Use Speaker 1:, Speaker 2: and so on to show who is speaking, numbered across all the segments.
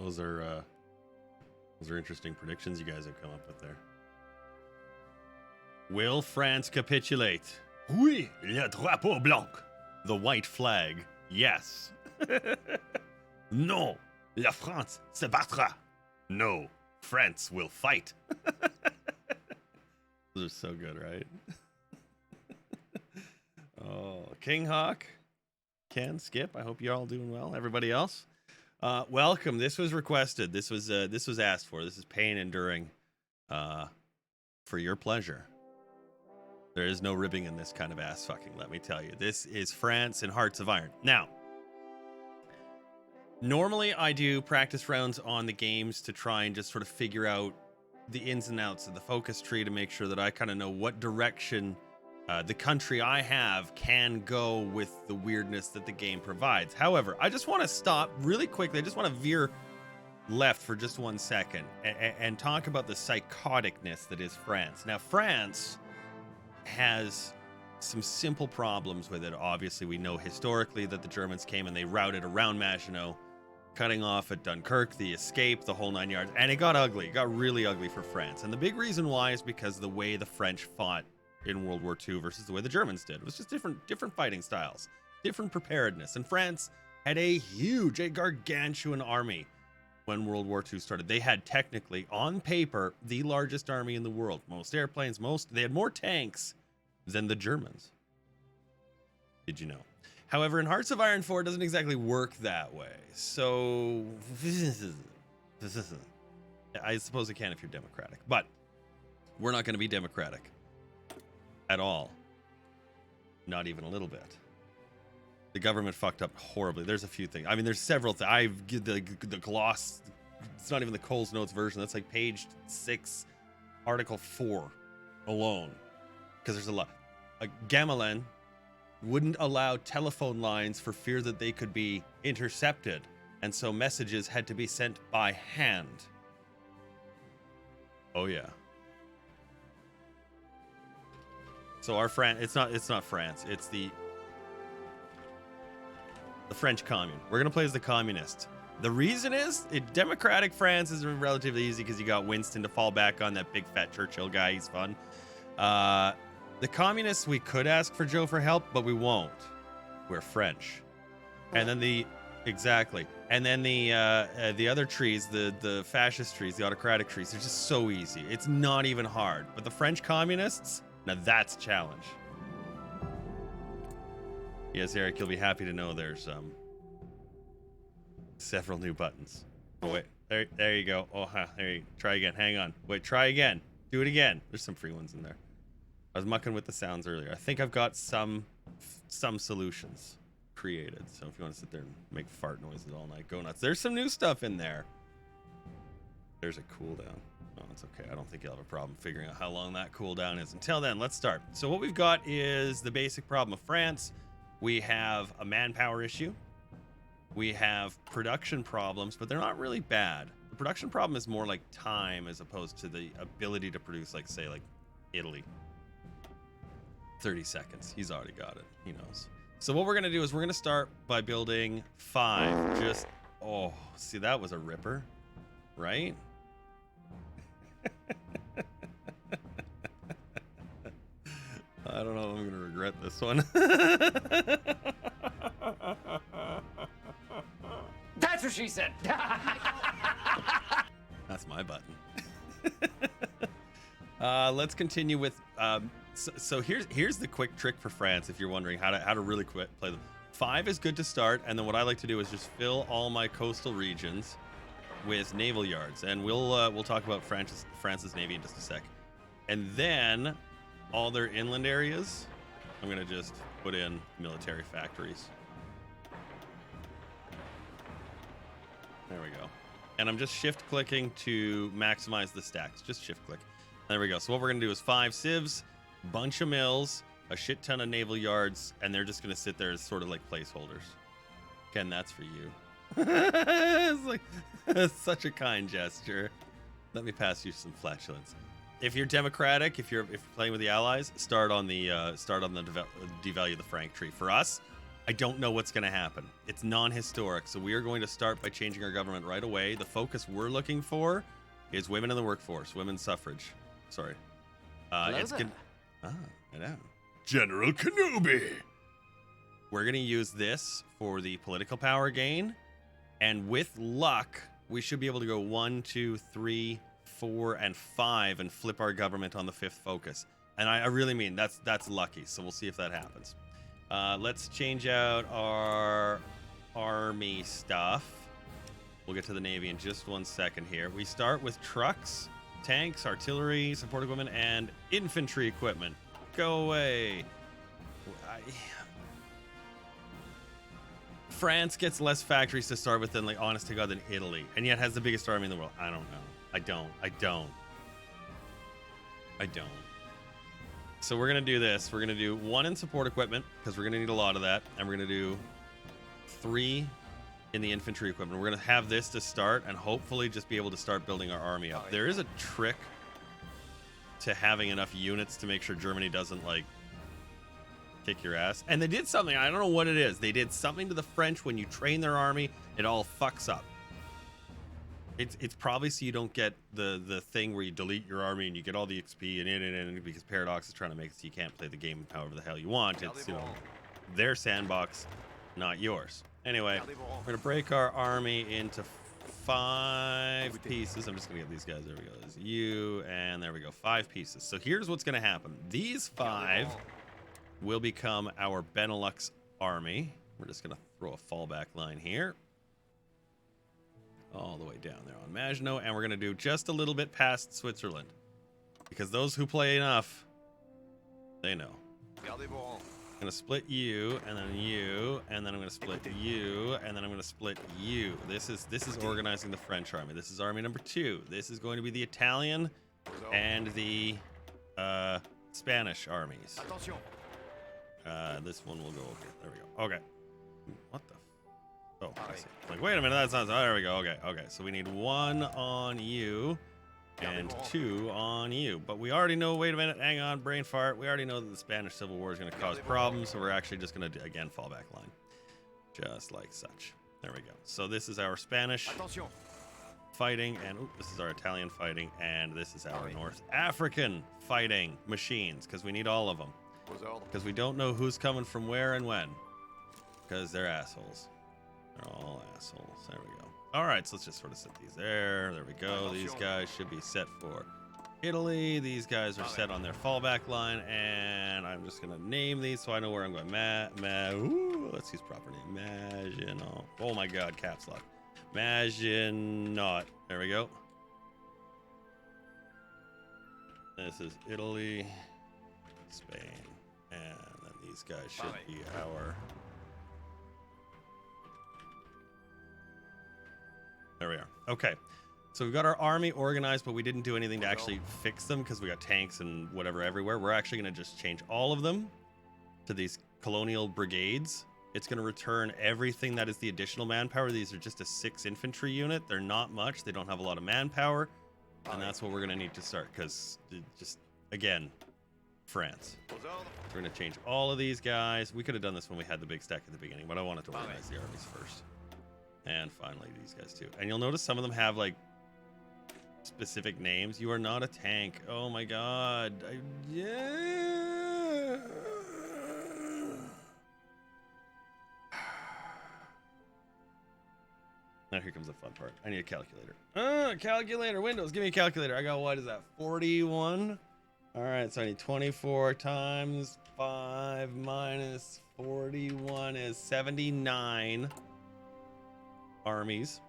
Speaker 1: Those are interesting predictions you guys have come up with there. Will France capitulate? Oui, le drapeau blanc. The white flag. Yes. No, la France se battra. No, France will fight. Those are so good, right? Oh, King Hawk, Ken, Skip. I hope you're all doing well. Everybody else, welcome. This was requested. This was asked for. This is pain enduring, for your pleasure. There is no ribbing in this kind of ass fucking. Let me tell you. This is France and Hearts of Iron. Now, normally I do practice rounds on the games to try and just sort of figure out the ins and outs of the focus tree to make sure that I kind of know what direction the country I have can go with the weirdness that the game provides. However, I just want to stop really quickly. I just want to veer left for just 1 second and talk about the psychoticness that is France. Now, France has some simple problems with it. Obviously, we know historically that the Germans came and they routed around Maginot, cutting off at Dunkirk, the escape, the whole 9 yards, and it got ugly. It got really ugly for France. And the big reason why is because of the way the French fought in World War II versus the way the Germans did. It was just different fighting styles, different preparedness. And France had a gargantuan army when World War II started. They had technically, on paper, the largest army in the world. Most airplanes, they had more tanks than the Germans. Did you know? However, in Hearts of Iron 4, it doesn't exactly work that way. So, I suppose it can if you're democratic, but we're not going to be democratic at all. Not even a little bit. The government fucked up horribly. There's a few things. I mean, there's several things. I've the gloss. It's not even the Coles Notes version. That's like page 6, article 4 alone. Because there's a lot. Gamelin wouldn't allow telephone lines for fear that they could be intercepted. And so messages had to be sent by hand. Oh, yeah. So our it's not France. It's the French Commune. We're gonna play as the communist. The reason is democratic France is relatively easy because you got Winston to fall back on, that big fat Churchill guy. He's fun. The communists, we could ask for Joe for help, but we won't. We're French. And then the other trees, the fascist trees, the autocratic trees, they're just so easy. It's not even hard. But the French communists, now that's a challenge. Yes, Eric, you'll be happy to know there's several new buttons. Oh wait, there you go. Oh, there you try again. Hang on. Wait, try again. Do it again. There's some free ones in there. I was mucking with the sounds earlier. I think I've got some solutions created. So if you want to sit there and make fart noises all night, go nuts. There's some new stuff in there. There's a cooldown. Oh, it's okay. I don't think you'll have a problem figuring out how long that cooldown is. Until then, let's start. So what we've got is the basic problem of France. We have a manpower issue. We have production problems, but they're not really bad. The production problem is more like time as opposed to the ability to produce, like, say, like Italy. 30 seconds. He's already got it. He knows. So what we're going to do is we're going to start by building 5. Just, oh, see, that was a ripper, right? I don't know if I'm going to regret this one.
Speaker 2: That's what she said.
Speaker 1: That's my button. Let's continue with so here's the quick trick for France if you're wondering how to really play them. 5 is good to start, and then what I like to do is just fill all my coastal regions with naval yards, and we'll talk about France's navy in just a sec. And then all their inland areas, I'm gonna just put in military factories. There we go. And I'm just shift clicking to maximize the stacks. Just shift click. There we go. So what we're gonna do is 5 civs, bunch of mills, a shit ton of naval yards, and they're just gonna sit there as sort of like placeholders. Ken, that's for you. It's like it's such a kind gesture. Let me pass you some flatulence. If you're democratic, if you're playing with the allies, start on the devalue the franc tree. For us, I don't know what's going to happen. It's non-historic, so we are going to start by changing our government right away. The focus we're looking for is women in the workforce, women's suffrage. Sorry. It's gonna... Ah, I know. General Kenobi! We're going to use this for the political power gain, and with luck, we should be able to go 1, 2, 3, 4, and 5 and flip our government on the 5th focus. And I really mean that's lucky, so we'll see if that happens. Let's change out our army stuff. We'll get to the Navy in just 1 second here. We start with trucks, tanks, artillery, support equipment, and infantry equipment. Go away. France gets less factories to start with than, like, honest to God, than Italy, and yet has the biggest army in the world. I don't know. I don't. So we're going to do this. We're going to do 1 in support equipment, because we're going to need a lot of that. And we're going to do 3 in the infantry equipment. We're going to have this to start and hopefully just be able to start building our army up. There is a trick to having enough units to make sure Germany doesn't, like, kick your ass. And they did something. I don't know what it is. They did something to the French when you train their army. It all fucks up. It's probably so you don't get the thing where you delete your army and you get all the XP and because Paradox is trying to make it so you can't play the game however the hell you want. It's, you know, their sandbox, not yours. Anyway, we're gonna break our army into 5 pieces. I'm just gonna get these guys. There we go. There's you, and there we go. 5 pieces. So here's what's gonna happen. These 5 will become our Benelux army. We're just gonna throw a fallback line here, all the way down there on Maginot, and we're going to do just a little bit past Switzerland, because those who play enough, they know. I'm going to split you, and then you, and then I'm going to split you, and then I'm going to split you. This is organizing the French army. This is army number 2. This is going to be the Italian and the Spanish armies. This one will go over here. There we go. Okay. What the? Oh, I see. Like, wait a minute, that's not. Oh, there we go. Okay. So we need 1 on you and 2 on you. But we already know. Wait a minute. Hang on. Brain fart. We already know that the Spanish Civil War is going to cause problems. So we're actually just going to again fallback line, just like such. There we go. So this is our Spanish fighting, and this is our Italian fighting, and this is our North African fighting machines, because we need all of them, because we don't know who's coming from where and when, because they're assholes. They're all assholes. There we go. All right, so let's just sort of set these there. There we go. These guys should be set for Italy. These guys are set on their fallback line, and I'm just gonna name these so I know where I'm going. Let's use proper name. Maginot. Oh my God, caps lock. Maginot. There we go. This is Italy, Spain, and then these guys should be our. There we are. Okay. So we've got our army organized, but we didn't do anything to actually fix them because we got tanks and whatever everywhere. We're actually going to just change all of them to these colonial brigades. It's going to return everything that is the additional manpower. These are just a 6 infantry unit. They're not much. They don't have a lot of manpower. And that's what we're going to need to start, because just, again, France. So we're going to change all of these guys. We could have done this when we had the big stack at the beginning, but I wanted to organize the armies first. And finally, these guys too. And you'll notice some of them have, like, specific names. You are not a tank. Oh my God. Yeah. Now here comes the fun part. I need a calculator. Calculator. Windows. Give me a calculator. I got, what is that? 41. All right. So I need 24 times 5 minus 41 is 79 armies.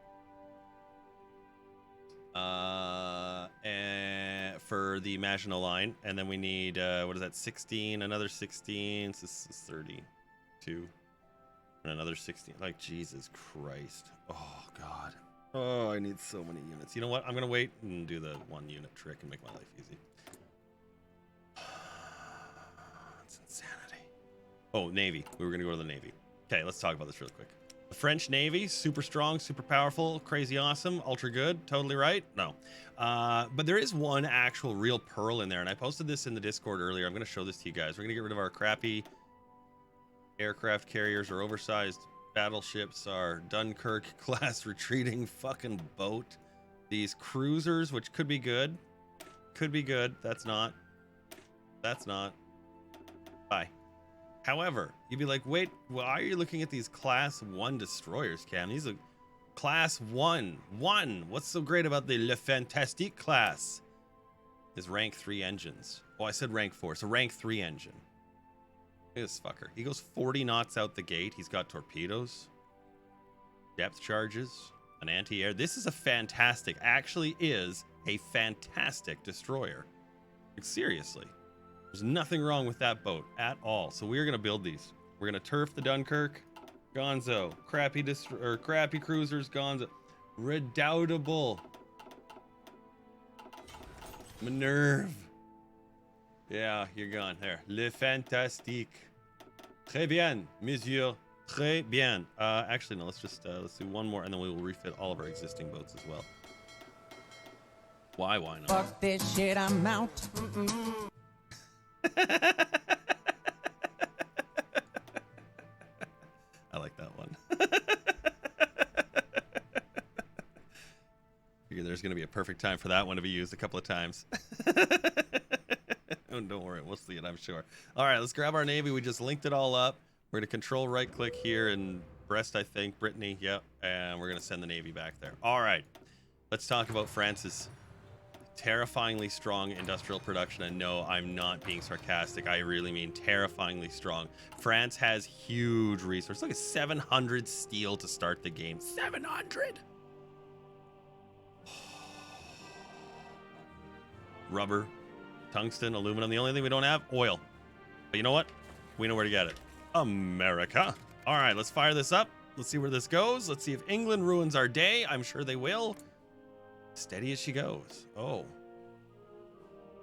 Speaker 1: And for the Maginot line, and then we need what is that, 16, another 16, so this is 32, and another 16. Like, Jesus Christ. Oh God. Oh, I need so many units. You know what, I'm gonna wait and do the 1 unit trick and make my life easy. It's insanity. Oh, Navy. We were gonna go to the Navy. Okay, let's talk about this really quick. The French Navy, super strong, super powerful, crazy awesome, ultra good, totally right? No. But there is one actual real pearl in there, and I posted this in the Discord earlier. I'm going to show this to you guys. We're going to get rid of our crappy Aircraft carriers are oversized. Battleships are Dunkirk class retreating fucking boat. These cruisers, which could be good. Could be good. That's not. That's not. Bye. However, you'd be like, wait, why are you looking at these class 1 destroyers, Cam? These are class 1. What's so great about the Le Fantastique class? Is rank 3 engines. Oh, I said rank 4. So rank 3 engine. Look at this fucker. He goes 40 knots out the gate. He's got torpedoes, depth charges, an anti-air. This is a fantastic, actually is a fantastic destroyer. Like, seriously. There's nothing wrong with that boat at all. So we're going to build these. We're going to turf the Dunkirk. Gonzo. Crappy cruisers. Gonzo. Redoubtable. Minerve. Yeah, you're gone. There. Le Fantastique. Très bien, monsieur. Très bien. Actually, no, let's do one more, and then we will refit all of our existing boats as well. Why not?
Speaker 3: Fuck this shit, I'm out.
Speaker 1: I like that one. Figure there's going to be a perfect time for that one to be used a couple of times. Don't worry, we'll see it, I'm sure. All right, let's grab our Navy. We just linked it all up. We're going to control right-click here in Brest, I think. Brittany, yep. And we're going to send the Navy back there. All right, let's talk about France's terrifyingly strong industrial production. And no, I'm not being sarcastic. I really mean terrifyingly strong. France has huge resources. Look at 700 steel to start the game. 700! Rubber, tungsten, aluminum. The only thing we don't have, oil. But you know what? We know where to get it. America. All right, let's fire this up. Let's see where this goes. Let's see if England ruins our day. I'm sure they will. Steady as she goes. Oh.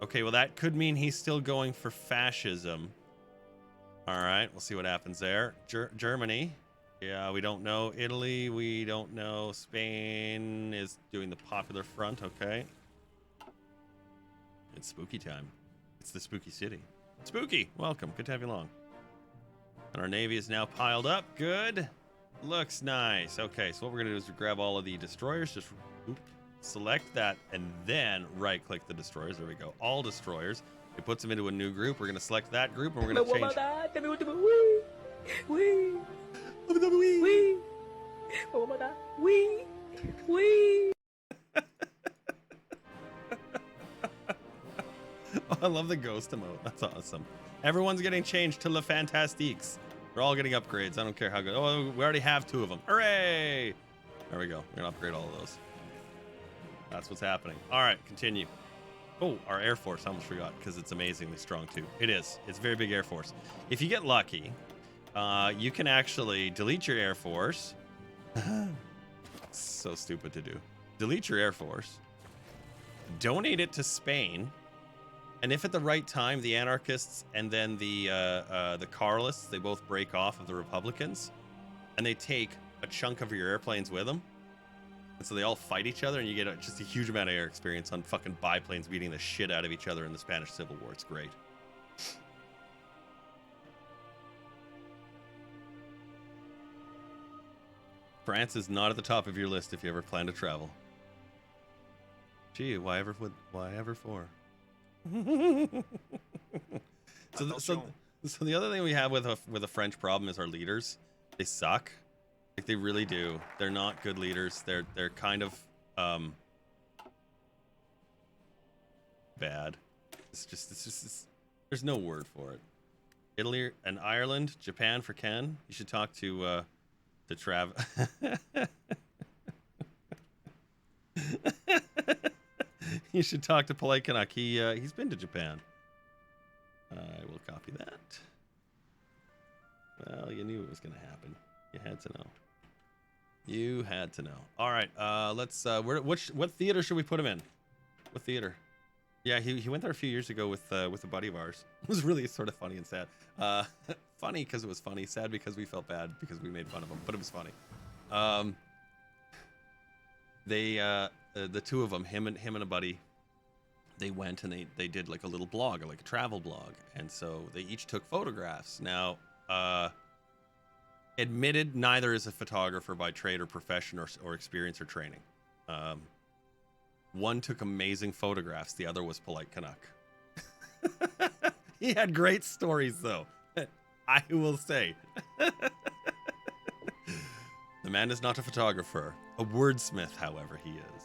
Speaker 1: Okay, well, that could mean he's still going for fascism. All right, we'll see what happens there. Germany. Yeah, we don't know. Italy, we don't know. Spain is doing the Popular Front. Okay. It's spooky time. It's the spooky city. Spooky. Welcome. Good to have you along. And our Navy is now piled up. Good. Looks nice. Okay, so what we're going to do is grab all of the destroyers. Just select that and then right-click the destroyers. There we go. All destroyers. It puts them into a new group. We're going to select that group and we're going to change. Oh, I love the ghost emote. That's awesome. Everyone's getting changed to Le Fantastiques. They're all getting upgrades. I don't care how good. Oh, we already have 2 of them. Hooray! There we go. We're going to upgrade all of those. That's what's happening. All right, continue. Oh, our Air Force. I almost forgot because it's amazingly strong too. It is. It's a very big Air Force. If you get lucky, you can actually delete your Air Force. So stupid to do. Delete your Air Force. Donate it to Spain. And if at the right time, the anarchists and then the Carlists, they both break off of the Republicans, and they take a chunk of your airplanes with them, and so they all fight each other, and you get just a huge amount of air experience on fucking biplanes beating the shit out of each other in the Spanish Civil War. It's great. France is not at the top of your list if you ever plan to travel. Gee, why ever for? So the other thing we have with a French problem is our leaders. They suck. Like, they really do. They're not good leaders. They're kind of bad. It's just there's no word for it. Italy and Ireland, Japan for Ken. You should talk to Trav. You should talk to Polite Canuck. He's been to Japan. I will copy that. Well, you knew it was going to happen. You had to know. You had to know. All right. Let's. What theater should we put him in? What theater? Yeah, he went there a few years ago with a buddy of ours. It was really sort of funny and sad. Funny because it was funny. Sad because we felt bad because we made fun of him. But it was funny. The 2 of them, him and a buddy, they went and they did like a little blog, like a travel blog, and so they each took photographs. Now, Admitted, neither is a photographer by trade or profession or experience or training. One took amazing photographs. The other was polite Canuck. He had great stories, though. I will say. The man is not a photographer. A wordsmith, however, he is.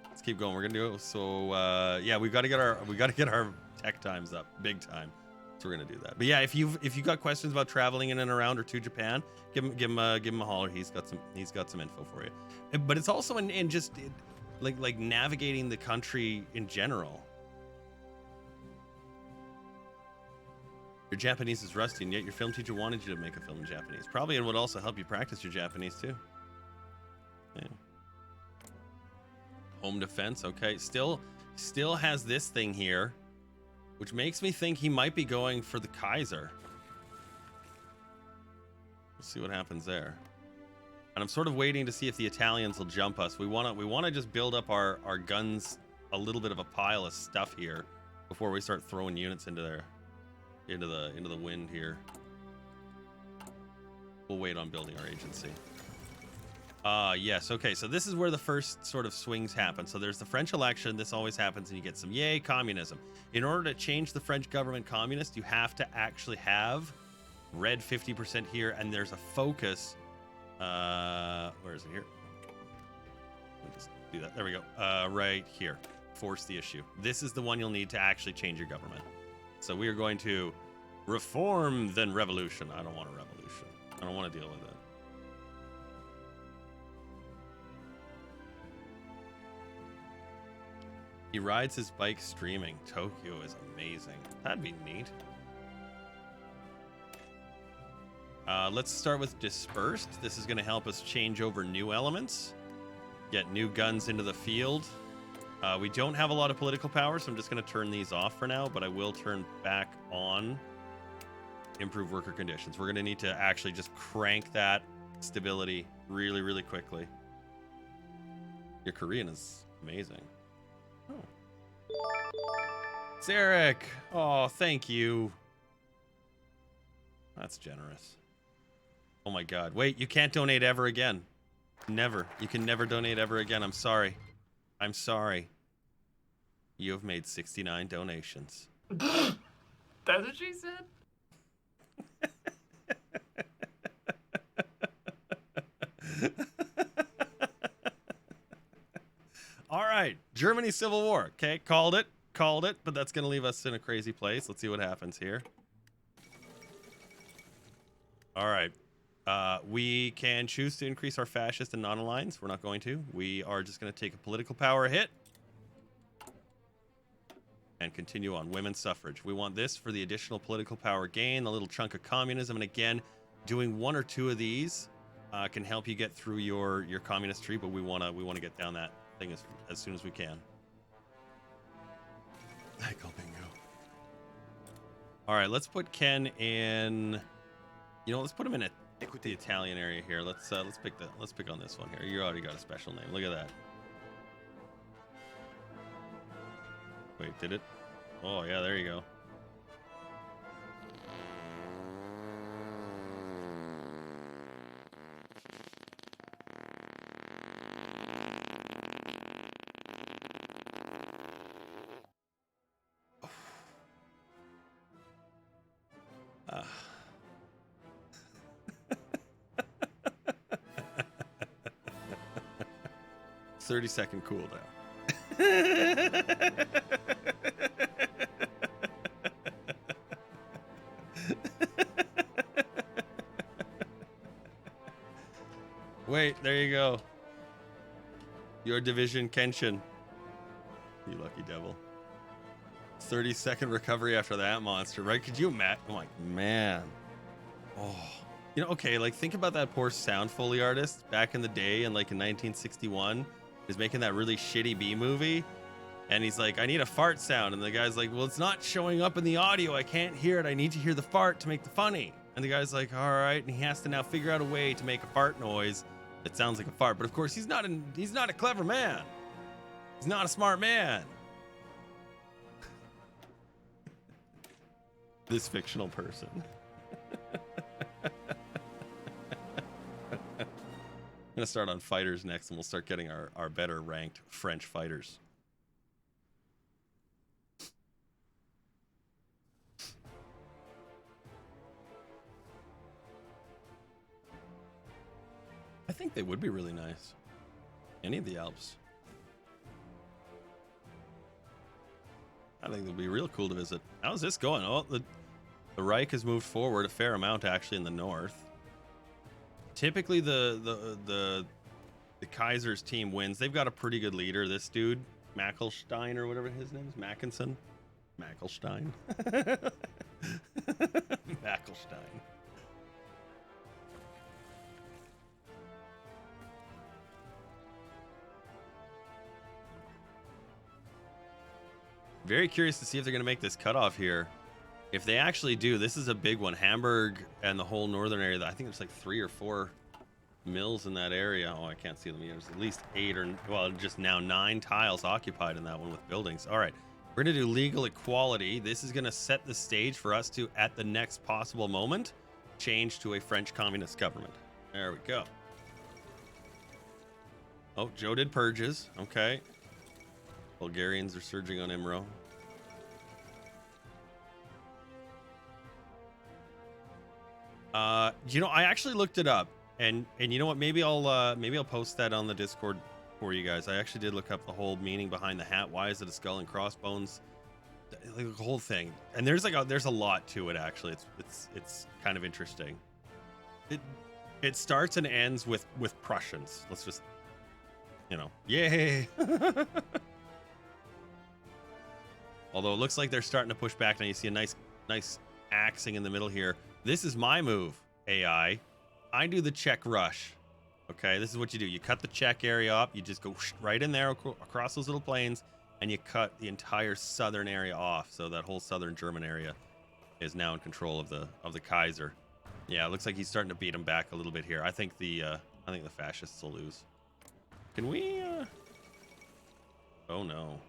Speaker 1: Let's keep going. We're gonna do it. So yeah, we gotta get our tech times up big time. So we're gonna do that. But yeah, if you got questions about traveling in and around or to Japan, give him a holler. He's got some info for you. But it's also in just like navigating the country in general. Your Japanese is rusty, and yet your film teacher wanted you to make a film in Japanese. Probably it would also help you practice your Japanese too. Yeah. Home defense, okay. Still has this thing here, which makes me think he might be going for the Kaiser. We'll see what happens there. And I'm sort of waiting to see if the Italians will jump us. We wanna just build up our guns, a little bit of a pile of stuff here before we start throwing units into the wind here. We'll wait on building our agency. Yes, okay, so this is where the first sort of swings happen. So there's the French election. This always happens, and you get some yay communism. In order to change the French government communist, you have to actually have red 50% here, and there's a focus. Where is it here? Let me just do that. There we go. Right here. Force the issue. This is the one you'll need to actually change your government. So we are going to reform, then revolution. I don't want a revolution. I don't want to deal with it. He rides his bike streaming. Tokyo is amazing. That'd be neat. Let's start with dispersed. This is going to help us change over new elements, get new guns into the field. We don't have a lot of political power, so I'm just going to turn these off for now, but I will turn back on improve worker conditions. We're going to need to actually just crank that stability really, really quickly. Your Korean is amazing. Oh. It's Eric. Oh, thank you. That's generous. Oh my God. Wait, you can't donate ever again. Never. You can never donate ever again. I'm sorry. I'm sorry. You have made 69 donations.
Speaker 2: That's what she said?
Speaker 1: All right. Germany Civil War. Okay, called it, but that's going to leave us in a crazy place. Let's see what happens here. All right. We can choose to increase our fascist and non-alliance. We're not going to. We are just going to take a political power hit and continue on. Women's suffrage. We want this for the additional political power gain, a little chunk of communism. And again, doing one or two of these can help you get through your communist tree, but we want to get down that thing as soon as we can. Bingo. All right, let's put Ken in. You know, let's put him in the Italian area here. Let's pick on this one here. You already got a special name. Look at that. Wait, did it? Oh yeah, there you go. Ah. 30-second cooldown. Wait, there you go. Your division, Kenshin. You lucky devil. 30-second recovery after that monster, right? Could you imagine? I'm like, man. Oh. You know, okay, like think about that poor sound Foley artist back in the day in 1961. He's making that really shitty B movie. And he's like, I need a fart sound. And the guy's like, well, it's not showing up in the audio. I can't hear it. I need to hear the fart to make the funny. And the guy's like, all right. And he has to now figure out a way to make a fart noise that sounds like a fart. But of course, he's not a clever man. He's not a smart man. This fictional person. gonna start on fighters next, and we'll start getting our better ranked French fighters. I think they would be really nice. Any of the Alps. I think they'd be real cool to visit. How's this going? Oh, the Reich has moved forward a fair amount actually in the north. Typically the Kaiser's team wins. They've got a pretty good leader. This dude, Mackelstein or whatever his name is, Mackinson. Mackelstein. Mackelstein. Very curious to see if they're going to make this cutoff here. If they actually do, this is a big one. Hamburg and the whole northern area. I think there's like 3 or 4 mills in that area. Oh, I can't see them yet. There's at least 8 or, well, just now 9 tiles occupied in that one with buildings. All right, we're going to do legal equality. This is going to set the stage for us to, at the next possible moment, change to a French communist government. There we go. Oh, Joe did purges. Okay. Bulgarians are surging on Imro. You know, I actually looked it up, and you know what? Maybe I'll post that on the Discord for you guys. I actually did look up the whole meaning behind the hat. Why is it a skull and crossbones? Like the whole thing. And there's a lot to it actually. It's kind of interesting. It starts and ends with Prussians. Let's just, you know, yay. Although it looks like they're starting to push back now. You see a nice axing in the middle here. This is my move, AI. I do the Czech rush. Okay, this is what you do. You cut the Czech area up. You just go right in there across those little plains, and you cut the entire southern area off. So that whole southern German area is now in control of the Kaiser. Yeah, it looks like he's starting to beat him back a little bit here. I think the fascists will lose. Can we? Oh no.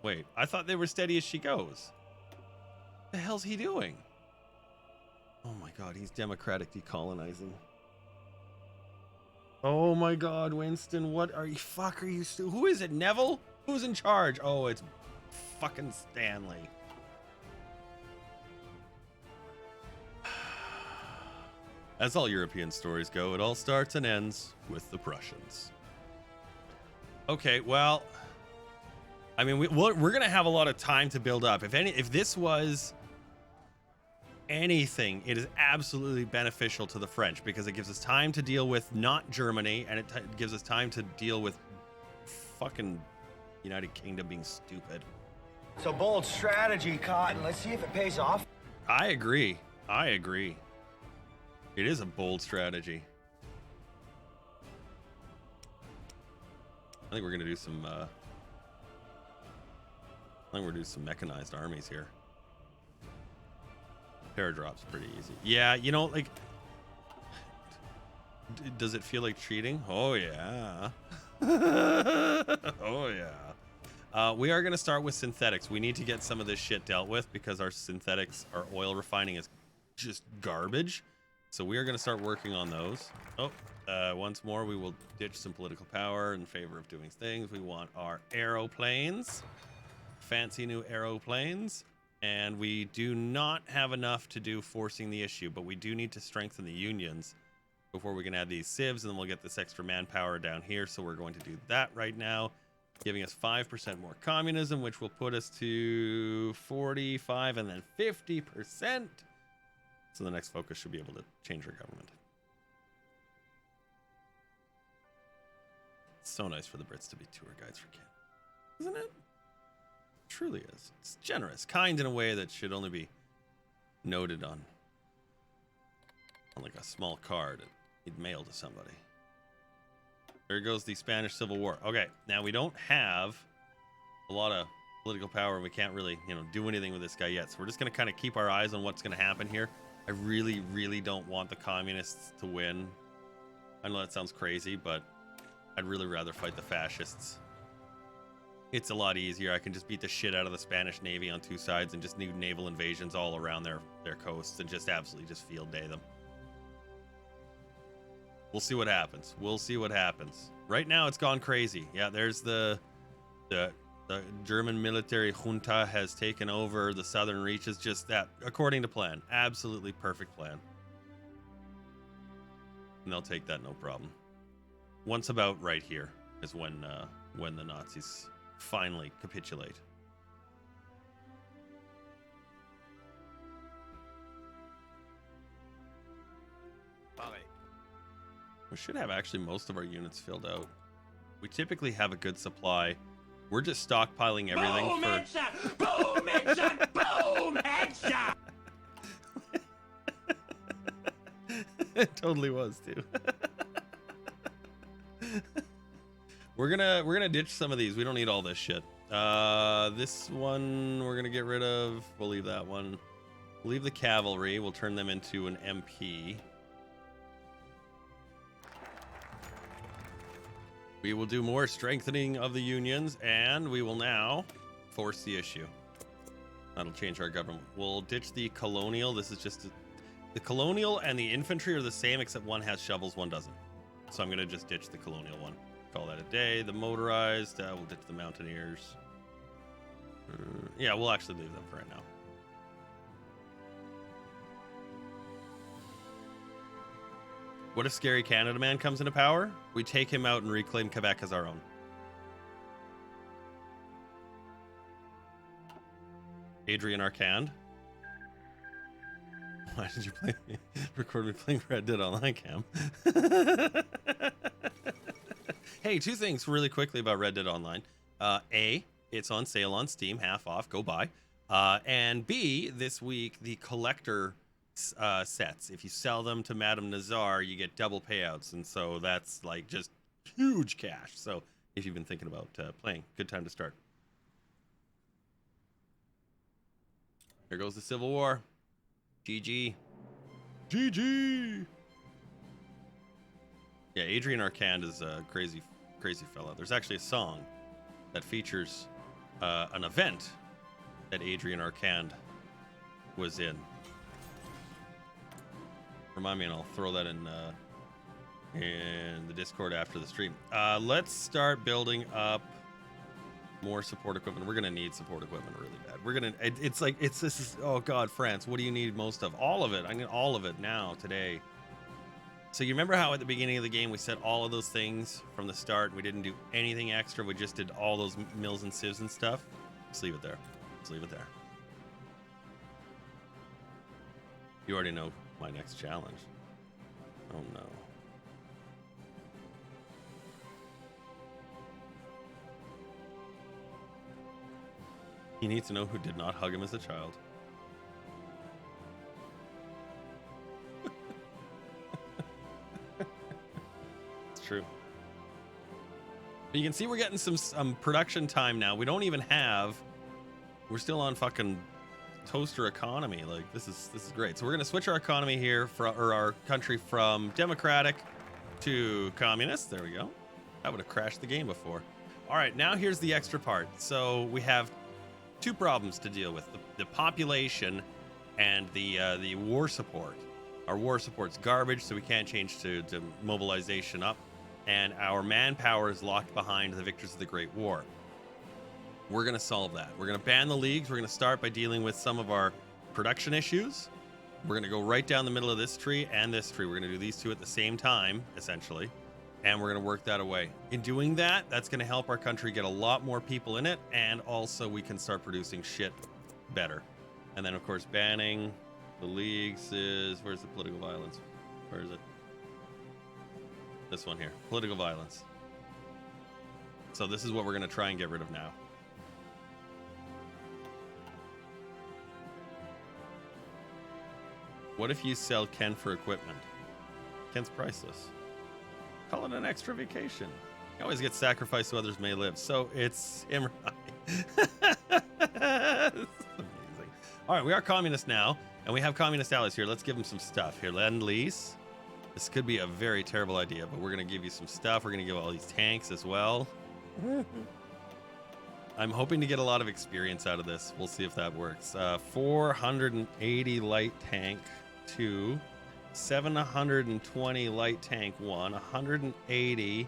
Speaker 1: Wait, I thought they were steady as she goes. What the hell's he doing? Oh my god, he's democratic decolonizing. Oh my god, Winston, what are you? Fuck, are you still? Who is it, Neville? Who's in charge? Oh, it's fucking Stanley. As all European stories go, it all starts and ends with the Prussians. Okay, well, I mean, we're gonna have a lot of time to build up. If this was anything, it is absolutely beneficial to the French because it gives us time to deal with not Germany, and it gives us time to deal with fucking United Kingdom being stupid.
Speaker 3: So bold strategy, Cotton. Let's see if it pays off.
Speaker 1: I agree. It is a bold strategy. I think we're gonna do some mechanized armies here. Paradrop's pretty easy. Yeah, you know, like, does it feel like cheating? Oh yeah. Oh yeah. We are gonna start with synthetics. We need to get some of this shit dealt with because our oil refining is just garbage. So we are gonna start working on those. Oh, once more, we will ditch some political power in favor of doing things. We want our aeroplanes, fancy new aeroplanes. And we do not have enough to do forcing the issue, but we do need to strengthen the unions before we can add these civs, and then we'll get this extra manpower down here. So we're going to do that right now, giving us 5% more communism, which will put us to 45 and then 50%. So the next focus should be able to change our government. It's so nice for the Brits to be tour guides for kids, isn't it? Truly is. It's generous, kind in a way that should only be noted on like a small card he'd mail to somebody. There goes the Spanish Civil War. Okay, now we don't have a lot of political power and we can't really, do anything with this guy yet. So we're just going to kind of keep our eyes on what's going to happen here. I really, really don't want the communists to win. I know that sounds crazy, but I'd really rather fight the fascists. It's a lot easier. I can just beat the shit out of the Spanish Navy on 2 sides and just do naval invasions all around their coasts and just absolutely just field day them. We'll see what happens. We'll see what happens. Right now, it's gone crazy. Yeah, there's the German military junta has taken over the southern reaches. Just that, according to plan. Absolutely perfect plan. And they'll take that no problem. Once about right here is when the Nazis finally capitulate. We should have actually most of our units filled out. We typically have a good supply. We're just stockpiling everything
Speaker 3: Boom,
Speaker 1: for...
Speaker 3: headshot! Boom, headshot! Boom, headshot!
Speaker 1: It totally was, too. We're gonna ditch some of these. We don't need all this shit. This one we're gonna get rid of. We'll leave that one. We'll leave the cavalry. We'll turn them into an MP. We will do more strengthening of the unions, and we will now force the issue. That'll change our government. We'll ditch the colonial. This is just the colonial and the infantry are the same, except one has shovels, one doesn't. So I'm gonna just ditch the colonial one. Call that a day. The motorized, we'll ditch the mountaineers. Yeah, we'll actually leave them for right now. What if Scary Canada Man comes into power? We take him out and reclaim Quebec as our own. Adrian Arcand. Why did you record me playing Red Dead Online, Cam? Hey, two things really quickly about Red Dead Online. A, it's on sale on Steam, half off, go buy. And B, this week, the collector sets. If you sell them to Madame Nazar, you get double payouts, and so that's like just huge cash. So if you've been thinking about playing, good time to start. Here goes the Civil War. GG. GG. Yeah, Adrian Arcand is a crazy fella. There's actually a song that features an event that Adrian Arcand was in. Remind me, and I'll throw that in the Discord after the stream. Let's start building up more support equipment. We're gonna need support equipment really bad. We're gonna. This is. Oh God, France. What do you need most of? All of it. I need all of it now today. So you remember how at the beginning of the game we said all of those things from the start? We didn't do anything extra. We just did all those mills and sieves and stuff. Let's leave it there. Let's leave it there. You already know my next challenge. Oh no. He needs to know who did not hug him as a child. It's true. But you can see we're getting some production time now. We don't even have... We're still on fucking toaster economy. Like, this is great. So we're gonna switch our economy here or our country from democratic to communist. There we go. That would have crashed the game before. All right, now here's the extra part. So we have two problems to deal with: the population and the war support. Our war support's garbage, so we can't change to mobilization up, and our manpower is locked behind the victors of the Great War. We're going to solve that. We're going to ban the leagues. We're going to start by dealing with some of our production issues. We're going to go right down the middle of this tree and this tree. We're going to do these two at the same time, essentially, and we're going to work that away. In doing that, that's going to help our country get a lot more people in it, and also we can start producing shit better. And then, of course, banning the leagues is... Where's the political violence? Where is it? This one here. Political violence. So this is what we're going to try and get rid of now. What if you sell Ken for equipment? Ken's priceless. Call it an extra vacation. You always get sacrificed so others may live. So it's Imrai. Amazing. All right, we are communist now, and we have communist allies here. Let's give them some stuff. Here, Lend-Lease. This could be a very terrible idea, but we're going to give you some stuff. We're going to give all these tanks as well. I'm hoping to get a lot of experience out of this. We'll see if that works. 480 light tank 2, 720 light tank 1, 180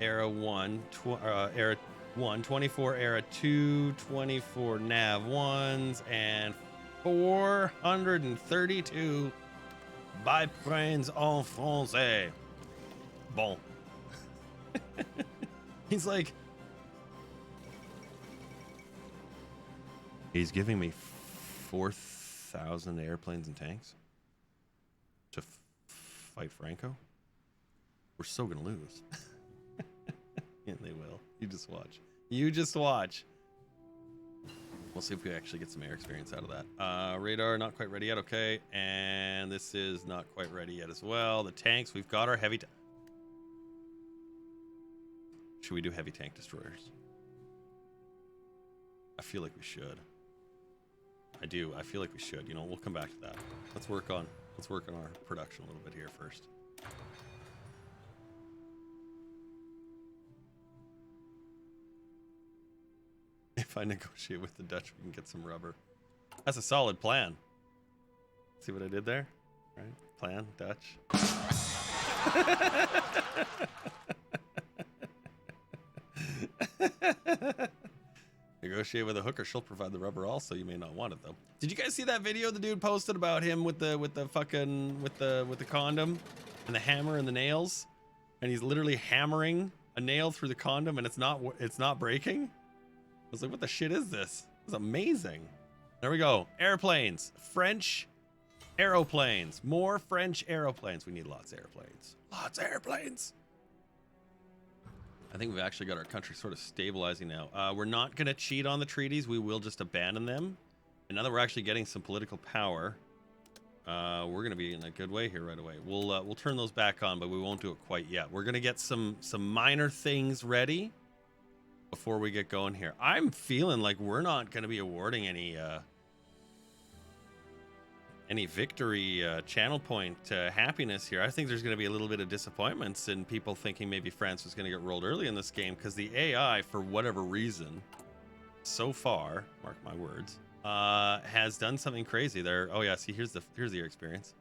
Speaker 1: era 1, era 1, 24 era 2, 24 nav 1s, and 432 biplanes en français. Bon. He's like, he's giving me 4,000 airplanes and tanks to fight Franco. We're so gonna lose. And they will. You just watch. You just watch. We'll see if we actually get some air experience out of that. Radar not quite ready yet. Okay, and this is not quite ready yet as well. The tanks, we've got our heavy. Should we do heavy tank destroyers? I feel like we should. I do. I feel like we should. You know, we'll come back to that. Let's work on our production a little bit here first. If I negotiate with the Dutch, we can get some rubber. That's a solid plan. See what I did there? Right? Plan, Dutch. Negotiate with a hooker, she'll provide the rubber also. You may not want it though. Did you guys see that video the dude posted about him with the condom and the hammer and the nails? And he's literally hammering a nail through the condom and it's not breaking? I was like, what the shit is this? It's amazing. There we go. Airplanes. French aeroplanes. More French aeroplanes. We need lots of airplanes. Lots of airplanes. I think we've actually got our country sort of stabilizing now. We're not going to cheat on the treaties. We will just abandon them. And now that we're actually getting some political power, we're going to be in a good way here right away. We'll turn those back on, but we won't do it quite yet. We're going to get some minor things ready before we get going here. I'm feeling like we're not going to be awarding any victory channel point happiness here. I think there's going to be a little bit of disappointments in people thinking maybe France was going to get rolled early in this game because the AI, for whatever reason, so far, mark my words, has done something crazy there. Oh yeah, see, here's your experience.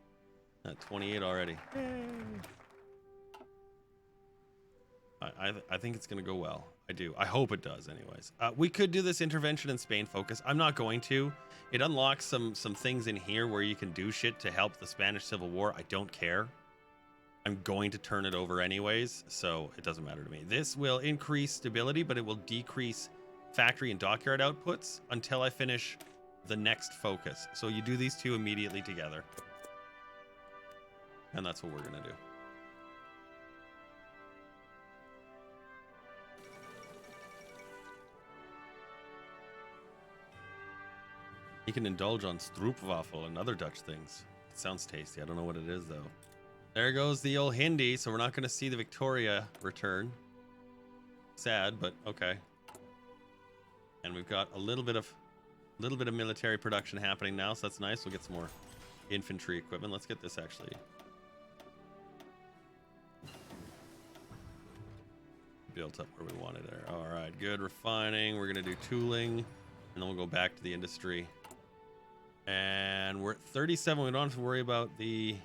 Speaker 1: 28 already. I think it's going to go well. I do. I hope it does anyways. We could do this intervention in Spain focus. I'm not going to. It unlocks some things in here where you can do shit to help the Spanish Civil War. I don't care. I'm going to turn it over anyways, so it doesn't matter to me. This will increase stability, but it will decrease factory and dockyard outputs until I finish the next focus. So you do these two immediately together. And that's what we're going to do. You can indulge on stroopwafel and other Dutch things. It sounds tasty. I don't know what it is, though. There goes the old Hindi, so we're not going to see the Victoria return. Sad, but okay. And we've got a little bit of military production happening now, so that's nice. We'll get some more infantry equipment. Let's get this actually built up where we wanted there. All right, good. Refining. We're going to do tooling, and then we'll go back to the industry. And we're at 37. We don't have to worry about the...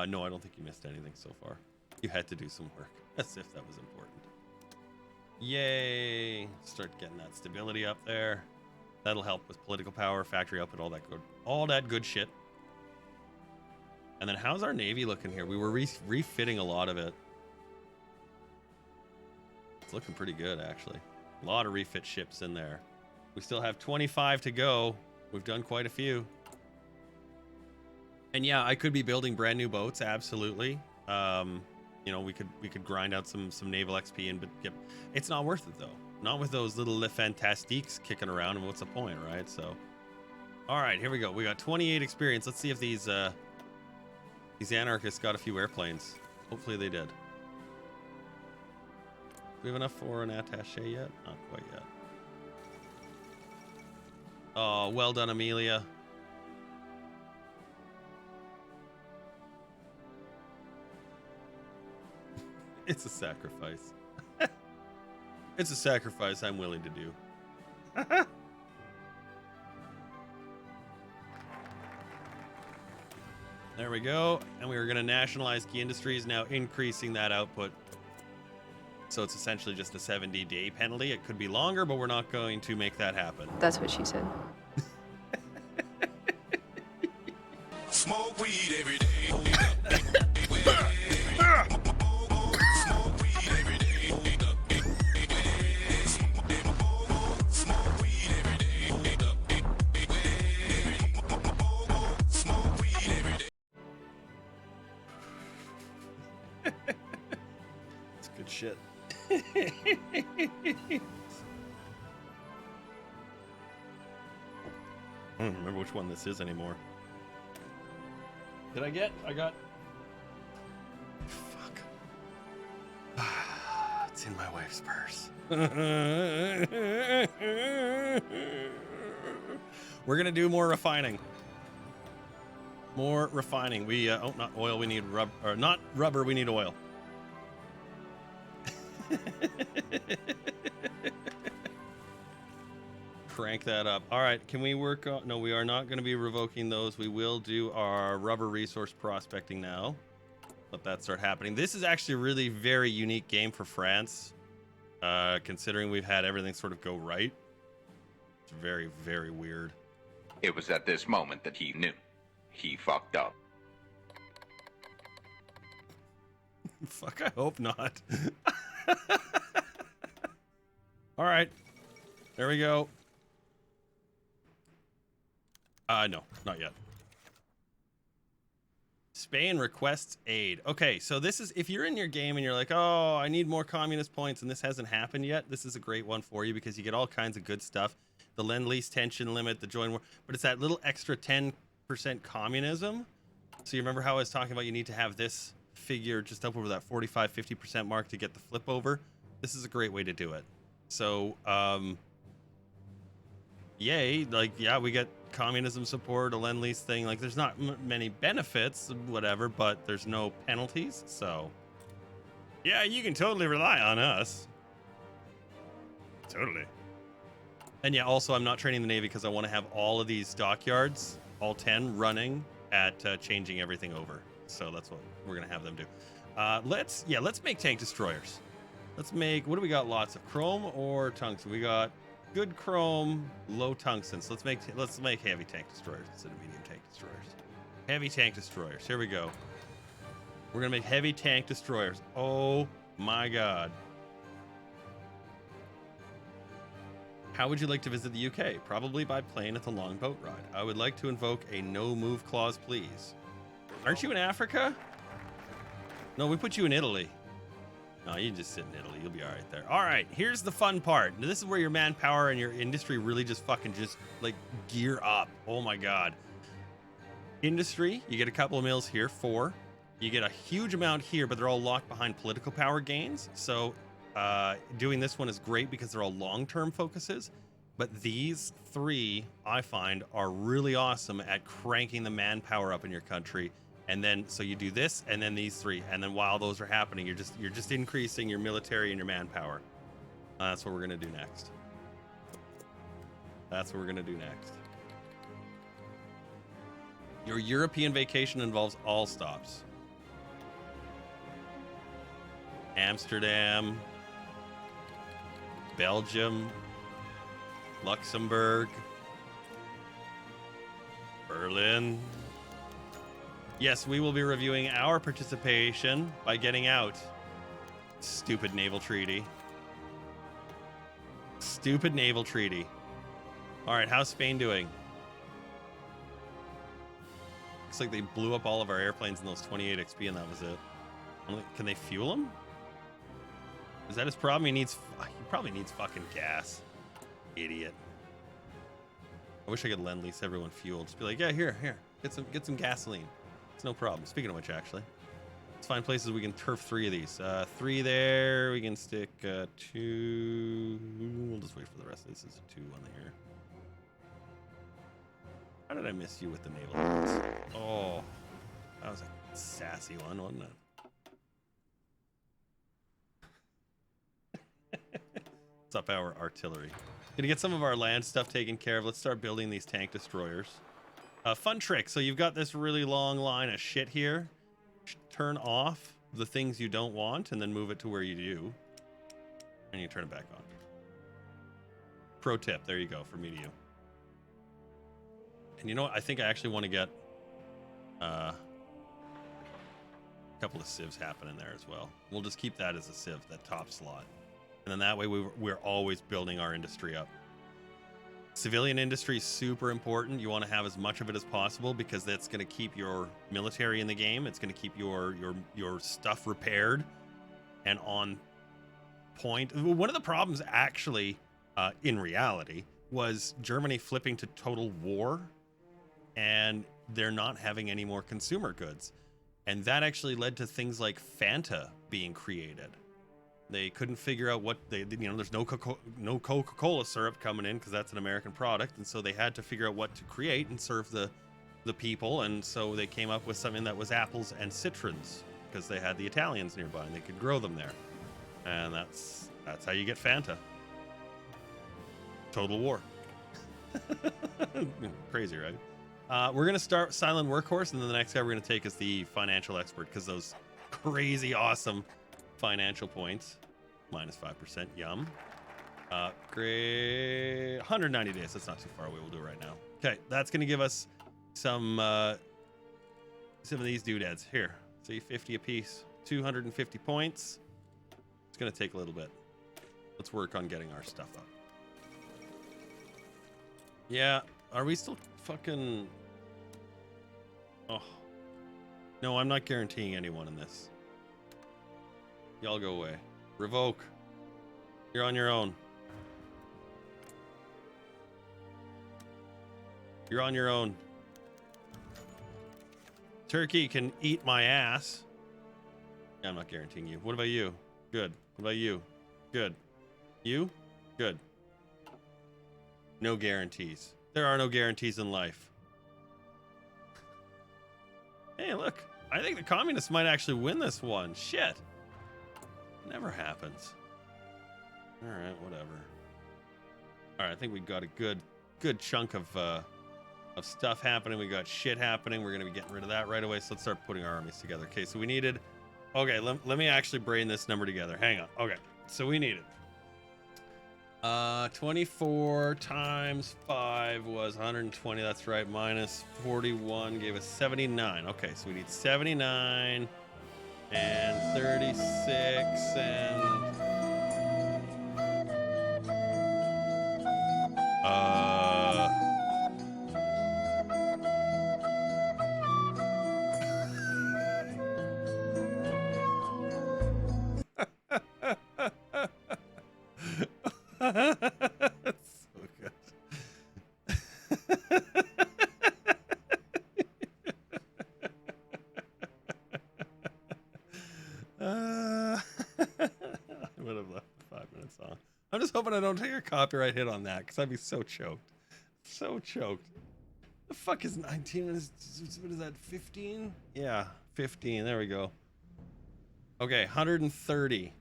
Speaker 1: no, I don't think you missed anything so far. You had to do some work, as if that was important. Yay! Start getting that stability up there. That'll help with political power, factory output, all that good shit. And then how's our Navy looking here? We were refitting a lot of it. It's looking pretty good, actually. A lot of refit ships in there. We still have 25 to go. We've done quite a few. And yeah, I could be building brand new boats, absolutely. You know, we could grind out some naval XP and get. It's not worth it though. Not with those little Le Fantastiques kicking around. And what's the point, right? So, all right, here we go. We got 28 experience. Let's see if these anarchists got a few airplanes. Hopefully they did. Do we have enough for an attaché yet? Not quite yet. Oh, well done, Amelia. It's a sacrifice. It's a sacrifice I'm willing to do. There we go. And we were going to nationalize key industries, now increasing that output. So it's essentially just a 70-day penalty. It could be longer, but we're not going to make that happen.
Speaker 4: That's what she said.
Speaker 5: Smoke weed every day.
Speaker 1: It's good shit. I don't remember which one this is anymore. I got... Fuck. It's in my wife's purse. We're gonna do more refining. More refining. We, oh, not oil, we need rubber, or not rubber, we need oil. Crank that up. All right, can we work on... No, we are not going to be revoking those. We will do our rubber resource prospecting now. Let that start happening. This is actually a really very unique game for France, considering we've had everything sort of go right. It's very, very weird.
Speaker 6: It was at this moment that he knew. He fucked up.
Speaker 1: Fuck, I hope not. All right, there we go. No, not yet. Spain requests aid. Okay, so this is, if you're in your game and you're like, oh, I need more communist points and this hasn't happened yet, this is a great one for you because you get all kinds of good stuff. The Lend-Lease tension limit, the join war, but it's that little extra 10% communism. So you remember how I was talking about you need to have this figure just up over that 45-50% mark to get the flip over? This is a great way to do it. So, yay, like, yeah, we get communism support, a Lend-Lease thing. Like, there's not many benefits, whatever, but there's no penalties. So, yeah, you can totally rely on us. Totally. And yeah, also, I'm not training the Navy because I want to have all of these dockyards, all 10, running at changing everything over. So that's what we're going to have them do. Let's make tank destroyers. Let's make, what do we got? Lots of chrome or tungsten? We got good chrome, low tungsten. So let's make heavy tank destroyers instead of medium tank destroyers. Heavy tank destroyers. Here we go. We're gonna make heavy tank destroyers. Oh my god. How would you like to visit the UK? Probably by plane at the long boat ride. I would like to invoke a no move clause, please. Aren't you in Africa? No, we put you in Italy. No, you just sit in Italy. You'll be all right there. All right, here's the fun part. This is where your manpower and your industry really just fucking just like gear up. Oh my god. Industry, you get a couple of mills here, 4. You get a huge amount here, but they're all locked behind political power gains. So doing this one is great because they're all long-term focuses. But these 3, I find, are really awesome at cranking the manpower up in your country. And then, so you do this, and then these 3, and then while those are happening, you're just increasing your military and your manpower. That's what we're gonna do next. That's what we're gonna do next. Your European vacation involves all stops. Amsterdam, Belgium, Luxembourg, Berlin. Yes, we will be reviewing our participation by getting out. Stupid naval treaty. Stupid naval treaty. All right, how's Spain doing? Looks like they blew up all of our airplanes in those 28 XP and that was it. Can they fuel them? Is that his problem? He probably needs fucking gas. Idiot. I wish I could Lend-Lease everyone fuel. Just be like, yeah, here, get some gasoline. It's no problem. Speaking of which, actually, let's find places we can turf 3 of these. 3 there. We can stick 2. We'll just wait for the rest of this. Is a 2 on here. How did I miss you with the naval units? Oh, that was a sassy one, wasn't it? Let's up our artillery. Gonna get some of our land stuff taken care of. Let's start building these tank destroyers. Fun trick. So you've got this really long line of shit here. Turn off the things you don't want and then move it to where you do. And you turn it back on. Pro tip. There you go for me to you. And you know what? I think I actually want to get a couple of civs happening there as well. We'll just keep that as a civ, that top slot. And then that way we're always building our industry up. Civilian industry is super important. You want to have as much of it as possible because that's going to keep your military in the game. It's going to keep your stuff repaired and on point. One of the problems actually, in reality, was Germany flipping to total war, and they're not having any more consumer goods. And that actually led to things like Fanta being created. They couldn't figure out what there's no Coca-Cola syrup coming in because that's an American product. And so they had to figure out what to create and serve the people. And so they came up with something that was apples and citrons because they had the Italians nearby and they could grow them there. And that's how you get Fanta. Total war. Crazy, right? We're going to start Silent Workhorse, and then the next guy we're going to take is the Financial Expert because those crazy awesome financial points. Minus 5%. Yum. Great. 190 days. That's not too far away. We'll do it right now. Okay. That's going to give us some of these doodads. Here. See, 50 apiece. 250 points. It's going to take a little bit. Let's work on getting our stuff up. Yeah. Are we still fucking... Oh. No, I'm not guaranteeing anyone in this. Y'all go away. Revoke. You're on your own. You're on your own. Turkey can eat my ass. Yeah, I'm not guaranteeing you. What about you? Good. What about you? Good. You? Good. No guarantees. There are no guarantees in life. Hey, look. I think the communists might actually win this one. Shit. Never happens. All right, whatever. All right, I think we got a good chunk of stuff happening. We got shit happening. We're gonna be getting rid of that right away. So let's start putting our armies together. Okay, so we needed. Okay, let me actually brain this number together. Hang on. Okay, so we needed 24 times 5 was 120. That's right. Minus 41 gave us 79. Okay, so we need 79 and 36 and that's so good. I would have left the 5 minutes on. I'm just hoping I don't take a copyright hit on that because I'd be so choked. So choked. The fuck is 19 minutes? What is that, 15? Yeah, 15. There we go. Okay, 130.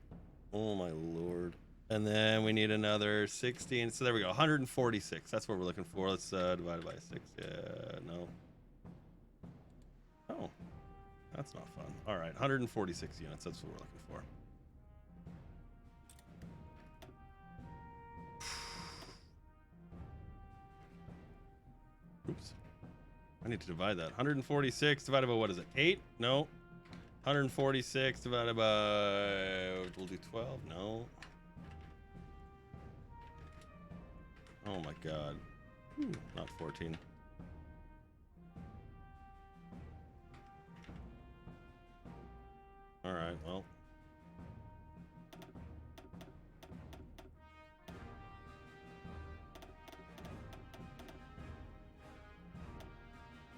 Speaker 1: Oh my lord. And then we need another 16. So there we go. 146. That's what we're looking for. Let's divide it by 6. Yeah, no. Oh, that's not fun. All right, 146 units. That's what we're looking for. Oops. I need to divide that. 146 divided by what is it? 8? No. 146 divided by... We'll do 12? No. Oh my god. Not 14. Alright, well.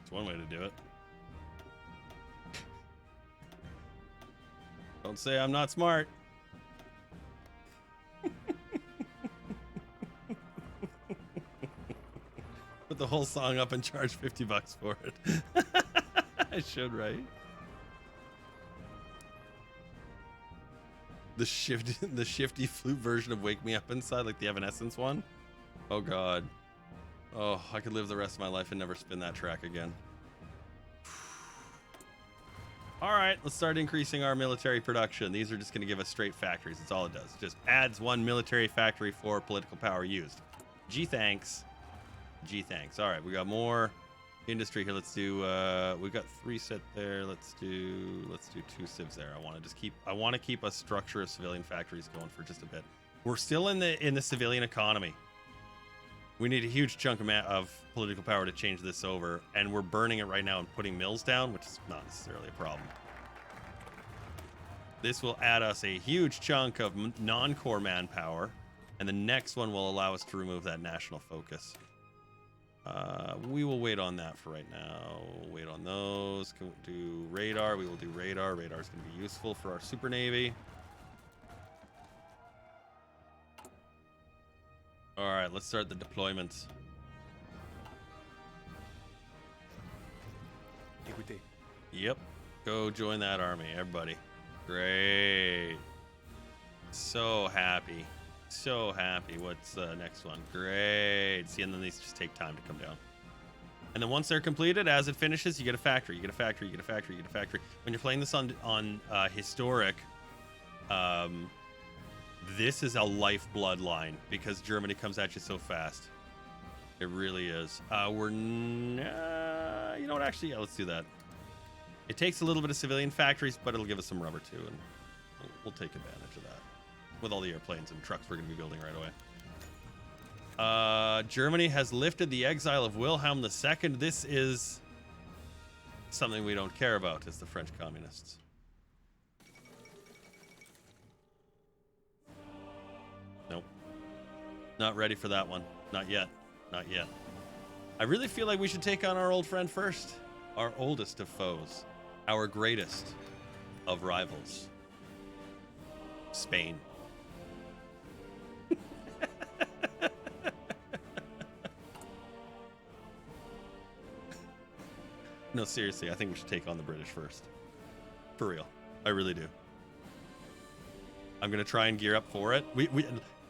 Speaker 1: It's one way to do it. Don't say I'm not smart. Put the whole song up and charge $50 for it. I should, right? The shifty flute version of Wake Me Up Inside, like the Evanescence one. Oh god. Oh, I could live the rest of my life and never spin that track again. All right, let's start increasing our military production. These are just going to give us straight factories. That's all it does. Just adds one military factory for political power used. Gee, thanks. Gee, thanks. All right, we got more industry here. Let's do. We got 3 set there. Let's do 2 civs there. I want to keep a structure of civilian factories going for just a bit. We're still in the civilian economy. We need a huge chunk of political power to change this over, and we're burning it right now and putting mills down, which is not necessarily a problem. This will add us a huge chunk of non-core manpower, and the next one will allow us to remove that national focus. We will wait on that for right now. We'll wait on those. Can we do radar? We will do radar. Radar is going to be useful for our super navy. All right, let's start the deployments. Yep. Go join that army, everybody. Great. So happy. So happy. What's the next one? Great. See, and then these just take time to come down. And then once they're completed, as it finishes, you get a factory. You get a factory. You get a factory. You get a factory. When you're playing this on historic, this is a lifeblood line because Germany comes at you so fast. It really is. You know what? Actually, yeah, let's do that. It takes a little bit of civilian factories, but it'll give us some rubber too, and we'll take advantage of that with all the airplanes and trucks we're going to be building right away. Germany has lifted the exile of Wilhelm II. This is something we don't care about as the French communists. Nope. Not ready for that one. Not yet. Not yet. I really feel like we should take on our old friend first. Our oldest of foes. Our greatest of rivals. Spain. No, seriously, I think we should take on the British first. For real. I really do. I'm going to try and gear up for it.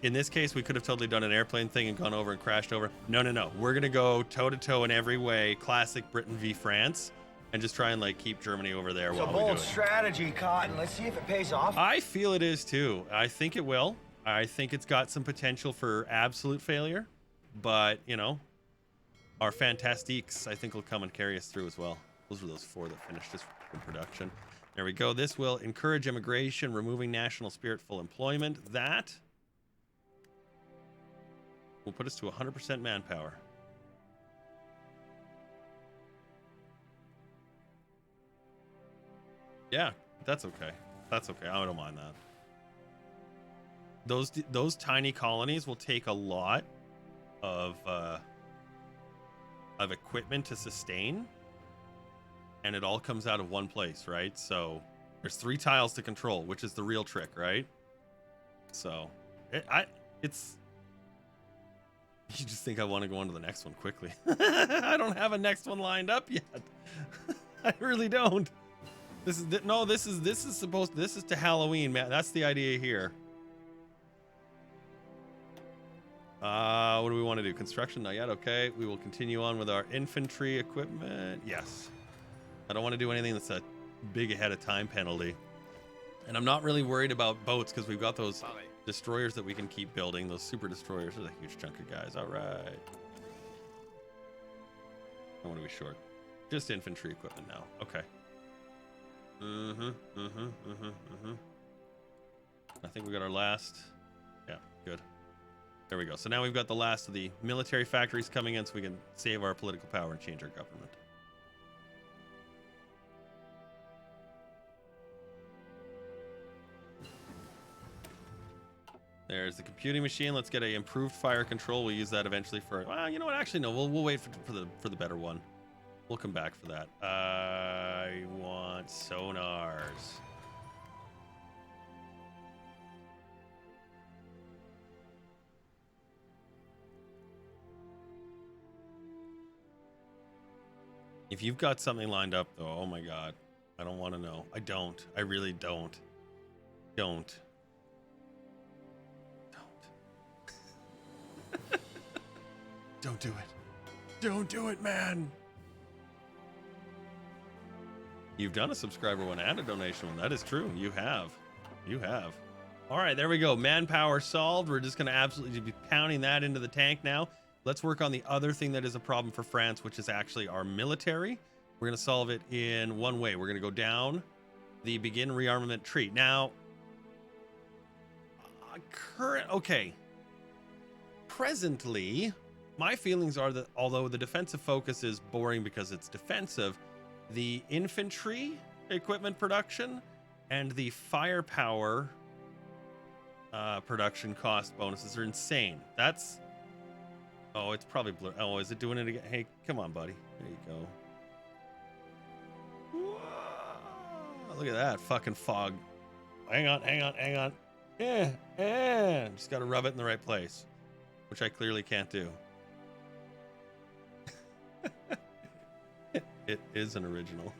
Speaker 1: In this case, we could have totally done an airplane thing and gone over and crashed over. No. We're going to go toe-to-toe in every way. Classic Britain v. France. And just try and, like, keep Germany over there while we do it.
Speaker 3: It's a bold strategy, Cotton. Let's see if it pays off.
Speaker 1: I feel it is, too. I think it will. I think it's got some potential for absolute failure. But, you know, our Fantastiques, I think, will come and carry us through as well. Those were those 4 that finished just from production. There we go. This will encourage immigration, removing national spirit, full employment. That will put us to 100% manpower. Yeah, that's okay. That's okay. I don't mind that. Those tiny colonies will take a lot of equipment to sustain, and it all comes out of one place, right? So there's 3 tiles to control, which is the real trick, right? So it's. You just think I want to go on to the next one quickly. I don't have a next one lined up yet. I really don't. This is to Halloween, man. That's the idea here. What do we want to do? Construction? Not yet. Okay. We will continue on with our infantry equipment. Yes. I don't want to do anything that's a big ahead of time penalty. And I'm not really worried about boats because we've got those destroyers that we can keep building. Those super destroyers. There's a huge chunk of guys. All right. I want to be short. Just infantry equipment now. Okay. I think we got our last. Yeah, good. There we go. So now we've got the last of the military factories coming in so we can save our political power and change our government. There's the computing machine. Let's get a improved fire control. We'll use that eventually for. Well, you know what? Actually, no. We'll wait for the better one. We'll come back for that. I want sonars. If you've got something lined up, though, oh my God. I don't want to know. I don't. I really don't. Don't. Don't do it. Don't do it, man. You've done a subscriber one and a donation one. That is true. You have. You have. All right, there we go. Manpower solved. We're just going to absolutely be pounding that into the tank now. Let's work on the other thing that is a problem for France, which is actually our military. We're going to solve it in one way. We're going to go down the begin rearmament tree. Now, presently, my feelings are that although the defensive focus is boring because it's defensive, the infantry equipment production and the firepower production cost bonuses are insane. That's... Oh, it's probably blue. Oh, is it doing it again? Hey, come on, buddy. There you go. Whoa, look at that fucking fog. Hang on. Yeah. Just got to rub it in the right place, which I clearly can't do. It is an original.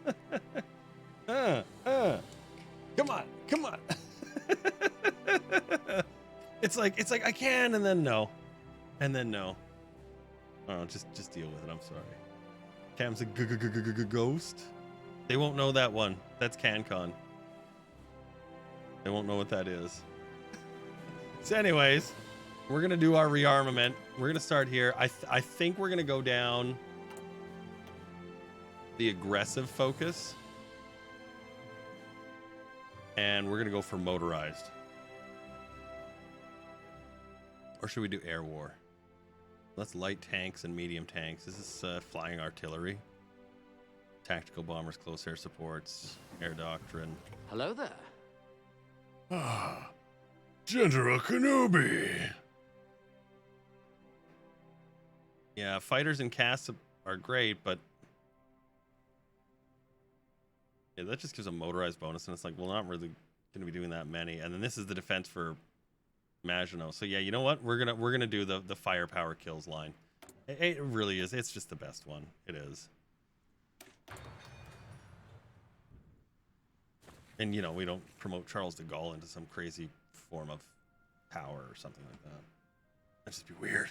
Speaker 1: Come on. It's like I can, and then no. Oh, just deal with it. I'm sorry. Cam's a ghost. They won't know that one. That's CanCon. They won't know what that is. So anyways, we're gonna do our rearmament. We're gonna start here. I think we're gonna go down the aggressive focus, and we're gonna go for motorized. Or should we do air war? Let's light tanks and medium tanks. This is flying artillery, tactical bombers, close air supports, air doctrine.
Speaker 4: Hello there.
Speaker 1: Ah, General Kenobi. Yeah, fighters and casts are great, but yeah, that just gives a motorized bonus, and it's like, well, not really going to be doing that many. And then this is the defense for Maginot. So yeah, you know what? We're gonna do the firepower kills line. It really is. It's just the best one. It is. And you know, we don't promote Charles de Gaulle into some crazy form of power or something like that. That'd just be weird.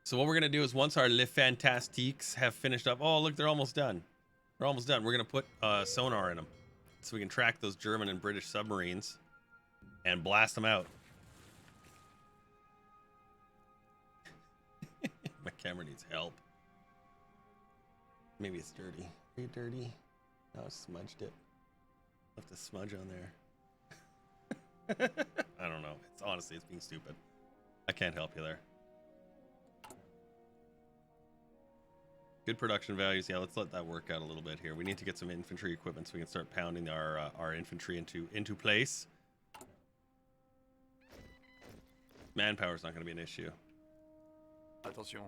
Speaker 1: So what we're gonna do is once our Le Fantastiques have finished up, oh look, they're almost done. They're almost done. We're gonna put sonar in them, so we can track those German and British submarines and blast them out. My camera needs help. Maybe it's dirty. Are you dirty? No, I smudged it. Left a smudge on there. I don't know. It's honestly, it's being stupid. I can't help you there. Good production values. Yeah, let's let that work out a little bit here. We need to get some infantry equipment so we can start pounding our infantry into place. Manpower is not going to be an issue.
Speaker 2: Attention.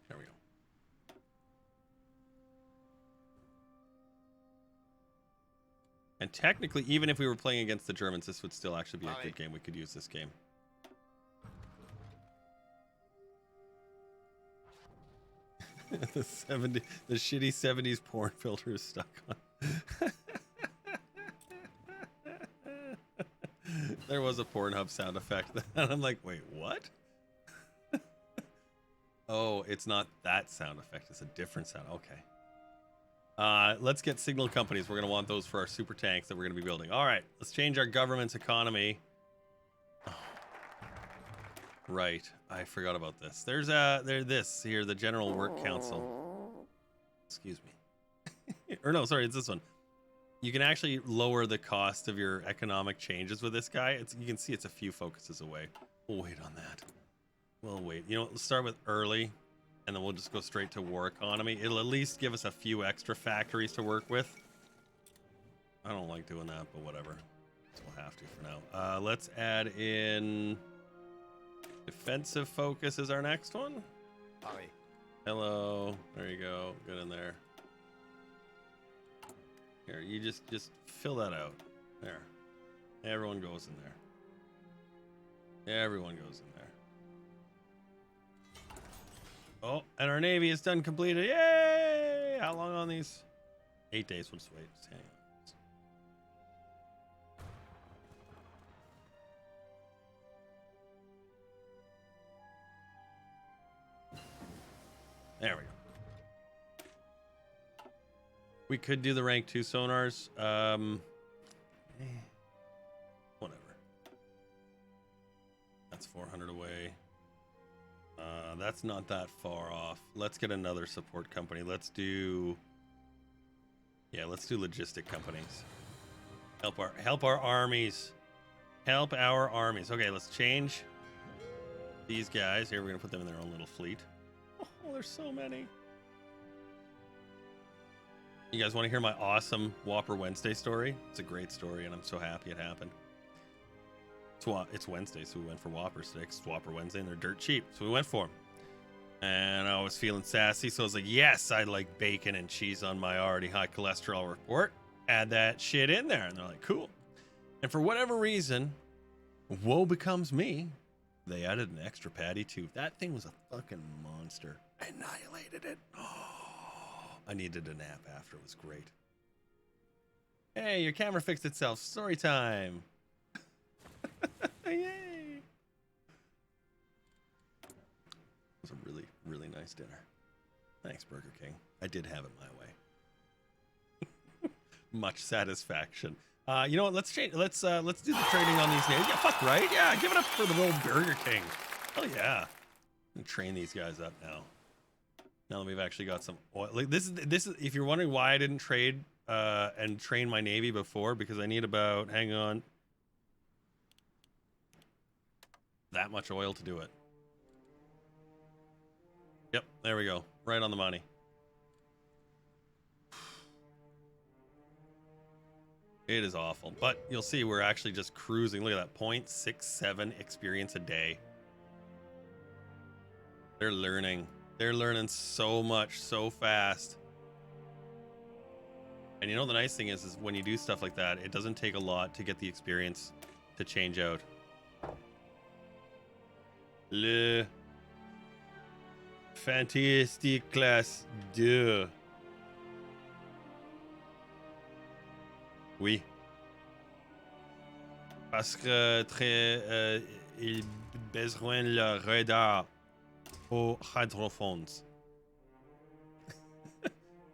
Speaker 1: There we go. And technically, even if we were playing against the Germans, this would still actually be a good game. We could use this game. The shitty 70s porn filter is stuck on. There was a Pornhub sound effect, and I'm like, wait, what? Oh, it's not that sound effect. It's a different sound. Okay. Let's get signal companies. We're going to want those for our super tanks that we're going to be building. All right, let's change our government's economy. Oh. Right, I forgot about this. There's this here, the General Work Council. Excuse me. Or no, sorry, it's this one. You can actually lower the cost of your economic changes with this guy. You can see it's a few focuses away. We'll wait on that. We'll wait. You know what, let's start with early, and then we'll just go straight to war economy. It'll at least give us a few extra factories to work with. I don't like doing that, but whatever. So we'll have to for now. Let's add in defensive focus is our next one.
Speaker 2: Paris.
Speaker 1: Hello. There you go. Get in there. Here, you just fill that out. There. Everyone goes in there. Everyone goes in there. Oh, and our Navy is done completed. Yay! How long on these? 8 days. We'll just wait. Just hang on. There we go. We could do the rank 2 sonars. Whatever. That's 400 away. That's not that far off. Let's get another support company. Let's do logistic companies. Help our armies. Help our armies. Okay, let's change these guys. Here, we're gonna put them in their own little fleet. Oh, there's so many. You guys want to hear my awesome Whopper Wednesday story? It's a great story, and I'm so happy it happened. It's Wednesday, so we went for Whoppers today. It's Whopper Wednesday, and they're dirt cheap, so we went for them. And I was feeling sassy, so I was like, yes, I like bacon and cheese on my already high cholesterol report. Add that shit in there. And they're like, cool. And for whatever reason, woe becomes me. They added an extra patty, too. That thing was a fucking monster. I annihilated it. Oh, I needed a nap after. It was great. Hey, your camera fixed itself. Story time. Yay. It was a really, really nice dinner. Thanks, Burger King. I did have it my way. Much satisfaction. You know what? Let's change. Let's do the trading on these names. Yeah, fuck right. Yeah, give it up for the old Burger King. Hell yeah. I'm gonna train these guys up now. Now that we've actually got some oil. Like this is. If you're wondering why I didn't trade and train my navy before, because I need about. Hang on. That much oil to do it. Yep, there we go. Right on the money. It is awful, but you'll see we're actually just cruising. Look at that, 0.67 experience a day. They're learning. They're learning so much, so fast. And you know the nice thing is when you do stuff like that, it doesn't take a lot to get the experience to change out. Le Fantastique Classe 2. Oui. Parce que il besoin le radar au hydrophones.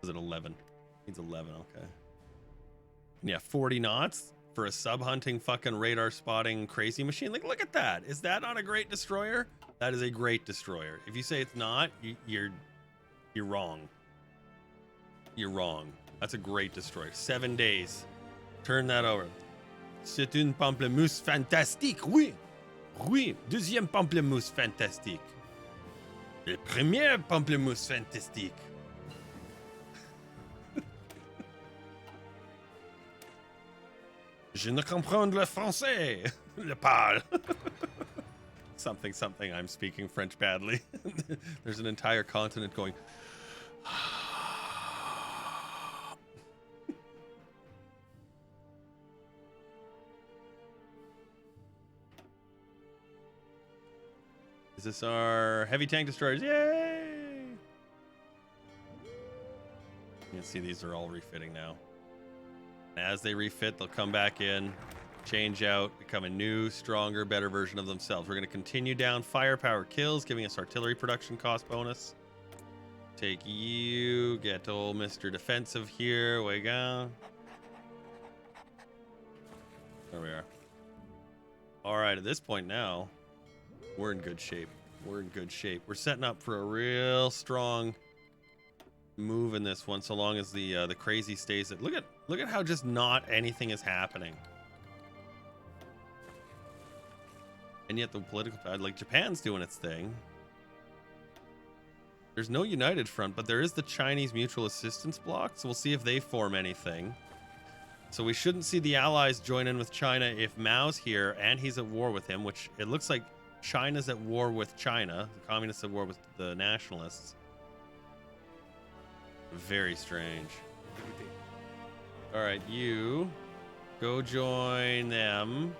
Speaker 1: Was it 11? Needs 11, okay. Yeah, 40 knots for a sub-hunting fucking radar spotting crazy machine. Like, look at that. Is that not a great destroyer? That is a great destroyer. If you say it's not, you're wrong. You're wrong. That's a great destroyer. 7 days. Turn that over. C'est une pamplemousse fantastique. Oui. Oui. Deuxième pamplemousse fantastique. Le premier pamplemousse fantastique. Je ne comprends le français. Le parle. Something, I'm speaking French badly. There's an entire continent going. Is this our heavy tank destroyers? Yay! You can see these are all refitting now. As they refit, they'll come back in, change out, become a new, stronger, better version of themselves. We're going to continue down firepower kills, giving us artillery production cost bonus. Take you, get old Mr. Defensive here. We go. There we are. All right, at this point now, we're in good shape. We're in good shape. We're setting up for a real strong move in this one, so long as the crazy stays. Look at how just not anything is happening. And yet the political like Japan's doing its thing. There's no united front, but there is the Chinese mutual assistance bloc, so we'll see if they form anything. So we shouldn't see the allies join in with China if Mao's here and he's at war with him, which it looks like China's at war with China. The communists at war with the nationalists. Very strange. All right, you go join them.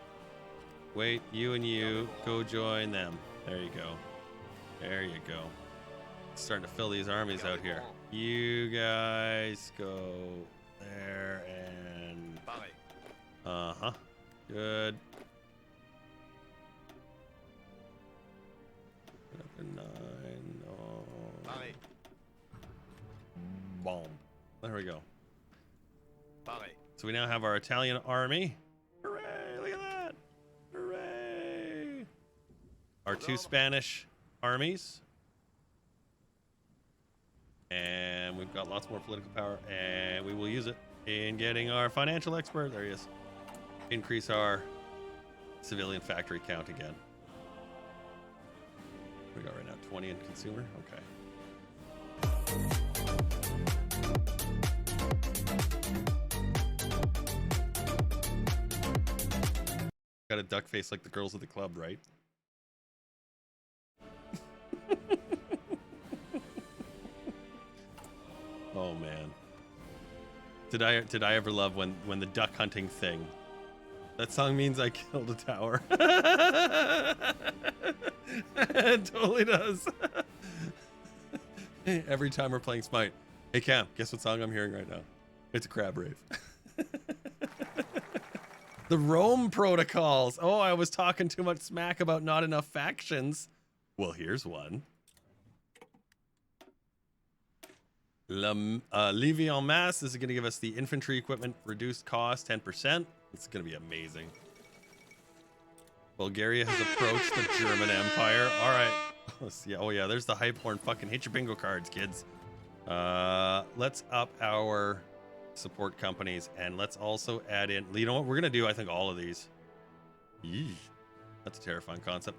Speaker 1: Wait, you and you go join them. There you go. There you go. Starting to fill these armies out here. You guys go there and good. Another 9. Oh. There we go.
Speaker 2: Pareil.
Speaker 1: So we now have our Italian army. Hooray! Look at that! Hooray! Our 2 Spanish armies. And we've got lots more political power, and we will use it in getting our financial expert. There he is. Increase our civilian factory count again. We got right now 20 in consumer. Okay. Got a duck face like the girls at the club, right? Oh man. Did I ever love when the duck hunting thing? That song means I killed a tower. It totally does. Every time we're playing Smite. Hey Cam, guess what song I'm hearing right now? It's a crab rave. The Rome protocols. Oh, I was talking too much smack about not enough factions. Well, here's one. Levy en masse. This is going to give us the infantry equipment reduced cost 10%. It's going to be amazing. Bulgaria has approached the German Empire. All right. Oh yeah, there's the hype horn. Fucking hit your bingo cards, kids. Let's up our support companies, and let's also add in. You know what we're gonna do? I think all of these. Yeesh. That's a terrifying concept.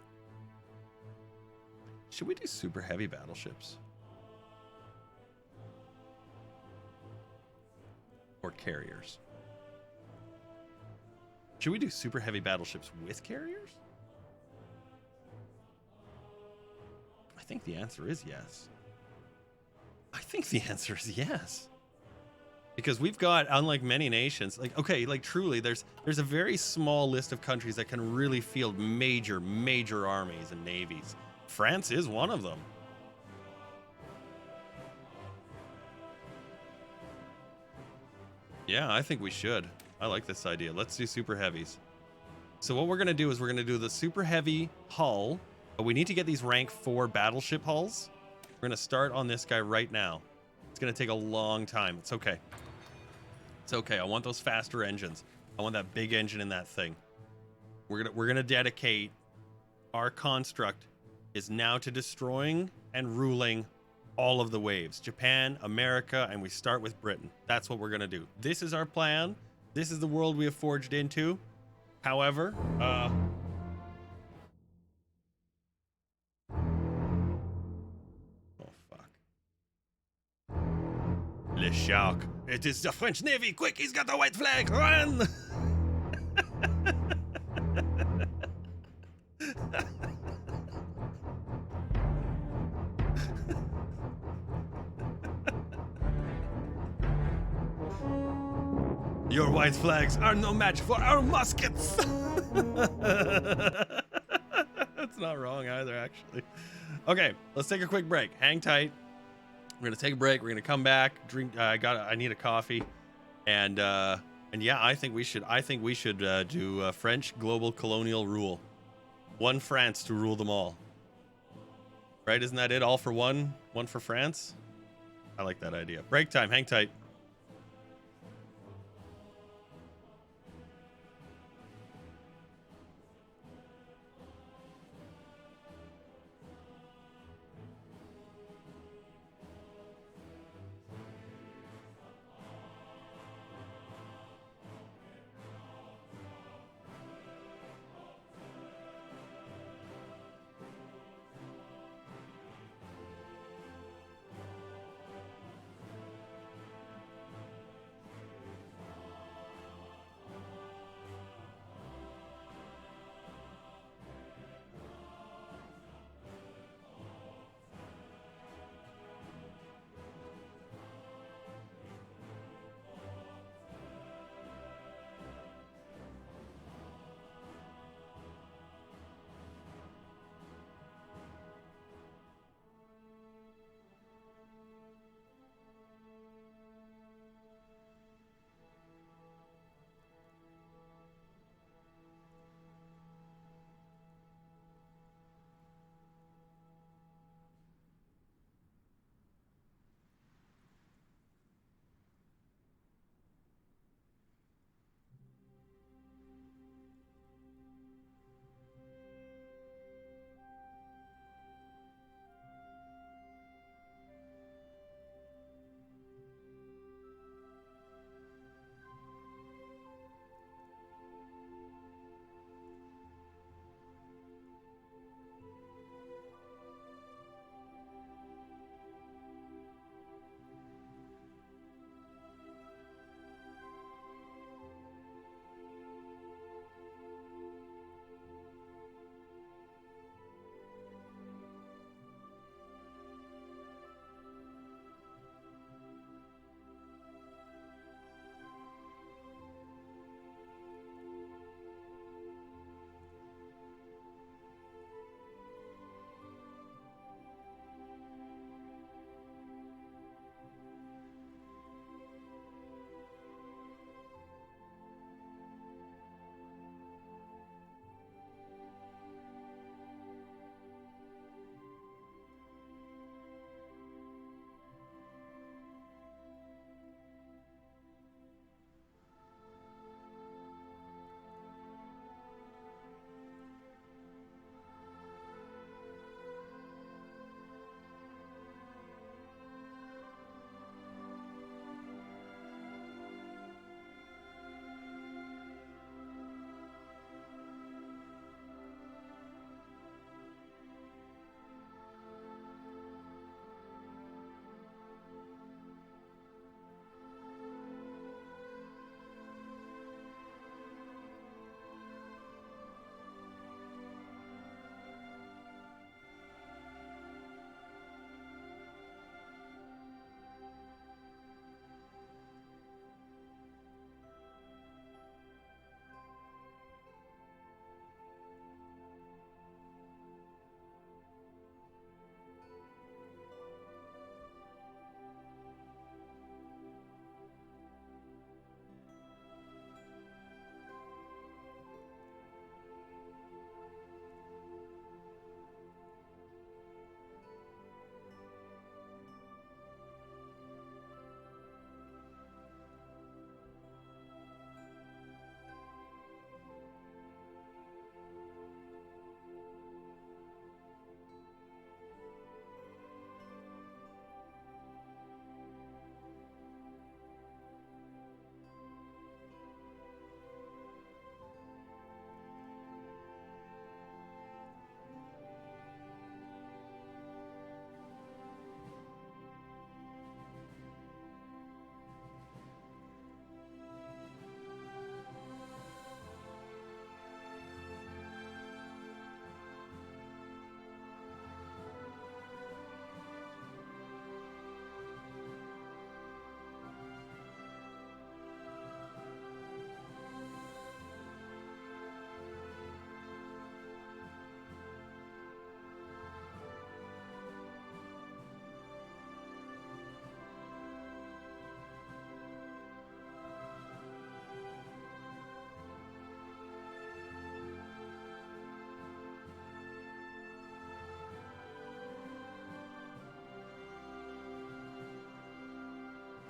Speaker 1: Should we do super heavy battleships? Or carriers? Should we do super heavy battleships with carriers? I think the answer is yes. I think the answer is yes. Because we've got, unlike many nations, like, okay, like truly, there's a very small list of countries that can really field major armies and navies. France is one of them. Yeah, I think we should. I like this idea. Let's do super heavies. So what we're going to do is we're going to do the super heavy hull, but we need to get these rank 4 battleship hulls. We're going to start on this guy right now. It's going to take a long time. It's okay. It's okay. I want those faster engines. I want that big engine in that thing. We're going to dedicate our construct is now to destroying and ruling all of the waves. Japan, America, and we start with Britain. That's what we're going to do. This is our plan. This is the world we have forged into. However, oh fuck. Le Shark. It is the French Navy. Quick, he's got the white flag. Run! Your white flags are no match for our muskets. That's not wrong either, actually. Okay, let's take a quick break. Hang tight. We're gonna take a break. We're gonna come back. Drink. I need a coffee, and yeah, I think we should do French global colonial rule. One France to rule them all. Right? Isn't that it? All for one. One for France. I like that idea. Break time. Hang tight.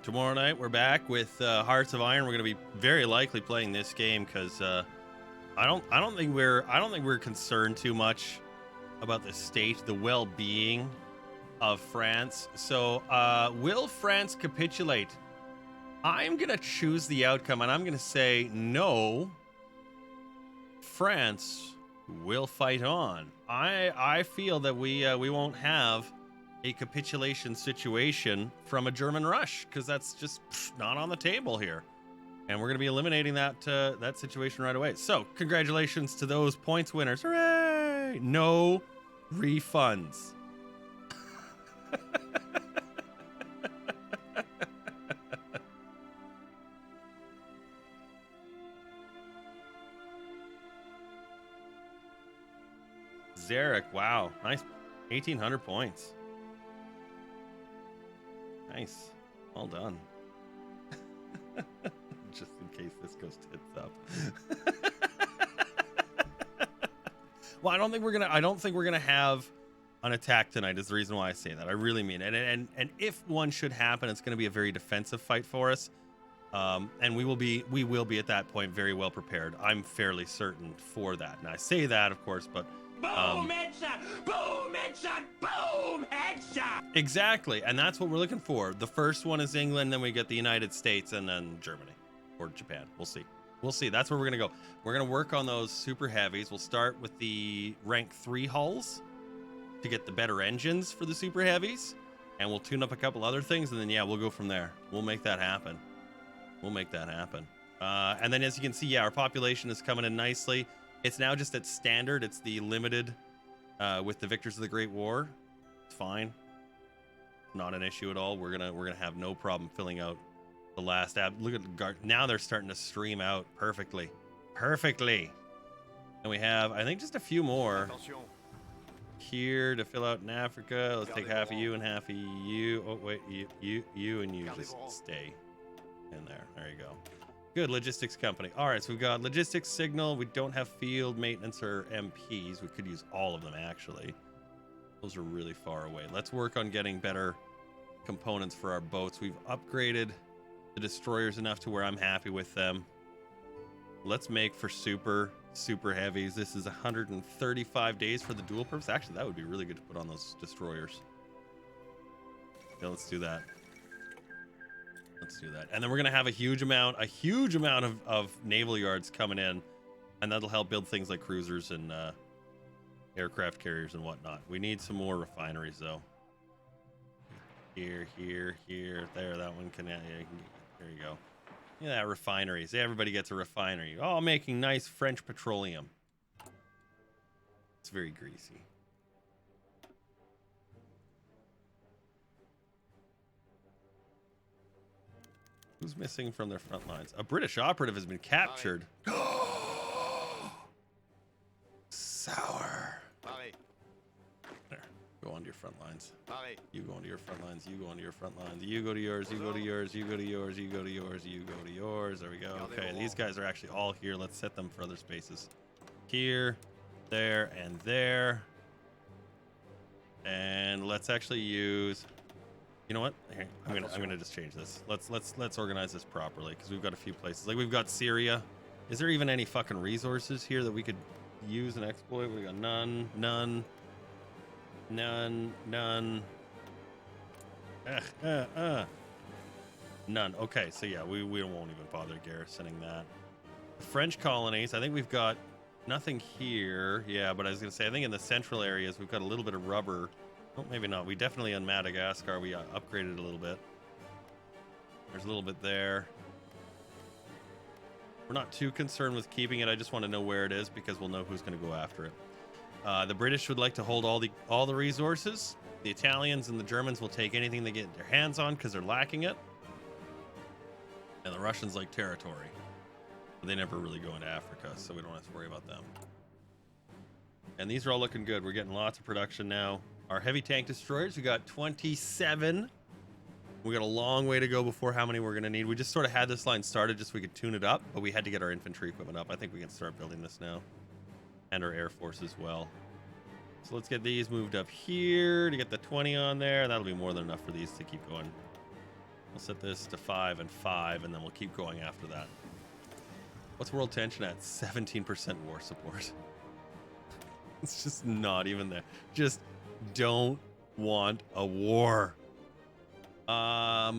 Speaker 1: Tomorrow night we're back with Hearts of Iron. We're going to be very likely playing this game because I don't think we're concerned too much about the state, the well-being of France. So will France capitulate? I'm going to choose the outcome, and I'm going to say no. France will fight on. I feel that we won't have a capitulation situation from a German rush, because that's just not on the table here, and we're going to be eliminating that situation right away. So congratulations to those points winners. Hooray! No refunds. Zarek, wow, nice, 1,800 points. Nice. Well done. Just in case this goes tits up. Well, I don't think we're gonna have an attack tonight is the reason why I say that. I really mean it. And if one should happen, it's gonna be a very defensive fight for us. And we will be at that point very well prepared. I'm fairly certain for that. And I say that, of course, but boom, headshot! Boom, headshot! Boom, headshot! Exactly, and that's what we're looking for. The first one is England, then we get the United States, and then Germany or Japan. We'll see. We'll see. That's where we're gonna go. We're gonna work on those super heavies. We'll start with the rank 3 hulls to get the better engines for the super heavies, and we'll tune up a couple other things, and then yeah, we'll go from there. We'll make that happen. We'll make that happen. And then as you can see, yeah, our population is coming in nicely. It's now just at standard. It's the limited with the victors of the Great War. It's fine. Not an issue at all. We're gonna have no problem filling out the last app. Look at the guard. Now they're starting to stream out perfectly. Perfectly. And we have, I think, just a few more here to fill out in Africa. Let's take half of you and half of you. Oh wait, you and you just stay in there. There you go. Good. Logistics company. All right, so we've got logistics signal. We don't have field maintenance or MPs. We could use all of them, actually. Those are really far away. Let's work on getting better components for our boats. We've upgraded the destroyers enough to where I'm happy with them. Let's make for super heavies. This is 135 days for the dual purpose. Actually, that would be really good to put on those destroyers. Yeah, let's do that. Let's do that. And then we're going to have a huge amount of naval yards coming in, and that'll help build things like cruisers and aircraft carriers and whatnot. We need some more refineries, though. Here. There, that one can... Yeah, there you go. Yeah, that refineries. Everybody gets a refinery. All making nice French petroleum. It's very greasy. Who's missing from their front lines? A British operative has been captured. Sour. There. Go onto your front lines. You go onto your front lines. You go onto your front lines. You go to yours. You go to yours. You go to yours. You go to yours. You go to yours. There we go. Okay, these guys are actually all here. Let's set them for other spaces. Here, there, and there. And let's actually use... You know what? Here, I'm gonna just change this. Let's organize this properly, because we've got a few places. Like, we've got Syria. Is there even any fucking resources here that we could use and exploit? We got none. None. Okay, so yeah, we won't even bother garrisoning that. The French colonies, I think we've got nothing here. Yeah, but I was gonna say, I think in the central areas we've got a little bit of rubber. Oh, maybe not. We definitely in Madagascar, we upgraded a little bit. There's a little bit there. We're not too concerned with keeping it. I just want to know where it is, because we'll know who's going to go after it. The British would like to hold all the resources. The Italians and the Germans will take anything they get their hands on, because they're lacking it. And the Russians like territory. But they never really go into Africa, so we don't have to worry about them. And these are all looking good. We're getting lots of production now. Our heavy tank destroyers, we got 27. We got a long way to go before how many we're going to need. We just sort of had this line started just so we could tune it up, but we had to get our infantry equipment up. I think we can start building this now. And our air force as well. So let's get these moved up here to get the 20 on there. That'll be more than enough for these to keep going. We'll set this to 5 and 5, and then we'll keep going after that. What's world tension at? 17% war support. It's just not even there. Just don't want a war. I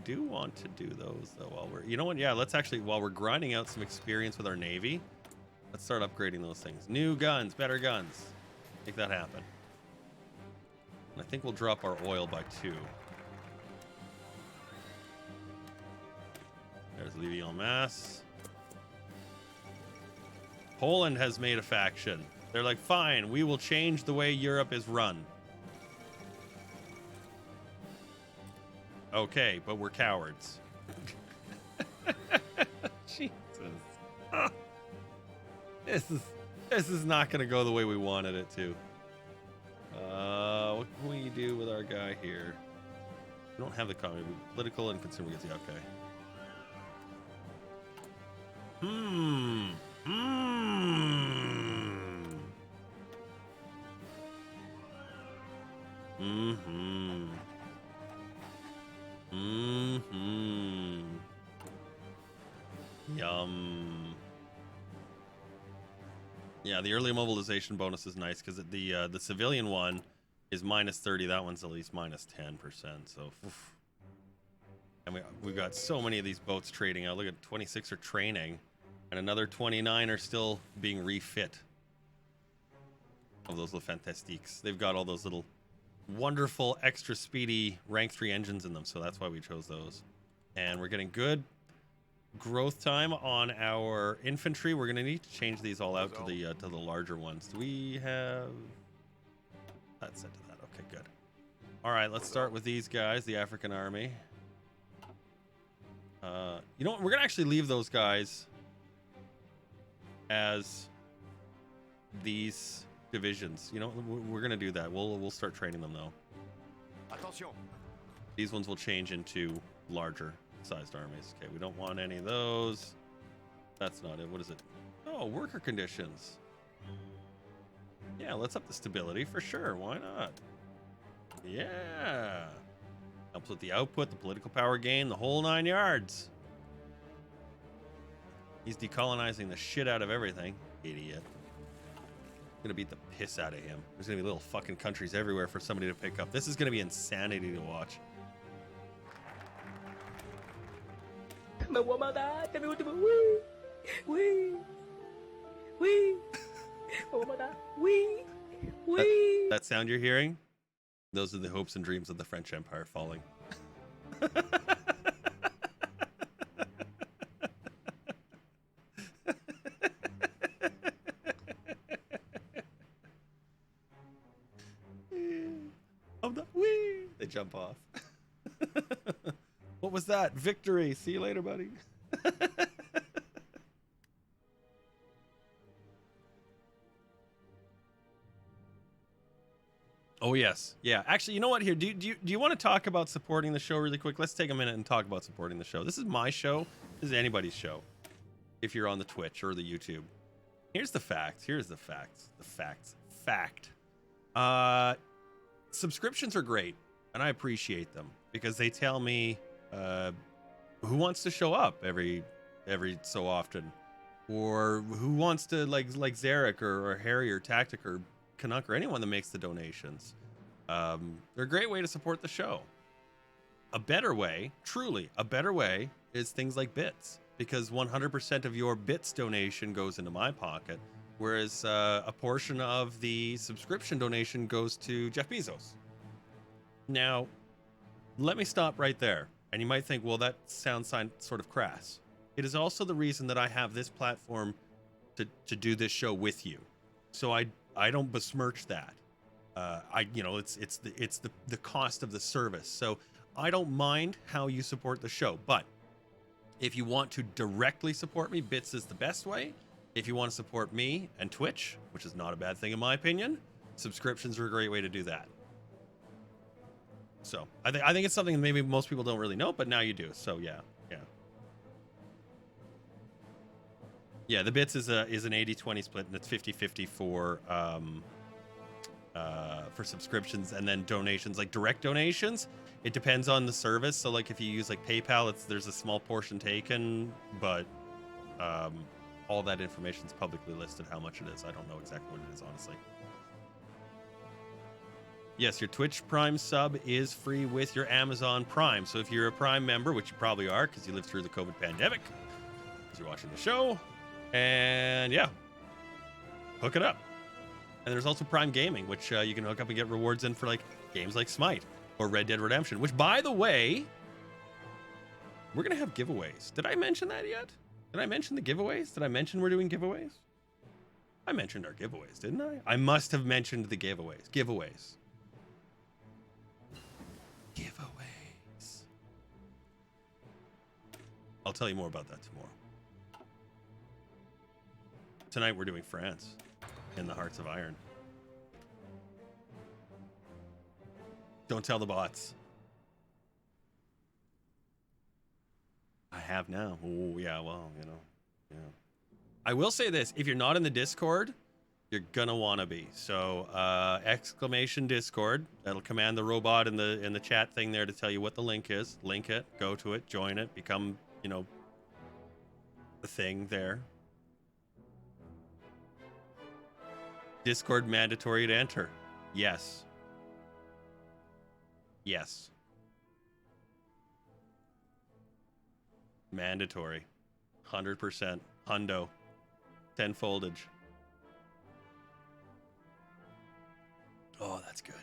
Speaker 1: do want to do those though while we're, you know what? Yeah, let's actually, while we're grinding out some experience with our Navy, let's start upgrading those things. New guns, better guns. Make that happen. And I think we'll drop our oil by 2. There's Levy en masse. Poland has made a faction. They're like, fine, we will change the way Europe is run. Okay, but we're cowards. Jesus. This is not going to go the way we wanted it to. What can we do with our guy here? We don't have the commune. Political and consumer goods. Yeah, okay. Yum. Yeah, the early mobilization bonus is nice because the civilian one is -30. That one's at least -10%. So, oof. And we've got so many of these boats trading out. Look at 26 are training, and another 29 are still being refit. Of those little fantastiques. They've got all those little wonderful extra speedy rank 3 engines in them, so that's why we chose those. And we're getting good growth time on our infantry. We're gonna need to change these all out to the larger ones. Do we have that's set to that? Okay, good. All right, let's start with these guys, the African army. You know what? We're gonna actually leave those guys as these divisions. You know, we're gonna do that. We'll start training them though.
Speaker 2: Attention.
Speaker 1: These ones will change into larger sized armies. Okay, we don't want any of those. That's not it. What is it? Oh, worker conditions. Yeah, let's up the stability for sure. Why not? Yeah. Helps with the output, the political power gain, the whole 9 yards. He's decolonizing the shit out of everything. Idiot. Gonna beat the piss out of him. There's gonna be little fucking countries everywhere for somebody to pick up. This is gonna be insanity to watch. That sound you're hearing? Those are the hopes and dreams of the French Empire falling. They jump off. What was that? Victory. See you later, buddy. Oh yes, yeah. Actually, you know what? Here, do you want to talk about supporting the show really quick? Let's take a minute and talk about supporting the show. This is my show. This is anybody's show. If you're on the Twitch or the YouTube, here's the facts. Here's the facts. The facts. Fact. Subscriptions are great, and I appreciate them because they tell me who wants to show up every so often, or who wants to like Zarek or Harry or Tactic or Canuck or anyone that makes the donations. They're a great way to support the show. A better way, truly a better way, is things like bits, because 100% of your bits donation goes into my pocket, whereas a portion of the subscription donation goes to Jeff Bezos. Now, let me stop right there. And you might think, well, that sounds sort of crass. It is also the reason that I have this platform to do this show with you. So I don't besmirch that. It's the cost of the service. So I don't mind how you support the show, but if you want to directly support me, bits is the best way. If you want to support me and Twitch, which is not a bad thing in my opinion, subscriptions are a great way to do that. So I think it's something maybe most people don't really know, but now you do. So yeah. The bits is an 80-20 split, and it's 50-50 for for subscriptions, and then donations, like direct donations. It depends on the service. So like if you use like PayPal, there's a small portion taken, but all that information is publicly listed how much it is. I don't know exactly what it is, honestly. Yes, your Twitch Prime sub is free with your Amazon Prime. So if you're a Prime member, which you probably are because you lived through the COVID pandemic, because you're watching the show, and yeah, hook it up. And there's also Prime Gaming, which you can hook up and get rewards in for like games like Smite or Red Dead Redemption, which, by the way, we're going to have giveaways. Did I mention that yet? Did I mention the giveaways? Did I mention we're doing giveaways? I mentioned our giveaways, didn't I? I must have mentioned the giveaways. Giveaways. Giveaways. I'll tell you more about that tomorrow. Tonight we're doing France in the Hearts of Iron. Don't tell the bots. I have now. Oh, yeah, well, you know. Yeah. I will say this. If you're not in the Discord, you're gonna want to be. So, exclamation Discord. That'll command the robot in the chat thing there to tell you what the link is. Link it, go to it, join it, become, you know, the thing there. Discord mandatory to enter. Yes. Yes. Mandatory. 100%. Hundo. 10 foldage. Oh, that's good.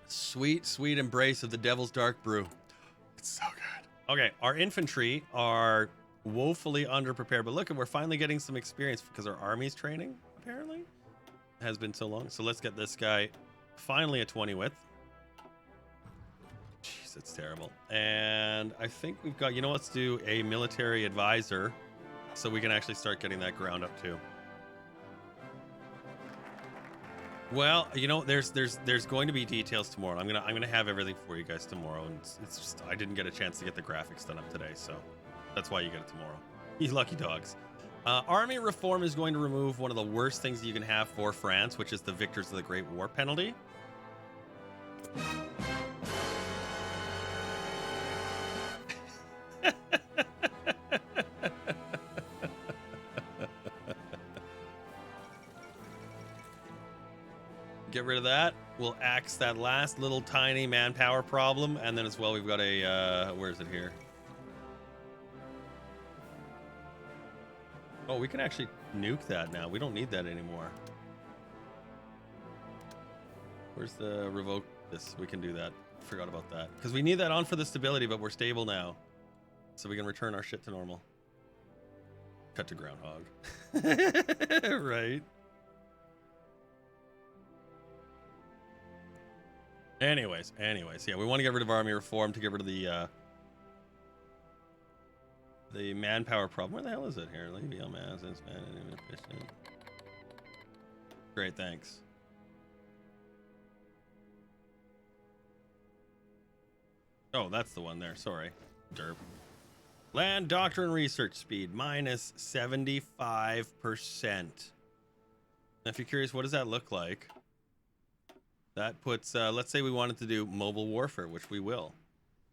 Speaker 1: Sweet, sweet embrace of the Devil's Dark Brew. It's so good. Okay, our infantry are woefully underprepared, but look, we're finally getting some experience because our army's training, apparently. It has been so long. So let's get this guy finally a 20 width. Jeez, that's terrible. And I think we've got, you know, let's do a military advisor so we can actually start getting that ground up too. Well, you know, there's going to be details tomorrow. I'm gonna have everything for you guys tomorrow, and it's just I didn't get a chance to get the graphics done up today, so that's why you get it tomorrow. You lucky dogs. Army reform is going to remove one of the worst things you can have for France, which is the Victors of the Great War penalty. Get rid of that. We'll axe that last little tiny manpower problem, and then as well we've got a where is it here? Oh, we can actually nuke that now. We don't need that anymore. Where's the revoke this? We can do that. Forgot about that. Because we need that on for the stability, but we're stable now. So we can return our shit to normal. Cut to groundhog. Right. Anyways, yeah, we want to get rid of army reform to get rid of the manpower problem. Where the hell is it here? Levial mass, inefficient. Great, thanks. Oh, that's the one there. Sorry. Derp. Land doctrine research speed minus 75%. Now, if you're curious, what does that look like? That puts, let's say we wanted to do mobile warfare, which we will.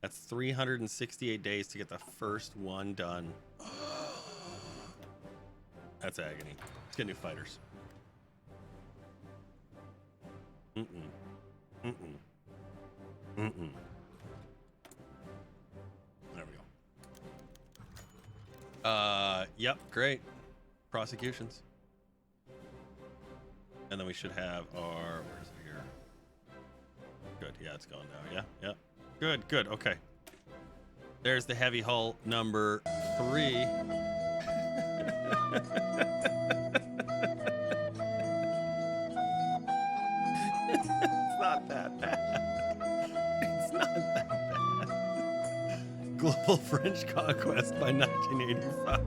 Speaker 1: That's 368 days to get the first one done. That's agony. Let's get new fighters. There we go. Yep, great. Prosecutions. And then we should have our, where's it here? Good, yeah, it's gone now. Yeah. Good, okay. There's the heavy hull number 3. It's not that bad. It's not that bad. Global French conquest by 1985.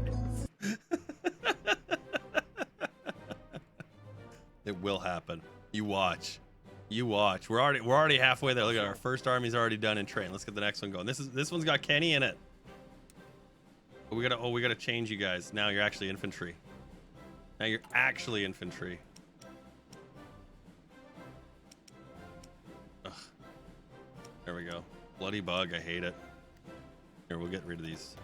Speaker 1: It will happen. You watch. You watch. We're already halfway there. Look at our first army's already done and trained. Let's get the next one going. This one's got Kenny in it. We gotta change you guys. Now you're actually infantry. Now you're actually infantry. There we go. Bloody bug. I hate it. Here, we'll get rid of these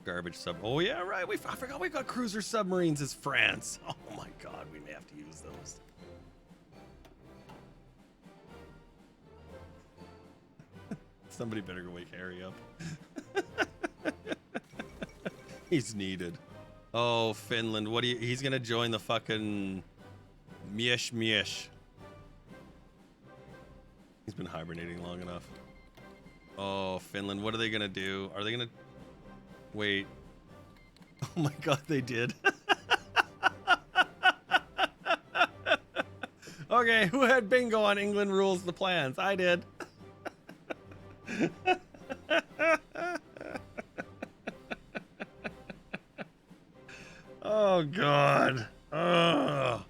Speaker 1: garbage sub. Oh yeah, right. I forgot we got cruiser submarines as France. Oh my god, we may have to use those. Somebody better go wake Harry up. He's needed. Oh, Finland. What do you? He's gonna join the fucking Miesh. He's been hibernating long enough. Oh, Finland. What are they gonna do? Are they gonna wait? Oh my god, they did. Okay, who had bingo on England rules the plans? I did. Oh god. Oh.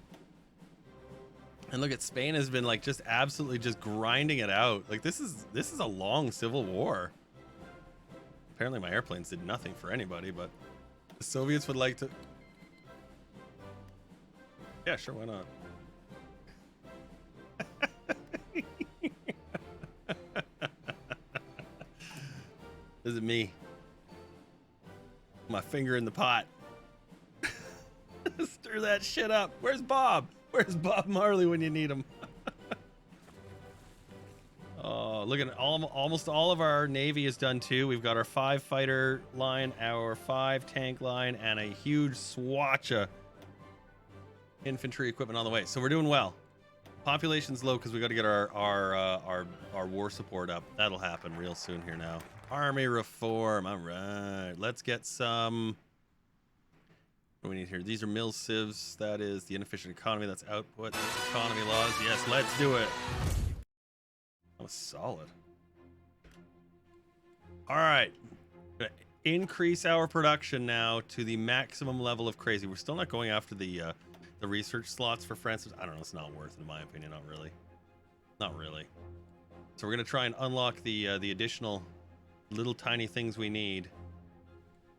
Speaker 1: And look at Spain has been like just absolutely just grinding it out. Like this is a long civil war. Apparently my airplanes did nothing for anybody, but the Soviets would like to. Yeah, sure, why not? This is me. My finger in the pot. Stir that shit up. Where's Bob? Where's Bob Marley when you need him? Oh, look at almost all of our Navy is done too. We've got our 5 fighter line, our 5 tank line, and a huge swatch of infantry equipment on the way. So we're doing well. Population's low because we got to get our war support up. That'll happen real soon here now. Army reform. All right, let's get some. What do we need here? These are mill civs. That is the inefficient economy. That's output. That's economy laws. Yes, let's do it. That was solid. All right. Gonna increase our production now to the maximum level of crazy. We're still not going after the research slots for France. I don't know. It's not worth it, in my opinion. Not really. Not really. So we're gonna try and unlock the additional little tiny things we need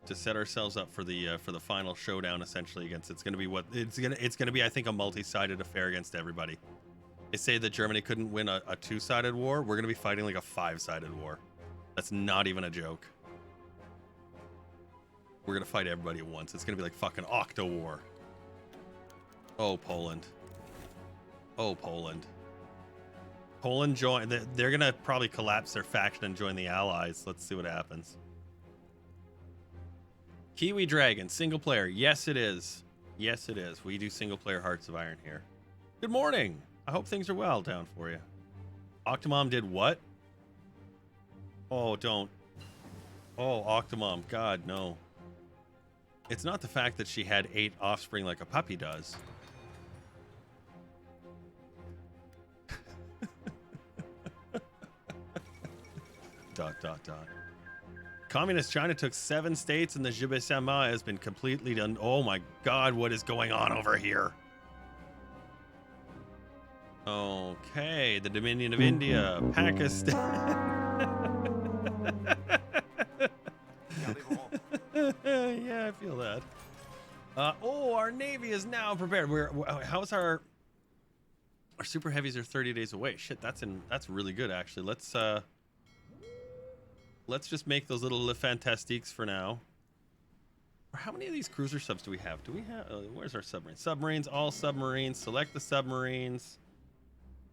Speaker 1: to set ourselves up for the final showdown. Essentially, against it's gonna be I think a multi-sided affair against everybody. They say that Germany couldn't win a 2-sided war. We're gonna be fighting like a 5-sided war. That's not even a joke. We're gonna fight everybody at once. It's gonna be like fucking Octo War. Oh, Poland. Oh, Poland. Poland join. They're gonna probably collapse their faction and join the Allies. Let's see what happens. Kiwi Dragon, single player. Yes, it is. Yes, it is. We do single player Hearts of Iron here. Good morning. I hope things are well down for you. Octomom did what? Oh, don't. Oh, Octomom. God, no. It's not the fact that she had 8 offspring like a puppy does. Dot, dot, dot. Communist China took 7 states and the SUB-tember has been completely done. Oh my god, what is going on over here? Okay, the Dominion of India, Pakistan. Yeah, I feel that. Oh, our Navy is now prepared. How's our super heavies are 30 days away. Shit, that's really good actually. Let's just make those little fantastiques for now. How many of these cruiser subs do we have? Do we have? Where's our submarines? Submarines, all submarines. Select the submarines.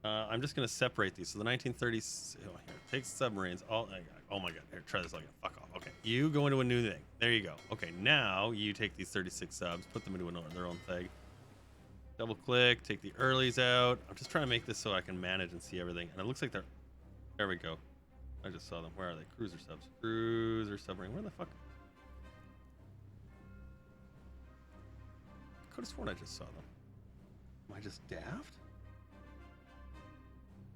Speaker 1: I'm just gonna separate these. So the 1930s. Oh, here, take submarines. Oh my god. Here, try this again. Fuck off. Okay, you go into a new thing. There you go. Okay, now you take these 36 subs, put them into their own thing. Double click, take the earlies out. I'm just trying to make this so I can manage and see everything. And it looks like they're. There we go. I just saw them. Where are they? Cruiser subs. Cruiser submarine. Where the fuck? I could have sworn I just saw them. Am I just daft?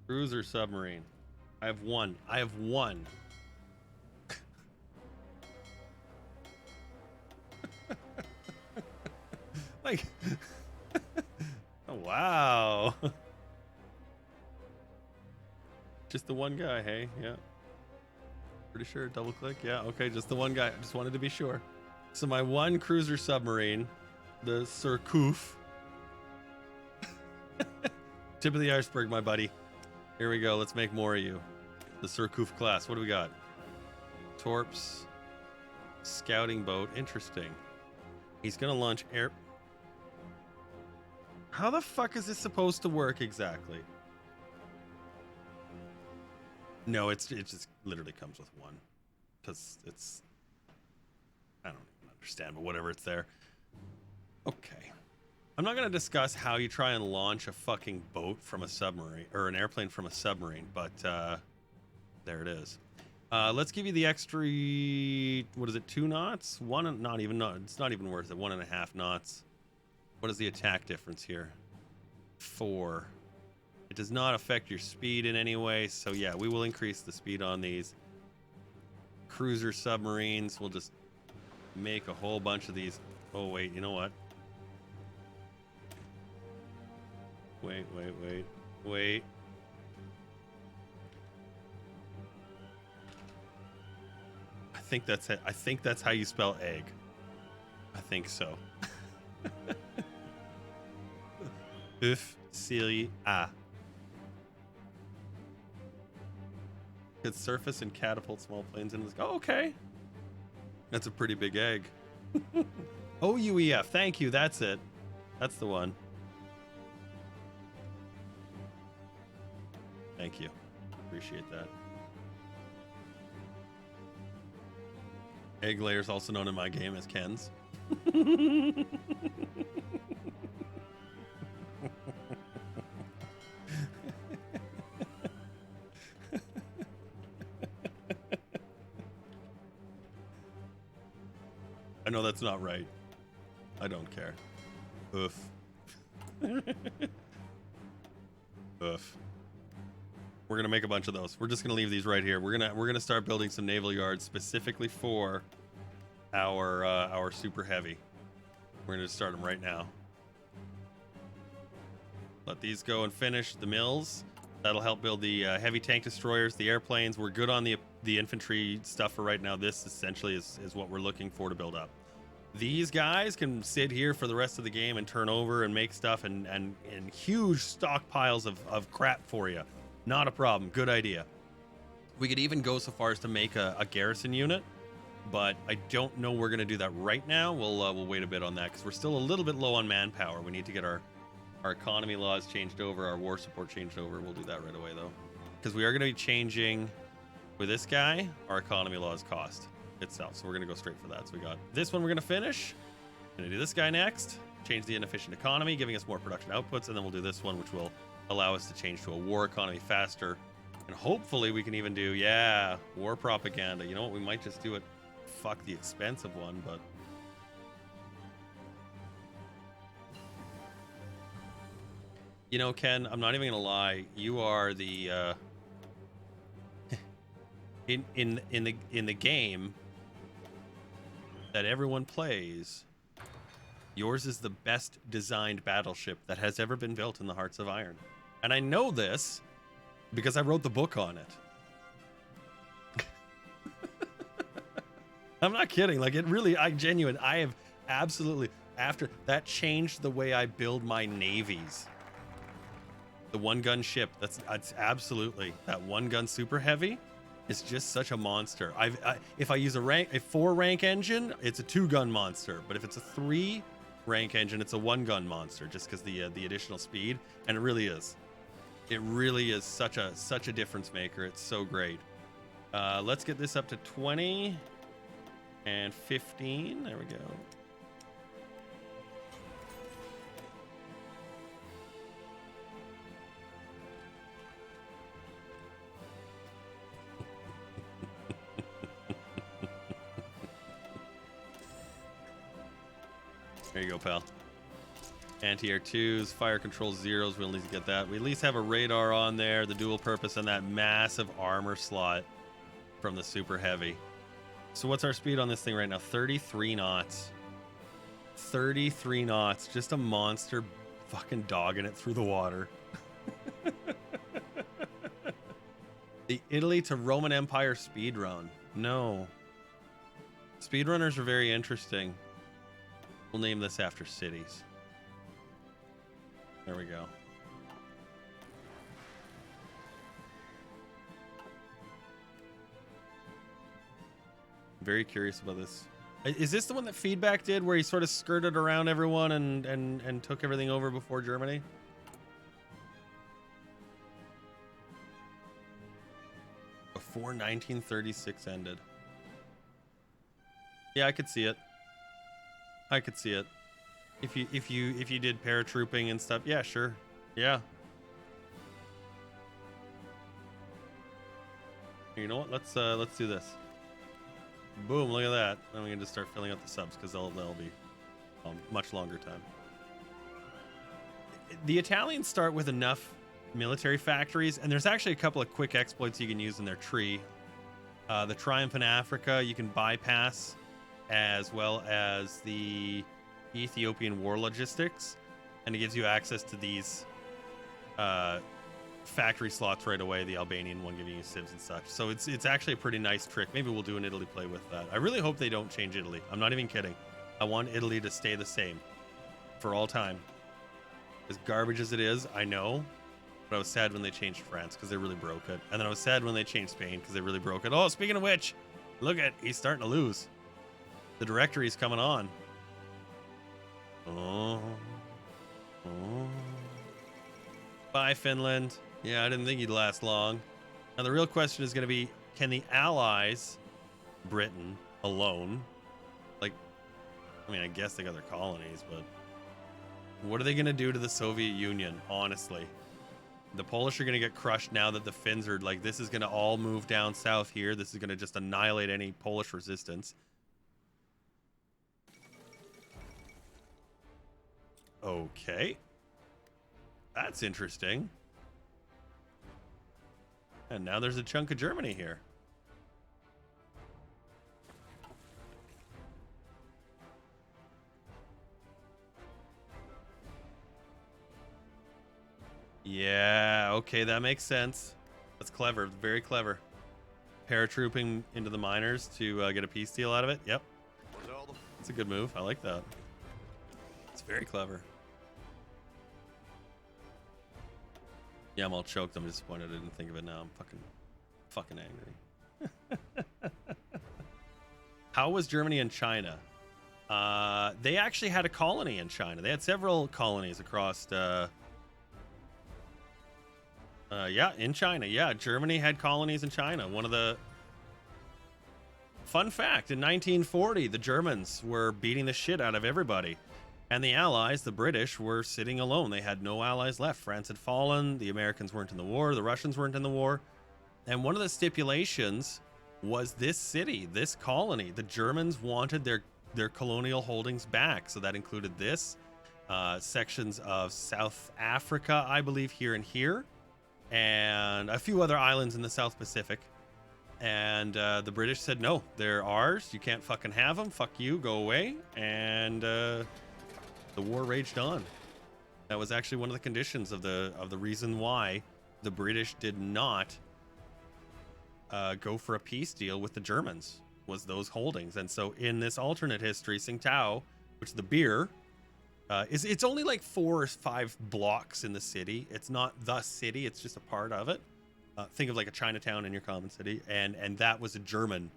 Speaker 1: Cruiser submarine. I have one. I have one. Like, oh, wow. Just the one guy, hey? Yeah. Pretty sure. Double click. Yeah, okay, just the one guy. I just wanted to be sure. So my one cruiser submarine, the Surcouf. Tip of the iceberg, my buddy. Here we go. Let's make more of you. The Surcouf class. What do we got? Torps. Scouting boat. Interesting. He's going to launch air... How the fuck is this supposed to work exactly? No, it just literally comes with one. Because it's... I don't even understand, but whatever, it's there. Okay. I'm not going to discuss how you try and launch a fucking boat from a submarine, or an airplane from a submarine, but there it is. Let's give you the extra, what is it, 2 knots? Not even, it's not even worth it, 1.5 knots. What is the attack difference here? 4. It does not affect your speed in any way, so yeah, we will increase the speed on these. Cruiser submarines, we'll just make a whole bunch of these. Oh, wait, you know what? Wait. I think that's it. I think that's how you spell egg. I think so. Uf, Serie A. Could surface and catapult small planes into the sky. Oh, okay. That's a pretty big egg. OUEF. Thank you. That's it. That's the one. Thank you. Appreciate that. Egg layers, also known in my game as Ken's. I know that's not right. I don't care. Oof. Oof. We're gonna make a bunch of those. We're just gonna leave these right here. We're gonna start building some naval yards specifically for our super heavy. We're gonna start them right now. Let these go and finish the mills. That'll help build the heavy tank destroyers, the airplanes. We're good on the infantry stuff for right now. This essentially is what we're looking for to build up. These guys can sit here for the rest of the game and turn over and make stuff and huge stockpiles of crap for you. Not a problem. Good idea. We could even go so far as to make a garrison unit, but I don't know we're going to do that right now. We'll wait a bit on that because we're still a little bit low on manpower. We need to get our economy laws changed over, our war support changed over. We'll do that right away, though, because we are going to be changing with this guy our economy laws cost itself. So we're going to go straight for that. So we got this one we're going to finish. Going to do this guy next. Change the inefficient economy, giving us more production outputs, and then we'll do this one, which will allow us to change to a war economy faster. And hopefully we can even do, yeah, war propaganda. You know what? We might just do it. Fuck the expensive one, but... You know, Ken, I'm not even gonna lie. You are the in the game that everyone plays. Yours is the best designed battleship that has ever been built in the Hearts of Iron, and I know this because I wrote the book on it. I'm not kidding. Like, it really, I have absolutely, after that, changed the way I build my navies. The one gun ship, that's absolutely, that one gun super heavy is just such a monster. If I use a 4 rank engine, it's a 2 gun monster, but if it's a 3 rank engine, it's a 1 gun monster, just because the additional speed. And it really is such a difference maker. It's so great. Let's get this up to 20 and 15. There we go. There you go, pal. Anti-air 2s, fire control 0s, we'll need to get that. We at least have a radar on there, the dual purpose, and that massive armor slot from the super heavy. So what's our speed on this thing right now? 33 knots. 33 knots. Just a monster fucking dogging it through the water. The Italy to Roman Empire speedrun. No. Speedrunners are very interesting. We'll name this after cities. There we go. very curious about this. Is this the one that Feedback did, where he sort of skirted around everyone and took everything over before Germany? Before 1936 ended. Yeah, I could see it. I could see it. If you did paratrooping and stuff, yeah, sure. Yeah. You know what? Let's do this. Boom! Look at that. Then we can just start filling out the subs because they'll be much longer time. The Italians start with enough military factories, and there's actually a couple of quick exploits you can use in their tree. The Triumph in Africa you can bypass, as well as the Ethiopian war logistics, and it gives you access to these factory slots right away. The Albanian one giving you civs and such. So it's actually a pretty nice trick. Maybe we'll do an Italy play with that. I really hope they don't change Italy. I'm not even kidding. I want Italy to stay the same for all time. As garbage as it is, I know, but I was sad when they changed France because they really broke it. And then I was sad when they changed Spain because they really broke it. Oh, speaking of which, look at, he's starting to lose. The directory's coming on. Oh. Bye, Finland. Yeah, I didn't think he'd last long. Now, the real question is going to be, can the Allies, Britain, alone, like, I mean, I guess they got their colonies, but what are they going to do to the Soviet Union, honestly? The Polish are going to get crushed now that the Finns are, like, this is going to all move down south here. This is going to just annihilate any Polish resistance. Okay. That's interesting. And now there's a chunk of Germany here. Yeah, okay, that makes sense. That's clever, very clever. Paratrooping into the miners to get a peace deal out of it. Yep. That's a good move. I like that. It's very clever. Yeah, I'm all choked. I'm disappointed I didn't think of it now. I'm fucking angry. How was Germany and China? They actually had a colony in China. They had several colonies across. Yeah, in China. Yeah, Germany had colonies in China. One of the fun fact: in 1940, the Germans were beating the shit out of everybody. And the Allies, the British, were sitting alone. They had no allies left. France had fallen. The Americans weren't in the war. The Russians weren't in the war. And one of the stipulations was this city, this colony. The Germans wanted their colonial holdings back. So that included this, sections of South Africa, I believe, here and here, and a few other islands in the South Pacific. And the British said, no, they're ours. You can't fucking have them. Fuck you. Go away. And the war raged on. That was actually one of the conditions of the reason why the British did not go for a peace deal with the Germans, was those holdings. And so in this alternate history, Tsingtao, which is the beer, it's only like 4 or 5 blocks in the city. It's not the city, it's just a part of it. Think of like a Chinatown in your common city, and that was a German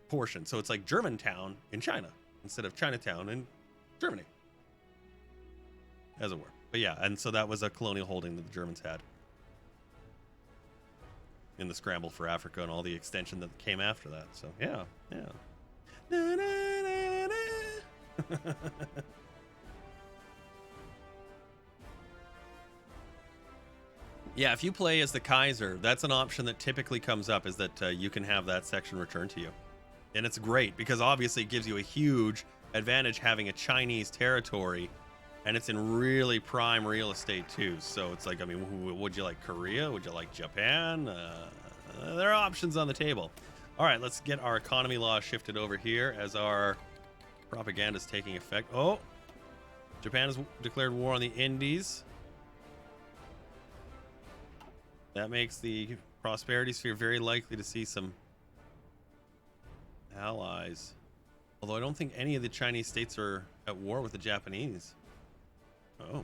Speaker 1: portion. So it's like Germantown in China instead of Chinatown in Germany, as it were. But yeah, and so that was a colonial holding that the Germans had in the scramble for Africa and all the extension that came after that. So yeah. Na, na, na, na. Yeah, if you play as the Kaiser, that's an option that typically comes up, is that you can have that section returned to you. And it's great because obviously it gives you a huge advantage having a Chinese territory, and it's in really prime real estate too. So it's like, I mean, would you like Korea? Would you like Japan? There are options on the table. All right, let's get our economy law shifted over here as our propaganda is taking effect. Oh, Japan has declared war on the Indies. That makes the prosperity sphere very likely to see some allies. Although I don't think any of the Chinese states are at war with the Japanese. Oh.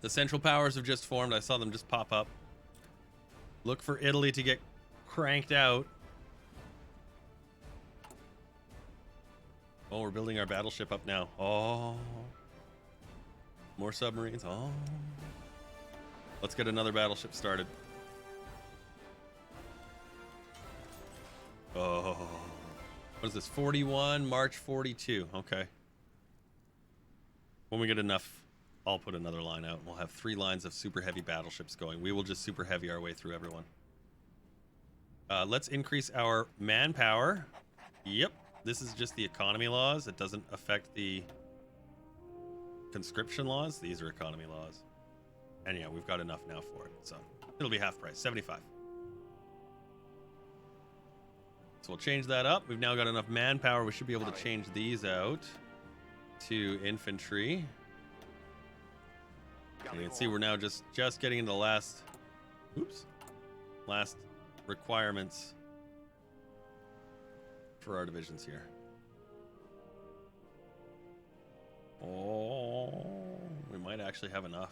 Speaker 1: The Central Powers have just formed. I saw them just pop up. Look for Italy to get cranked out. Oh, we're building our battleship up now. Oh. More submarines. Oh. Let's get another battleship started. Oh. What is this? 41, March 42. Okay. When we get enough, I'll put another line out. We'll have 3 lines of super heavy battleships going. We will just super heavy our way through everyone. Let's increase our manpower. Yep. This is just the economy laws. It doesn't affect the conscription laws. These are economy laws. And yeah, we've got enough now for it. So it'll be half price, 75. So we'll change that up. We've now got enough manpower. We should be able to change these out to infantry. And you can see we're now just getting into the last requirements for our divisions here. Oh, we might actually have enough.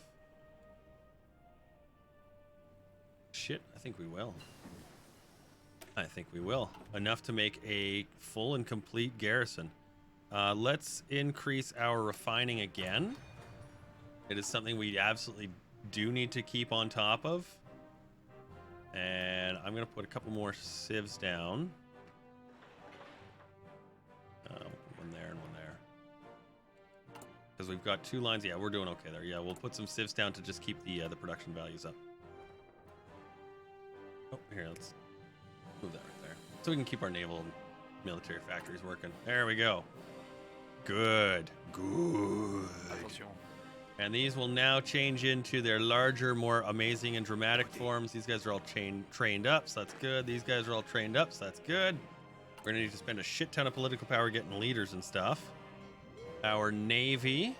Speaker 1: Shit, I think we will. I think we will. Enough to make a full and complete garrison. Let's increase our refining again. It is something we absolutely do need to keep on top of. And I'm going to put a couple more sieves down. One there and one there. Because we've got 2 lines. Yeah, we're doing okay there. Yeah, we'll put some sieves down to just keep the production values up. Oh, here, let's move that right there. So we can keep our naval and military factories working. There we go. Good. Good.
Speaker 2: Attention.
Speaker 1: And these will now change into their larger, more amazing and dramatic forms. These guys are all trained up, so that's good. These guys are all trained up, so that's good. We're going to need to spend a shit ton of political power getting leaders and stuff. Our navy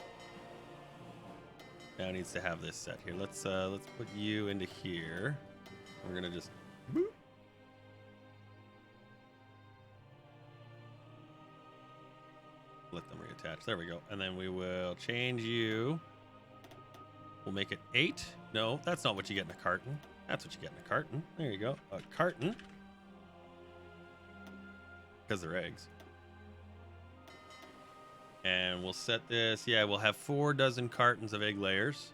Speaker 1: now needs to have this set here. Let's put you into here. We're going to just boop. Let them reattach. There we go. And then we will change you. We'll make it 8. No, that's not what you get in a carton. That's what you get in a carton. There you go. A carton. Because they're eggs. And we'll set this. Yeah, we'll have 4 dozen cartons of egg layers.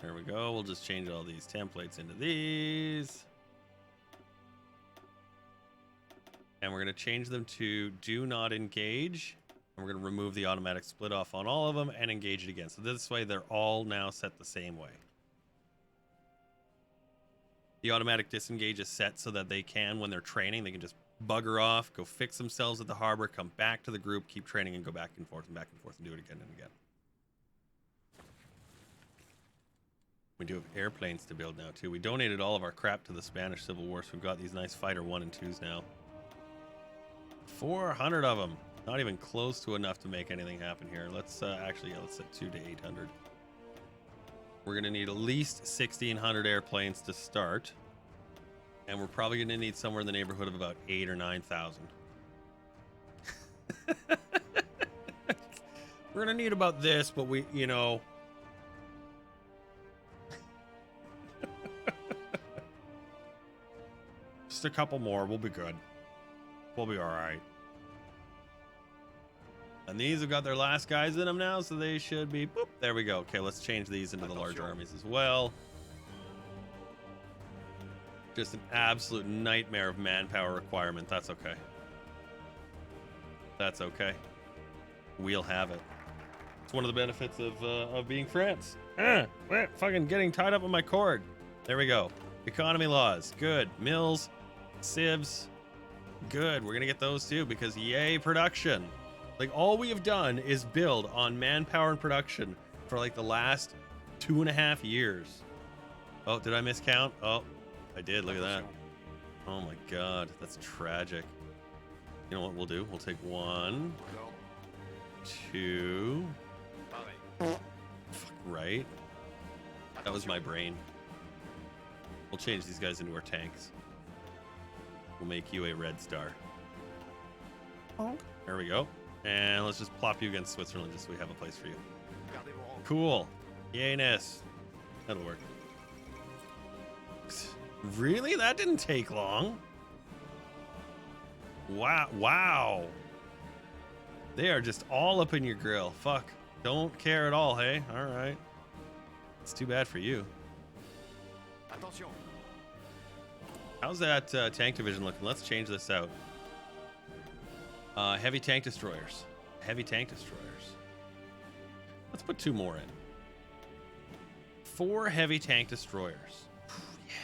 Speaker 1: There we go. We'll just change all these templates into these. And we're going to change them to do not engage. And we're going to remove the automatic split off on all of them and engage it again. So this way they're all now set the same way. The automatic disengage is set so that they can, when they're training, they can just bugger off, go fix themselves at the harbor, come back to the group, keep training, and go back and forth and do it again and again. We do have airplanes to build now, too. We donated all of our crap to the Spanish Civil War, so we've got these nice Fighter 1 and 2s now. 400 of them. Not even close to enough to make anything happen here. Let's let's set 2 to 800. We're going to need at least 1,600 airplanes to start. And we're probably going to need somewhere in the neighborhood of about 8,000 or 9,000. We're going to need about this, but we, you know... Just a couple more. We'll be good. We'll be all right. And these have got their last guys in them now, so they should be... Boop, there we go. Okay, let's change these into the larger armies as well. Just an absolute nightmare of manpower requirement. That's okay. That's okay. We'll have it. It's one of the benefits of being France. Fucking getting tied up on my cord. There we go. Economy laws. Good. Mills. Civs. Good. We're going to get those too because yay, production. Like, all we have done is build on manpower and production for like the last 2.5 years. Oh, did I miscount? Oh, I did. Look at that. Oh my God. That's tragic. You know what we'll do? We'll take 1, 2. Fuck, right? That was my brain. We'll change these guys into our tanks. We'll make you a red star. Oh. There we go. And let's just plop you against Switzerland just so we have a place for you.
Speaker 2: Gardez vos rangs.
Speaker 1: Cool. Yayness. That'll work. Really? That didn't take long. Wow. Wow. They are just all up in your grill. Fuck. Don't care at all, hey? All right. It's too bad for you.
Speaker 2: Attention.
Speaker 1: How's that tank division looking? Let's change this out. Heavy tank destroyers. Heavy tank destroyers. Let's put 2 more in. 4 heavy tank destroyers. Yeah.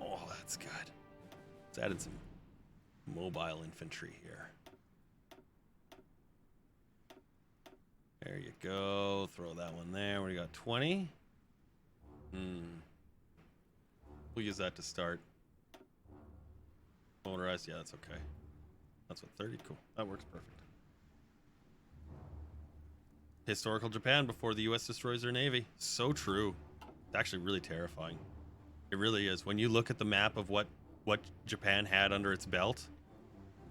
Speaker 1: Oh, that's good. Let's add in some mobile infantry here. There you go. Throw that one there. We got 20. We'll use that to start. Motorized, yeah, that's okay. That's what, 30? Cool. That works perfect. Historical Japan before the US destroys their navy. So true. It's actually really terrifying. It really is. When you look at the map of what Japan had under its belt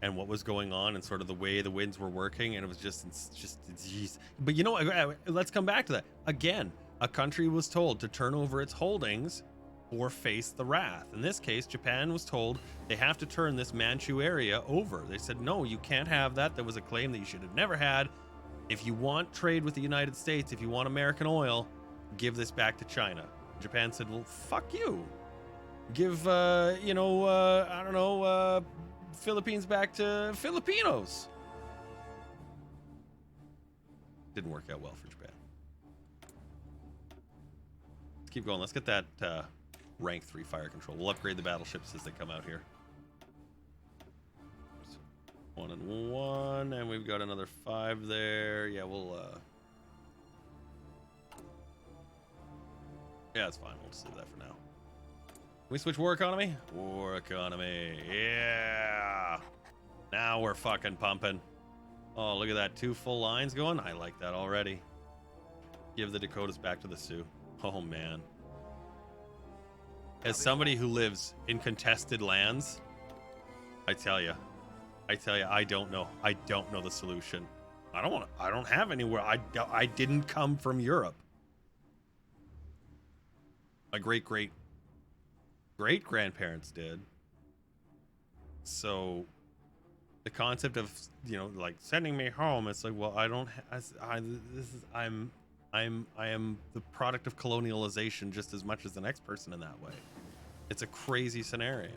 Speaker 1: and what was going on and sort of the way the winds were working, and it was just geez. But you know what? Let's come back to that. Again, a country was told to turn over its holdings or face the wrath. In this case, Japan was told they have to turn this Manchu area over. They said, no, you can't have that. That was a claim that you should have never had. If you want trade with the United States, if you want American oil, give this back to China. Japan said, well, fuck you. Give, I don't know, Philippines back to Filipinos. Didn't work out well for Japan. Let's keep going. Let's get that rank 3 fire control. We'll upgrade the battleships as they come out here. 1 and 1, and we've got another 5 there. Yeah, we'll yeah, it's fine. We'll just leave that for now. Can we switch war economy? War economy. Yeah. Now we're fucking pumping. Oh, look at that. 2 full lines going. I like that already. Give the Dakotas back to the Sioux. Oh, man. As somebody who lives in contested lands, I tell you, I don't know. I don't know the solution. I don't have anywhere. I didn't come from Europe. My great-grandparents did. So the concept of, like sending me home, it's like, well, I am the product of colonialization just as much as the next person in that way. It's a crazy scenario.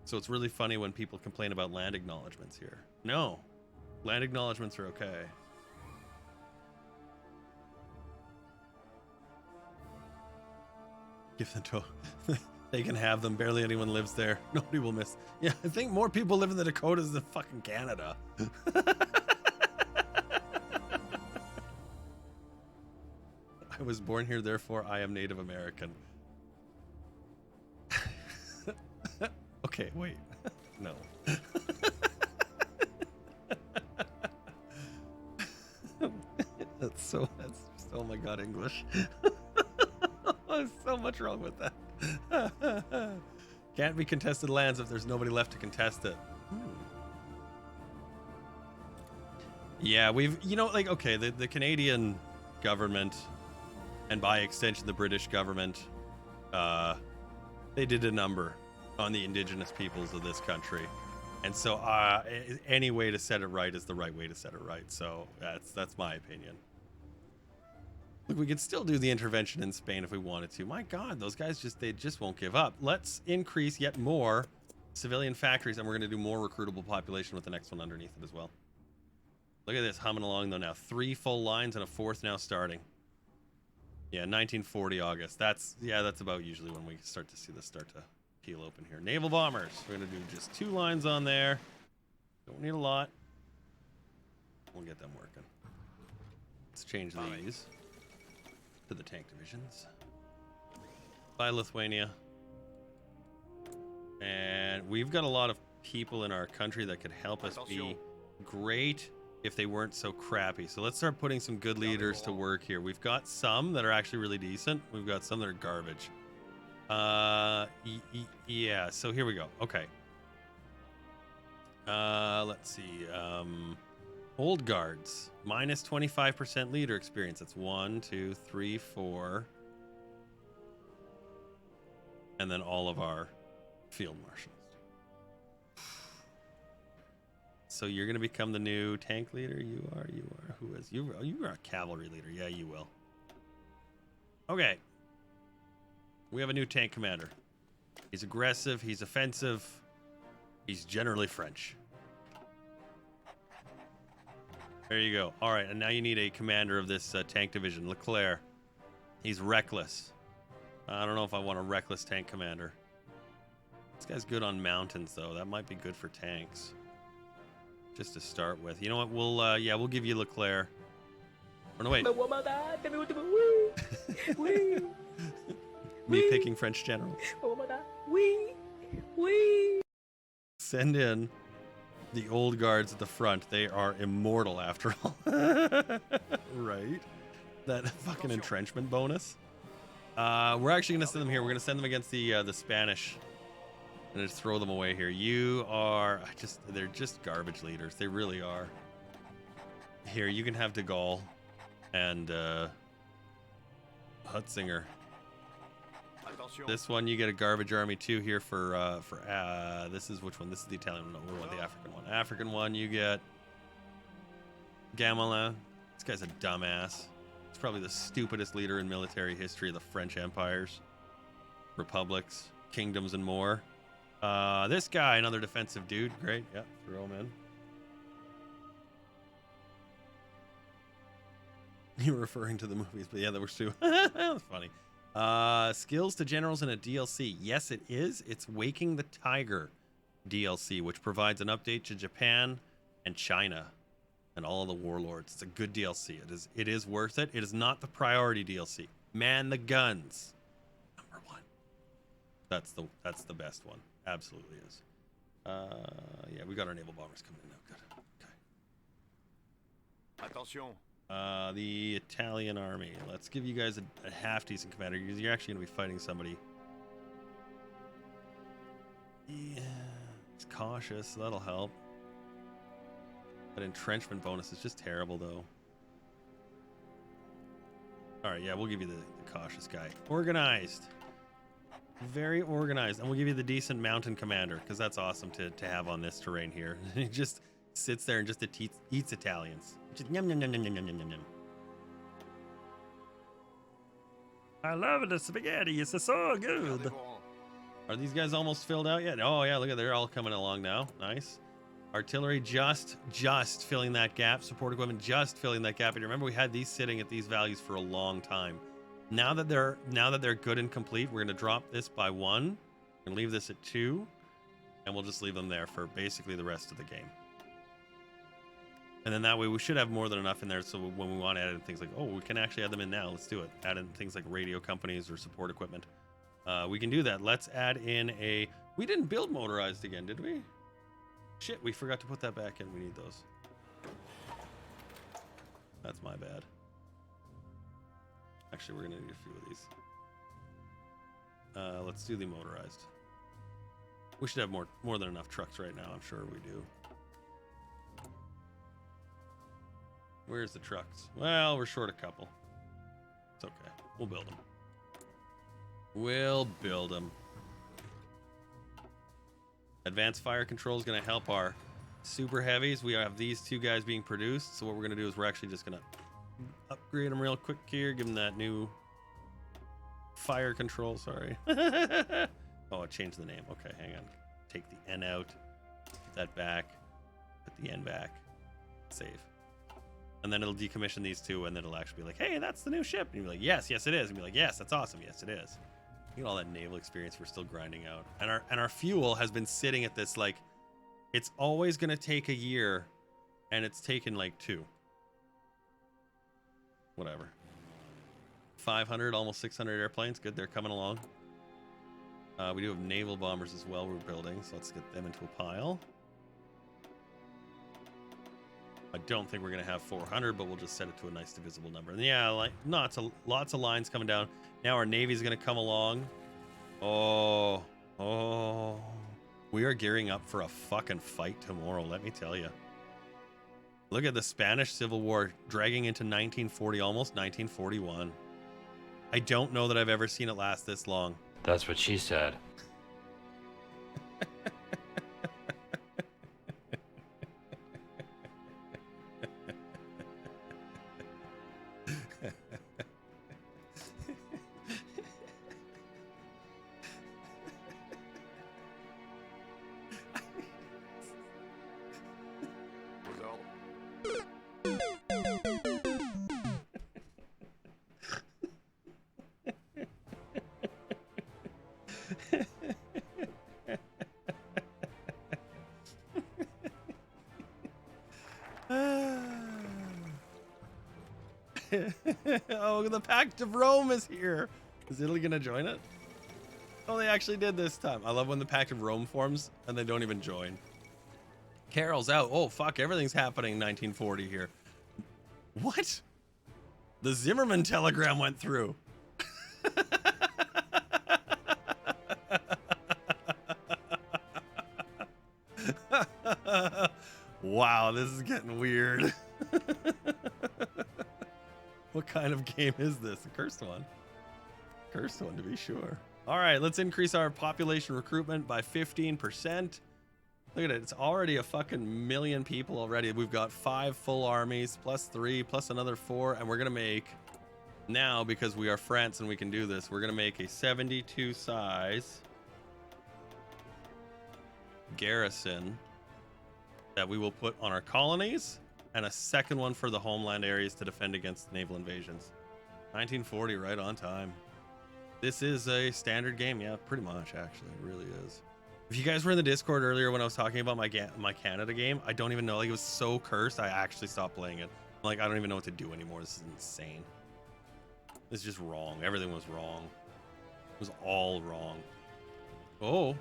Speaker 1: So it's really funny when people complain about land acknowledgements here. No, land acknowledgements are okay. Give them to they can have them. Barely anyone lives there. Nobody will miss. Yeah, I think more people live in the Dakotas than fucking Canada. I was born here, therefore I am Native American. Okay, wait. No. That's just, oh my god, English. There's so much wrong with that. Can't be contested lands if there's nobody left to contest it. Yeah, we've, okay, the Canadian government, and by extension the British government, they did a number on the indigenous peoples of this country, and so any way to set it right is the right way to set it right. So that's my opinion. Look, we could still do the intervention in Spain if we wanted to. My god, those guys they just won't give up. Let's increase yet more civilian factories, and we're going to do more recruitable population with the next one underneath it as well. Look at this humming along though now. 3 full lines and a 4th now starting. Yeah, 1940 August. That's about usually when we start to see this start to peel open here. Naval bombers. We're going to do just 2 lines on there. Don't need a lot. We'll get them working. Let's change these to the tank divisions. Bye, Lithuania. And we've got a lot of people in our country that could help us be great if they weren't so crappy. So let's start putting some good leaders to work here. We've got some that are actually really decent. We've got some that are garbage. Yeah, so here we go. Okay. Let's see. Old guards, minus 25% leader experience. That's 1, 2, 3, 4. And then all of our field marshals. So you're going to become the new tank leader? You are. Who is? You are a cavalry leader. Yeah, you will. Okay. We have a new tank commander. He's aggressive. He's offensive. He's generally French. There you go. All right, and now you need a commander of this tank division. Leclerc. He's reckless. I don't know if I want a reckless tank commander. This guy's good on mountains, though. That might be good for tanks. Just to start with. You know what? We'll give you Leclerc. Oh, no, wait. Me picking French generals. Send in the old guards at the front. They are immortal after all. Right? That fucking entrenchment bonus. We're actually going to send them here. We're going to send them against the Spanish. And just throw them away here. You are they're just garbage leaders. They really are. Here, you can have de Gaulle and Hutzinger. This one, you get a garbage army too here for this is which one? This is the Italian one. No, we want the African one. African one, you get Gamelin. This guy's a dumbass. He's probably the stupidest leader in military history of the French empires, republics, kingdoms, and more. This guy, another defensive dude. Great. Yep, throw him in. You were referring to the movies, but yeah, there were two. That was funny. Skills to generals in a DLC. Yes, it is. It's Waking the Tiger DLC, which provides an update to Japan and China and all of the warlords. It's a good DLC. It is worth it. It is not the priority DLC. Man the guns. Number 1. That's the best one. Absolutely is. Yeah, we got our naval bombers coming in now. Good. Okay.
Speaker 2: Attention.
Speaker 1: The Italian army. Let's give you guys a half decent commander because you're actually going to be fighting somebody. Yeah, it's cautious. So that'll help. That entrenchment bonus is just terrible, though. All right, yeah, we'll give you the cautious guy. Organized. Very organized. And we'll give you the decent mountain commander because that's awesome to have on this terrain here. He just sits there and just eats Italians. Just yum, yum, yum, yum, yum, yum, yum, yum. I love the spaghetti. It's so good. Are these guys almost filled out yet? Oh, yeah, look at they're all coming along now. Nice. Artillery just filling that gap. Support equipment just filling that gap. And remember, we had these sitting at these values for a long time. Now that they're good and complete, we're going to drop this by 1. We're going to leave this at 2. And we'll just leave them there for basically the rest of the game. And then that way we should have more than enough in there, so when we want to add in things like, oh, we can actually add them in now. Let's do it. Add in things like radio companies or support equipment. We can do that. Let's add in a... We didn't build motorized again, did we? Shit, we forgot to put that back in. We need those. That's my bad. Actually, we're going to need a few of these. Let's do the motorized. We should have more than enough trucks right now. I'm sure we do. Where's the trucks? Well, we're short a couple. It's okay. We'll build them. We'll build them. Advanced fire control is going to help our super heavies. We have these 2 guys being produced. So what we're going to do is we're actually just going to upgrade them real quick here. Give them that new fire control. Sorry. Oh, I changed the name. Okay, hang on. Take the N out. Put that back. Put the N back. Save. And then it'll decommission these 2, and then it'll actually be like, hey, that's the new ship. And you'll be like, yes, yes, it is. And be like, yes, that's awesome. Yes, it is. You get all that naval experience we're still grinding out. And our fuel has been sitting at this, like, it's always going to take a year, and it's taken, like, 2. Whatever. 500, almost 600 airplanes. Good, they're coming along. We do have naval bombers as well we're building, so let's get them into a pile. I don't think we're going to have 400, but we'll just set it to a nice divisible number. And yeah, like lots of lines coming down. Now our Navy's going to come along. Oh, oh. We are gearing up for a fucking fight tomorrow, let me tell you. Look at the Spanish Civil War dragging into 1940, almost 1941. I don't know that I've ever seen it last this long.
Speaker 4: That's what she said.
Speaker 1: Oh, the Pact of Rome is here. Is Italy gonna join it? Oh, they actually did this time. I love when the Pact of Rome forms and they don't even join. Carol's out. Oh, fuck, everything's happening in 1940 here. What? The Zimmerman telegram went through. Wow, this is getting weird. What kind of game is this? A cursed one. Cursed one, to be sure. All right, let's increase our population recruitment by 15%. Look at it. It's already a fucking million people already. We've got 5 full armies, plus 3, plus another 4. And we're going to make, now, because we are France and we can do this, we're going to make a 72 size garrison that we will put on our colonies, and a second one for the homeland areas to defend against naval invasions. 1940, right on time. This is a standard game. Yeah, pretty much, actually. It really is. If you guys were in the Discord earlier when I was talking about my Canada game, I don't even know. Like, it was so cursed, I actually stopped playing it. Like, I don't even know what to do anymore. This is insane. This is just wrong. Everything was wrong. It was all wrong. Oh.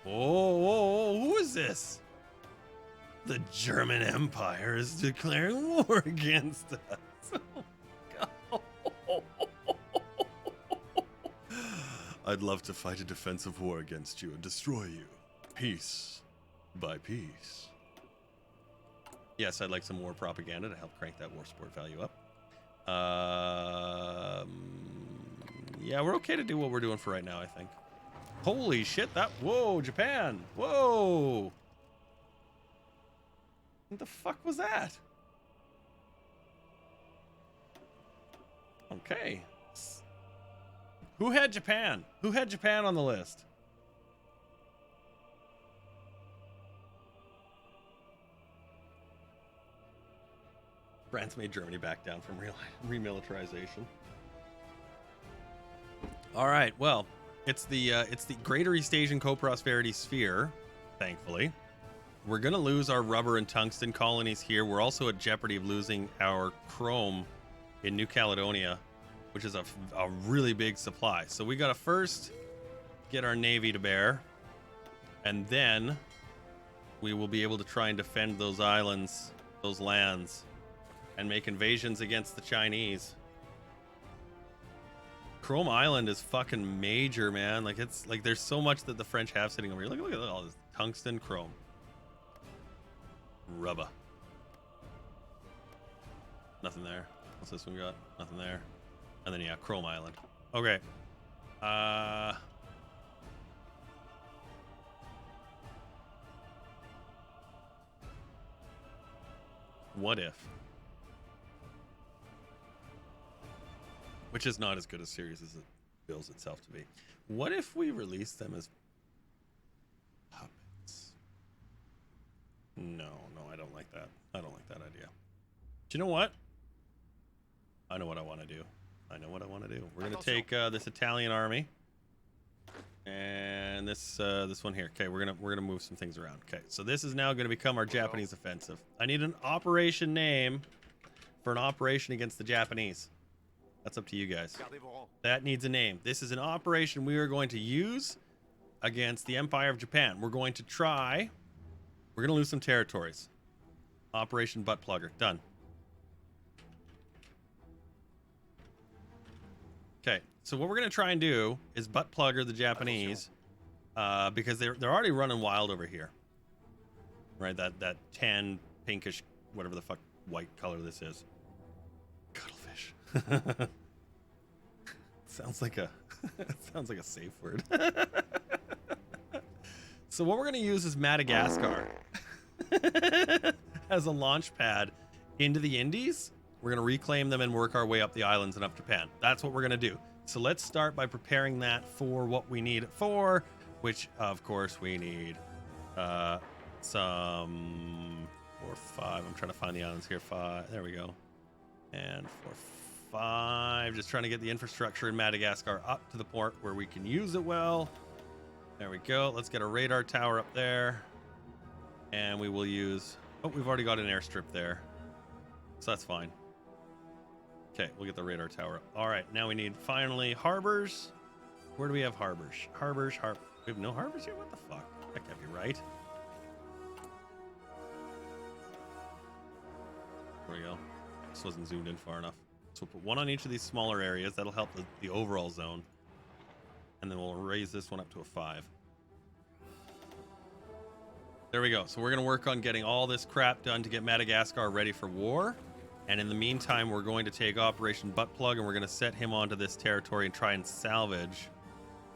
Speaker 1: Oh, who is this? The German Empire is declaring war against us. Oh, God. I'd love to fight a defensive war against you and destroy you, piece by piece. Yes, I'd like some war propaganda to help crank that war support value up. Yeah, we're okay to do what we're doing for right now, I think. Holy shit, whoa, Japan, whoa. What the fuck was that? Okay. Who had Japan? Who had Japan on the list? France made Germany back down from remilitarization. All right, well, it's the Greater East Asian Co-Prosperity Sphere, thankfully. We're going to lose our rubber and tungsten colonies here. We're also at jeopardy of losing our chrome in New Caledonia, which is a really big supply. So we got to first get our navy to bear, and then we will be able to try and defend those islands, those lands, and make invasions against the Chinese. Chrome Island is fucking major, man. Like, it's like there's so much that the French have sitting over here. Look at all this tungsten, chrome, rubber. Nothing there. What's this one got? Nothing there. And then, yeah, Chrome Island. Okay. What if? Which is not as good a series as it bills itself to be. What if we release them as puppets? No, I don't like that. I don't like that idea. Do you know what? I know what I want to do. We're going to take this Italian army and this one here. Okay, we're gonna move some things around. Okay, so this is now going to become our Japanese offensive. I need an operation name for an operation against the Japanese. That's up to you guys. That needs a name. This is an operation we are going to use against the Empire of Japan. We're going to lose some territories. Operation Butt Plugger. Done. Okay, so what we're gonna try and do is butt plugger the Japanese, because they're already running wild over here. Right, that tan, pinkish, whatever the fuck white color this is. Cuttlefish. sounds like a safe word. So what we're gonna use is Madagascar as a launch pad into the Indies. We're gonna reclaim them and work our way up the islands and up Japan. That's what we're gonna do. So let's start by preparing that for what we need it for, which of course we need some 4, 5. I'm trying to find the islands here. 5. There we go. And 4, 5. Just trying to get the infrastructure in Madagascar up to the port where we can use it well. There we go. Let's get a radar tower up there. And we will use... Oh, we've already got an airstrip there. So that's fine. Okay, we'll get the radar tower up. All right, now we need, finally, harbors. Where do we have harbors? We have no harbors here? What the fuck? That can't be right. There we go. This wasn't zoomed in far enough. So we'll put one on each of these smaller areas. That'll help the overall zone. And then we'll raise this one up to a 5. There we go. So we're going to work on getting all this crap done to get Madagascar ready for war. And in the meantime, we're going to take Operation Butt Plug and we're going to set him onto this territory and try and salvage.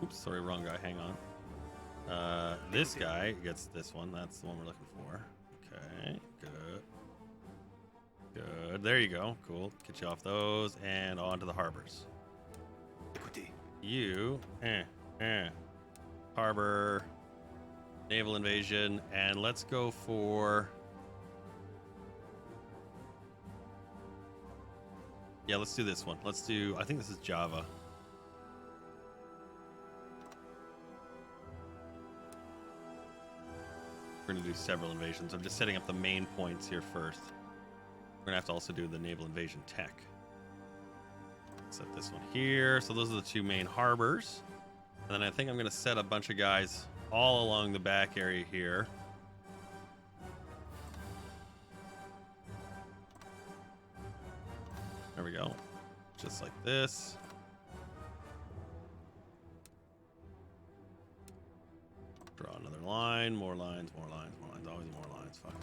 Speaker 1: Oops, sorry, wrong guy. Hang on. This guy gets this one. That's the one we're looking for. Okay, good. Good. There you go. Cool. Get you off those and onto the harbors. You, harbor, naval invasion, and let's go for... Yeah, let's do this one. Let's do, I think this is Java. We're gonna do several invasions. I'm just setting up the main points here first. We're gonna have to also do the naval invasion tech. Set this one here. So those are the 2 main harbors. And then I think I'm gonna set a bunch of guys all along the back area here. There we go. Just like this. Draw another line. More lines, more lines, more lines. Always more lines. Fucking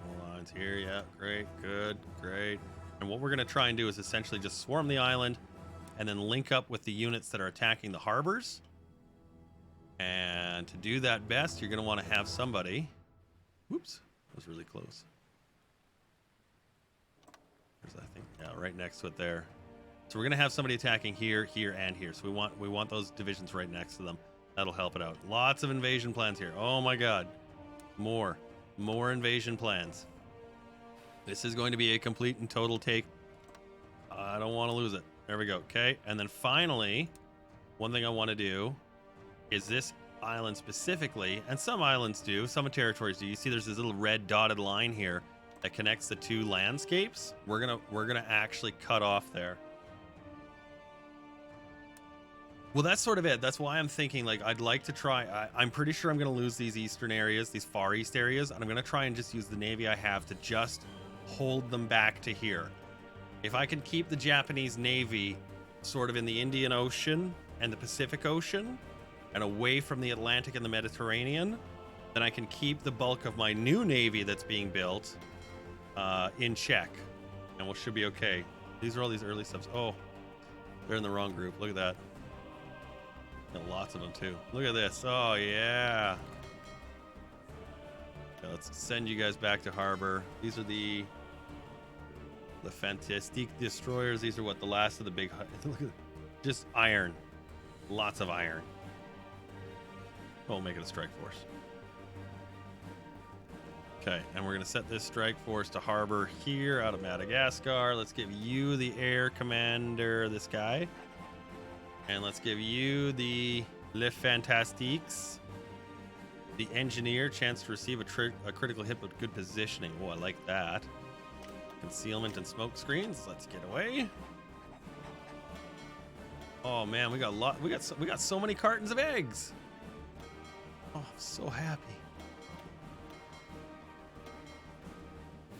Speaker 1: more lines here. Yeah, great, good, great. And what we're going to try and do is essentially just swarm the island and then link up with the units that are attacking the harbors. And to do that best, you're going to want to have somebody... Whoops, that was really close. There's, I think, yeah, right next to it there. So we're going to have somebody attacking here, here, and here. So we want those divisions right next to them. That'll help it out. Lots of invasion plans here. Oh my god. More invasion plans. This is going to be a complete and total take. I don't want to lose it. There we go. Okay. And then finally, one thing I want to do is this island specifically, and some islands do, some territories do. You see there's this little red dotted line here that connects the 2 landscapes. We're gonna actually cut off there. Well, that's sort of it. That's why I'm thinking, like, I'd like to try... I'm pretty sure I'm going to lose these eastern areas, these far east areas, and I'm going to try and just use the Navy I have to just hold them back to here. If I can keep the Japanese Navy sort of in the Indian Ocean and the Pacific Ocean and away from the Atlantic and the Mediterranean, then I can keep the bulk of my new Navy that's being built in check, and we should be okay. These are all these early subs. Oh, they're in the wrong group. Look at that. Got lots of them too. Look at this. Oh yeah. Okay, let's send you guys back to harbor. These are the Fantastique destroyers. These are what, the last of the big... Look at just iron. Lots of iron. We'll make it a strike force. Okay, and we're going to set this strike force to harbor here out of Madagascar. Let's give you the air commander, this guy. And let's give you the Le Fantastiques. The engineer, chance to receive a critical hit with good positioning. Oh, I like that. Concealment and smoke screens. Let's get away. Oh man, we got so many cartons of eggs. Oh, I'm so happy.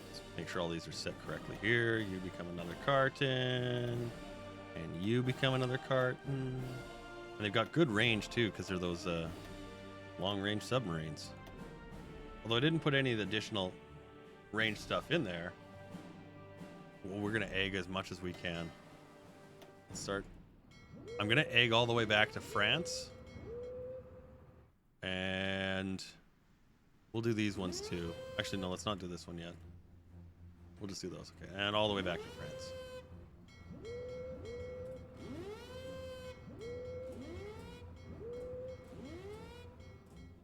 Speaker 1: Let's make sure all these are set correctly here. You become another carton. And you become another Carton. And they've got good range too, because they're those long-range submarines. Although I didn't put any of the additional range stuff in there. Well, we're gonna egg as much as we can. Let's start. I'm gonna egg all the way back to France. And we'll do these ones too. Actually, no, let's not do this one yet. We'll just do those, okay? And all the way back to France.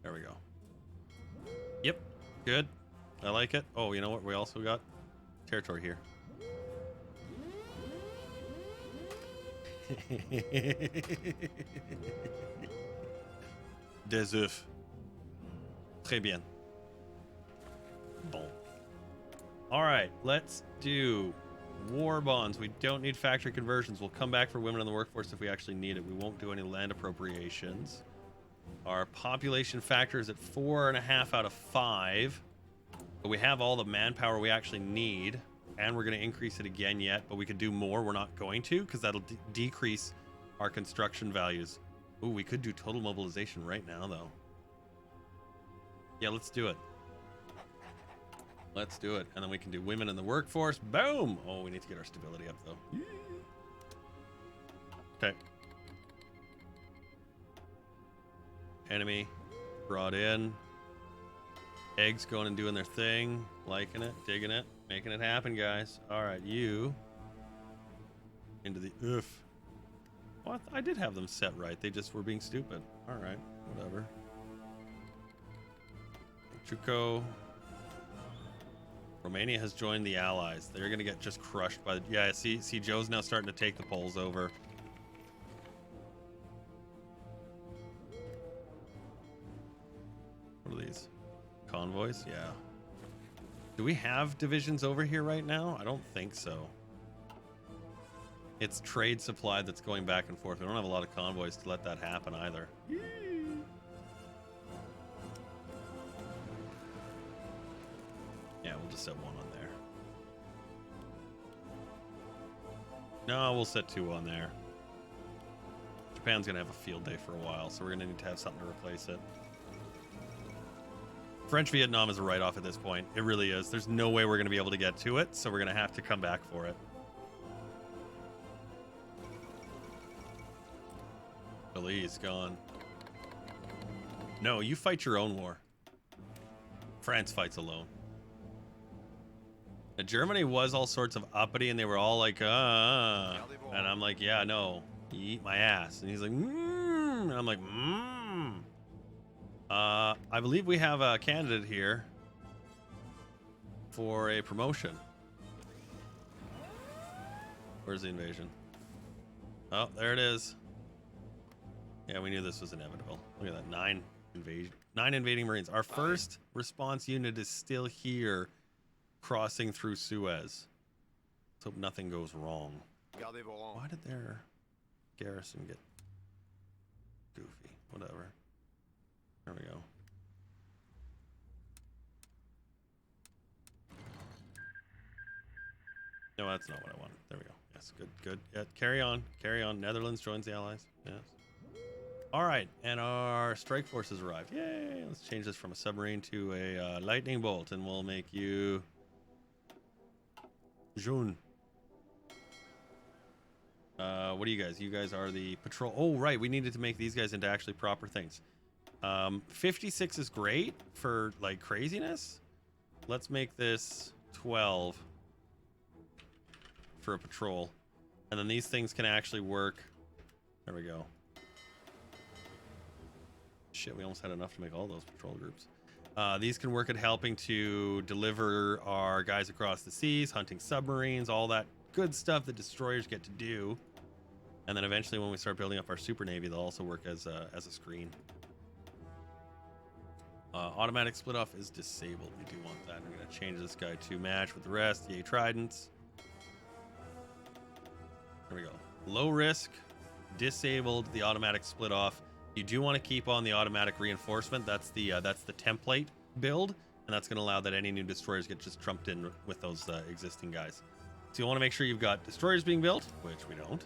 Speaker 1: There we go. Yep, good. I like it. Oh, you know what? We also got territory here. Des œufs. Très bien. Bon. All right, let's do war bonds. We don't need factory conversions. We'll come back for women in the workforce if we actually need it. We won't do any land appropriations. Our population factor is at 4.5 out of 5. But we have all the manpower we actually need. And we're going to increase it again yet. But we could do more. We're not going to because that'll decrease our construction values. Ooh, we could do total mobilization right now, though. Yeah, let's do it. Let's do it. And then we can do women in the workforce. Boom! Oh, we need to get our stability up, though. Okay. Enemy brought in. Eggs going and doing their thing. Liking it, digging it, making it happen, guys. All right, you into the oof. Well, I did have them set right. They just were being stupid. All right, whatever. Chuko. Romania has joined the Allies. They're gonna get just crushed by. Yeah, see, Joe's now starting to take the Poles over. What are these? Convoys? Yeah. Do we have divisions over here right now? I don't think so. It's trade supply that's going back and forth. We don't have a lot of convoys to let that happen either. Yeah, we'll just set one on there. No, we'll set 2 on there. Japan's gonna have a field day for a while, so we're gonna need to have something to replace it. French Vietnam is a write-off at this point. It really is. There's no way we're gonna be able to get to it, so we're gonna have to come back for it. Belize gone. No, you fight your own war. France fights alone. Now, Germany was all sorts of uppity, and they were all like, and I'm like, yeah, no, you eat my ass. And he's like, and I'm like, I believe we have a candidate here for a promotion. Where's the invasion? Oh, there it is. Yeah, we knew this was inevitable. Look at that, 9 invading Marines. Our first response unit is still here, crossing through Suez. Let's hope nothing goes wrong. Why did their garrison get goofy? Whatever. There we go. No, that's not what I wanted. There we go. Yes, good, good. Yeah, carry on, carry on. Netherlands joins the Allies. Yes. All right, and our strike force has arrived. Yay! Let's change this from a submarine to a lightning bolt, and we'll make you June. What are you guys? You guys are the patrol. Oh, right. We needed to make these guys into actually proper things. 56 is great for like craziness. Let's make this 12 for a patrol, and then these things can actually work. There we go. Shit, we almost had enough to make all those patrol groups. These can work at helping to deliver our guys across the seas, hunting submarines, all that good stuff that destroyers get to do. And then eventually when we start building up our super navy, they'll also work as a screen. Automatic split off is disabled. We do want that. I'm going to change this guy to match with the rest. Yay, tridents. There we go. Low risk, disabled the automatic split off. You do want to keep on the automatic reinforcement. That's the template build, and that's going to allow that any new destroyers get just trumped in with those existing guys. So you want to make sure you've got destroyers being built, which we don't.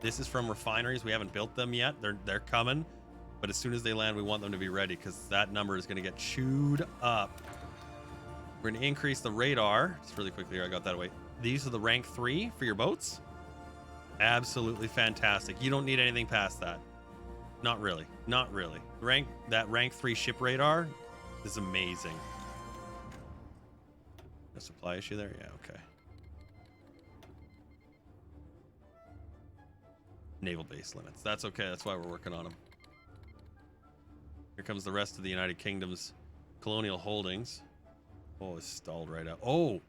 Speaker 1: This is from refineries. We haven't built them yet. They're coming. But as soon as they land, we want them to be ready because that number is going to get chewed up. We're going to increase the radar. Just really quickly here, I got that away. These are the rank 3 for your boats. Absolutely fantastic. You don't need anything past that. Not really. Not really. That rank 3 ship radar is amazing. A supply issue there? Yeah, okay. Naval base limits. That's okay. That's why we're working on them. Here comes the rest of the United Kingdom's colonial holdings. Oh, it's stalled right out. Oh,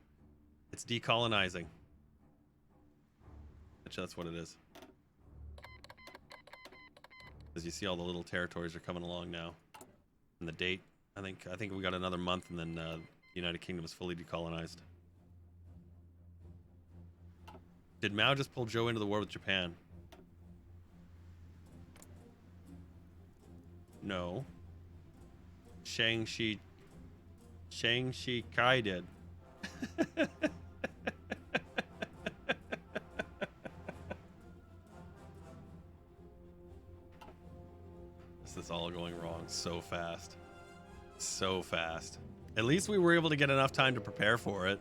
Speaker 1: it's decolonizing. That's what it is. As you see, all the little territories are coming along now. And the date, I think we got another month, and then the United Kingdom is fully decolonized. Did Mao just pull Zhou into the war with Japan? No. Shang Shi Kai did. This is all going wrong so fast. So fast. At least we were able to get enough time to prepare for it.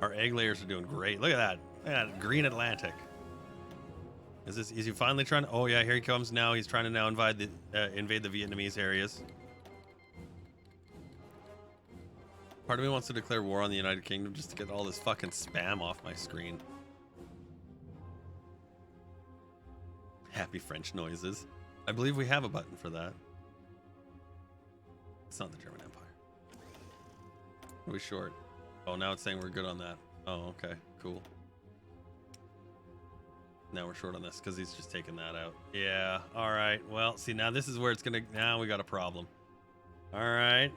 Speaker 1: Our egg layers are doing great. Look at that. Look at that green Atlantic. Is he finally trying to... Oh yeah, here he comes now. He's trying to now invade the Vietnamese areas. Part of me wants to declare war on the United Kingdom just to get all this fucking spam off my screen. Happy French noises. I believe we have a button for that. It's not the German Empire. Are we short? Oh, now it's saying we're good on that. Oh, okay, cool. Now we're short on this because he's just taking that out. Yeah, all right. Well, see, now this is where it's gonna... Now we got a problem. All right.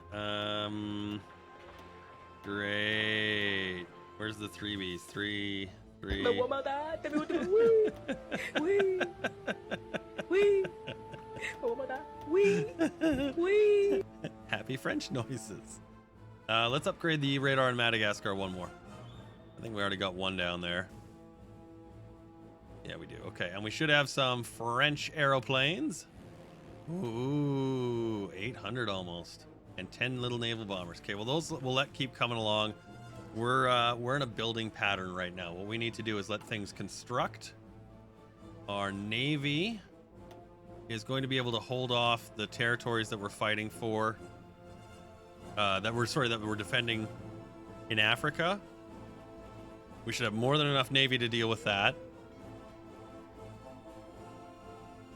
Speaker 1: Great. Where's the 3Bs? 3. Happy French noises. Let's upgrade the radar in Madagascar one more. I think we already got one down there. Yeah, we do. Okay, and we should have some French aeroplanes. Ooh, 800 almost. And 10 little naval bombers. Okay, well, those we'll keep coming along. We're in a building pattern right now. What we need to do is let things construct. Our navy is going to be able to hold off the territories that we're fighting for. That we're defending in Africa. We should have more than enough navy to deal with that.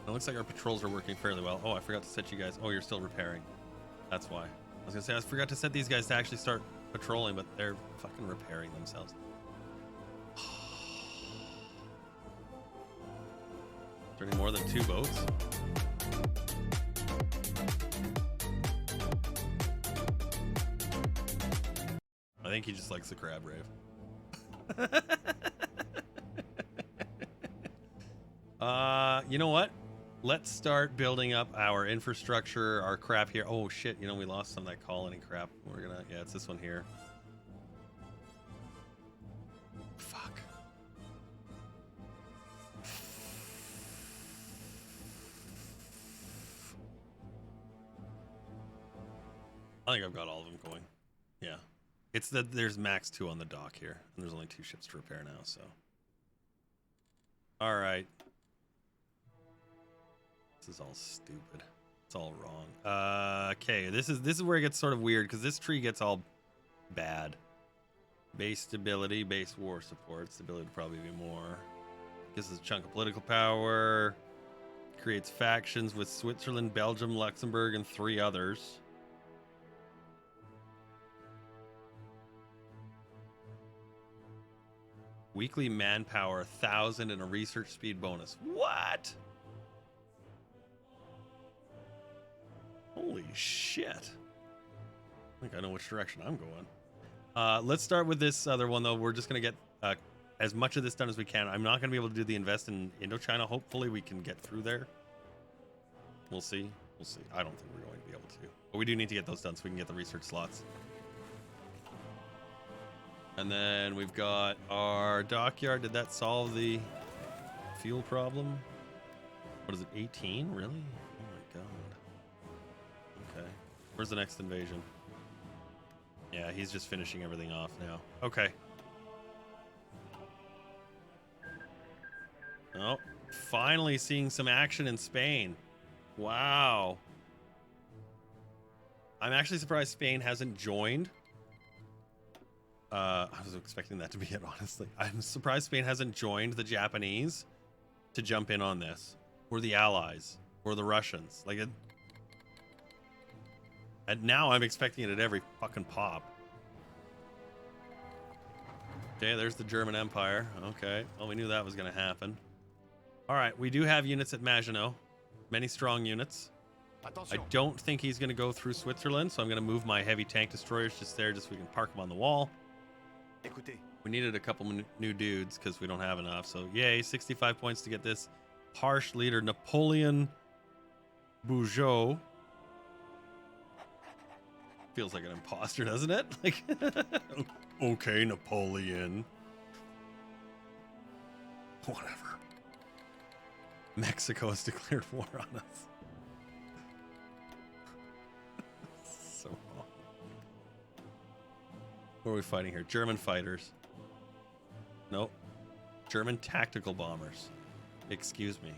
Speaker 1: It looks like our patrols are working fairly well. Oh, I forgot to set you guys. Oh, you're still repairing. That's why. I was gonna say I forgot to set these guys to actually start patrolling, but they're fucking repairing themselves. Is there any more than 2 boats? I think he just likes the crab rave. You know what? Let's start building up our infrastructure, our crap here. Oh shit, you know, we lost some of that colony crap. We're gonna, yeah, it's this one here. Fuck. I think I've got all of them going. Yeah. It's that there's max 2 on the dock here, and there's only 2 ships to repair now, so. All right. This is all stupid. It's all wrong. Okay, this is where it gets sort of weird because this tree gets all bad. Base stability, base war support. Stability would probably be more. Gives us a chunk of political power. Creates factions with Switzerland, Belgium, Luxembourg, and 3 others. Weekly manpower, 1,000, and a research speed bonus. What? Holy shit. I think I know which direction I'm going. Let's start with this other one, though. We're just going to get as much of this done as we can. I'm not going to be able to do the invest in Indo-China. Hopefully we can get through there. We'll see. We'll see. I don't think we're going to be able to. But we do need to get those done so we can get the research slots. And then we've got our dockyard. Did that solve the... Fuel problem. What is it, 18? Really? Oh my god. Okay. Where's the next invasion? Yeah, he's just finishing everything off now. Okay. Oh, finally seeing some action in Spain. Wow. I'm actually surprised Spain hasn't joined. I was expecting that to be it, honestly. I'm surprised Spain hasn't joined the Japanese to jump in on this, or the Allies, or the Russians. Like it. And now I'm expecting it at every fucking pop. Okay, there's the German Empire. Okay, well, we knew that was going to happen. All right, we do have units at Maginot. Many strong units. I don't think he's going to go through Switzerland, so I'm going to move my heavy tank destroyers just there, just so we can park them on the wall. We needed a couple new dudes because we don't have enough. So, yay, 65 points to get this harsh leader, Napoleon Bugeaud. Feels like an imposter, doesn't it? Like, okay, Napoleon. Whatever. Mexico has declared war on us. So wrong. What are we fighting here? German fighters. Nope. German tactical bombers. Excuse me.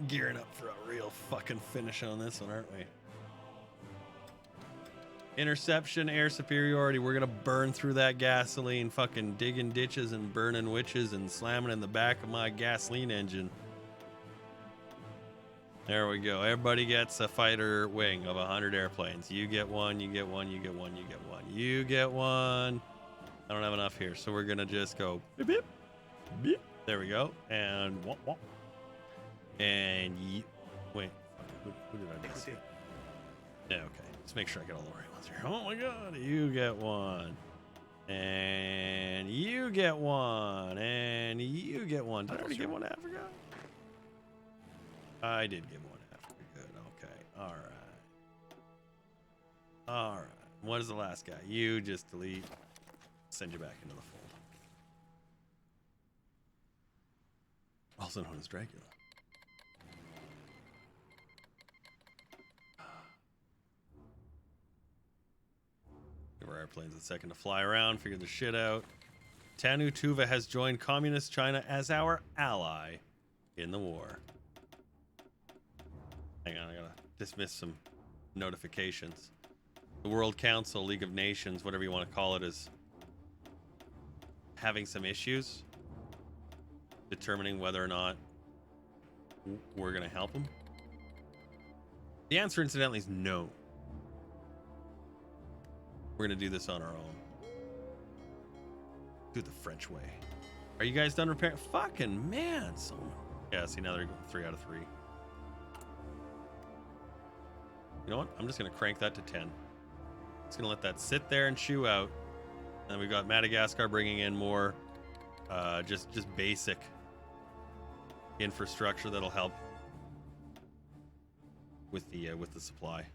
Speaker 1: Gearing up for a real fucking finish on this one, aren't we? Interception, air superiority. We're gonna burn through that gasoline, fucking digging ditches and burning witches and slamming in the back of my gasoline engine. There we go. Everybody gets a fighter wing of 100 airplanes. You get one, you get one, you get one, you get one. You get one. I don't have enough here, so we're gonna just go beep, beep, beep. There we go. And womp, womp. And wait, who did I miss? Yeah, okay. Let's make sure I get all the right ones here. Oh my god, you get one. And you get one. And you get one. Did I already get one to Africa? I did give one to Africa. Good. Okay. All right. All right. What is the last guy? You just delete. Send you back into the fold. Also known as Dracula. Give our airplanes a second to fly around, figure the shit out. Tanu Tuva has joined Communist China as our ally in the war. Hang on, I gotta dismiss some notifications. The World Council, League of Nations, whatever you want to call it, is having some issues determining whether or not we're gonna help them. The answer, incidentally, is no. We're gonna do this on our own. Do it the French way. Are you guys done repairing? Fucking man, so yeah. See, now they're going 3 out of 3. You know what? I'm just gonna crank that to 10. Just gonna let that sit there and chew out. And we've got Madagascar bringing in more, just basic infrastructure that'll help with the supply.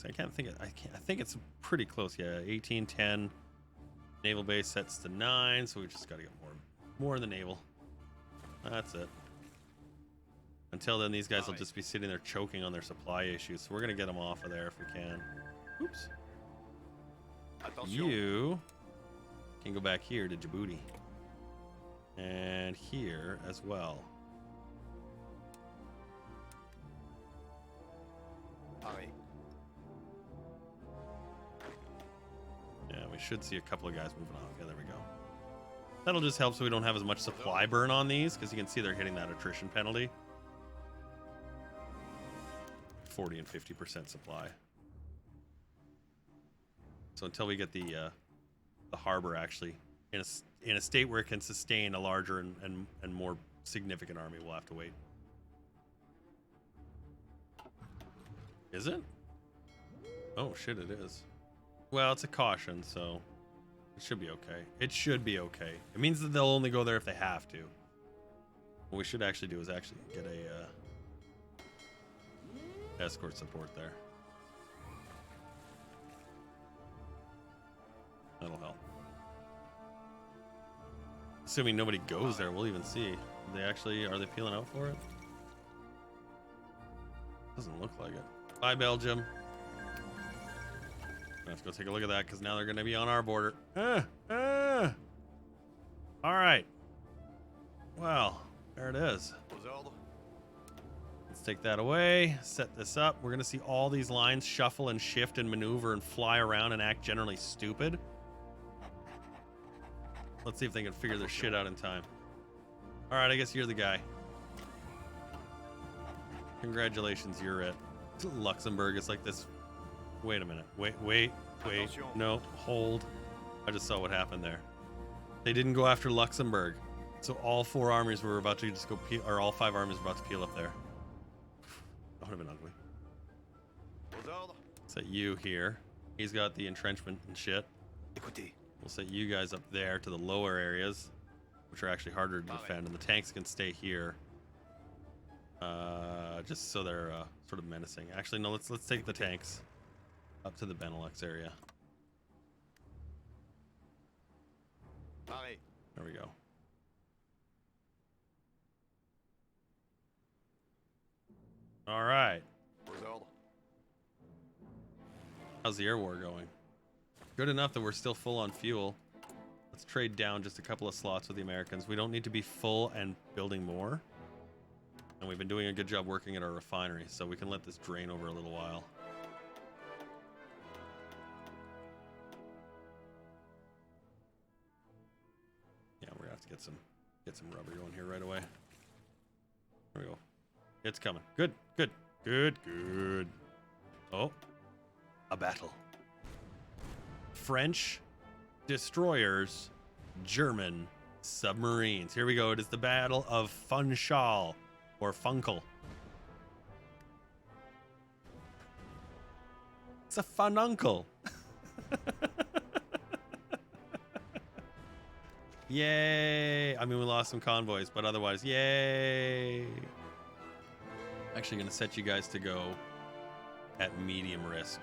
Speaker 1: I can't think. I think it's pretty close. Yeah, 1810. Naval base sets to 9, so we just got to get more in the naval. That's it. Until then, these guys will just be sitting there choking on their supply issues. So we're gonna get them off of there if we can. Oops. You can go back here to Djibouti, and here as well. Yeah, we should see a couple of guys moving off. Yeah, there we go. That'll just help so we don't have as much supply burn on these, because you can see they're hitting that attrition penalty. 40 and 50% supply. So until we get the harbor actually in a state where it can sustain a larger and more significant army, we'll have to wait. Is it? Oh shit, it is. Well, it's a caution, so it should be okay. It should be okay. It means that they'll only go there if they have to. What we should actually do is actually get a escort support there. That'll help. Assuming nobody goes there, we'll even see. Are they peeling out for it? Doesn't look like it. Bye, Belgium. Let's go take a look at that because now they're going to be on our border. All right. Well, there it is. Let's take that away. Set this up. We're going to see all these lines shuffle and shift and maneuver and fly around and act generally stupid. Let's see if they can figure their shit out in time. All right, I guess you're the guy. Congratulations, you're it. Luxembourg is like this. Wait a minute. Wait. No, hold. I just saw what happened there. They didn't go after Luxembourg. So all 4 armies were about to just go peel, or all 5 armies were about to peel up there. That would have been ugly. Set you here. He's got the entrenchment and shit. We'll set you guys up there to the lower areas, which are actually harder to defend, and the tanks can stay here. Just so they're sort of menacing. Actually, no. Let's take the tanks up to the Benelux area. There we go. All right. How's the air war going? Good enough that we're still full on fuel. Let's trade down just a couple of slots with the Americans. We don't need to be full and building more. And we've been doing a good job working at our refinery, so we can let this drain over a little while. Yeah, we're gonna have to get some rubber going here right away. There we go. It's coming. Good. Oh, a battle. French destroyers, German submarines. Here we go. It is the Battle of Funchal, or Funkel. It's a fununcle. Yay. I mean, we lost some convoys, but otherwise, yay. Actually going to set you guys to go at medium risk.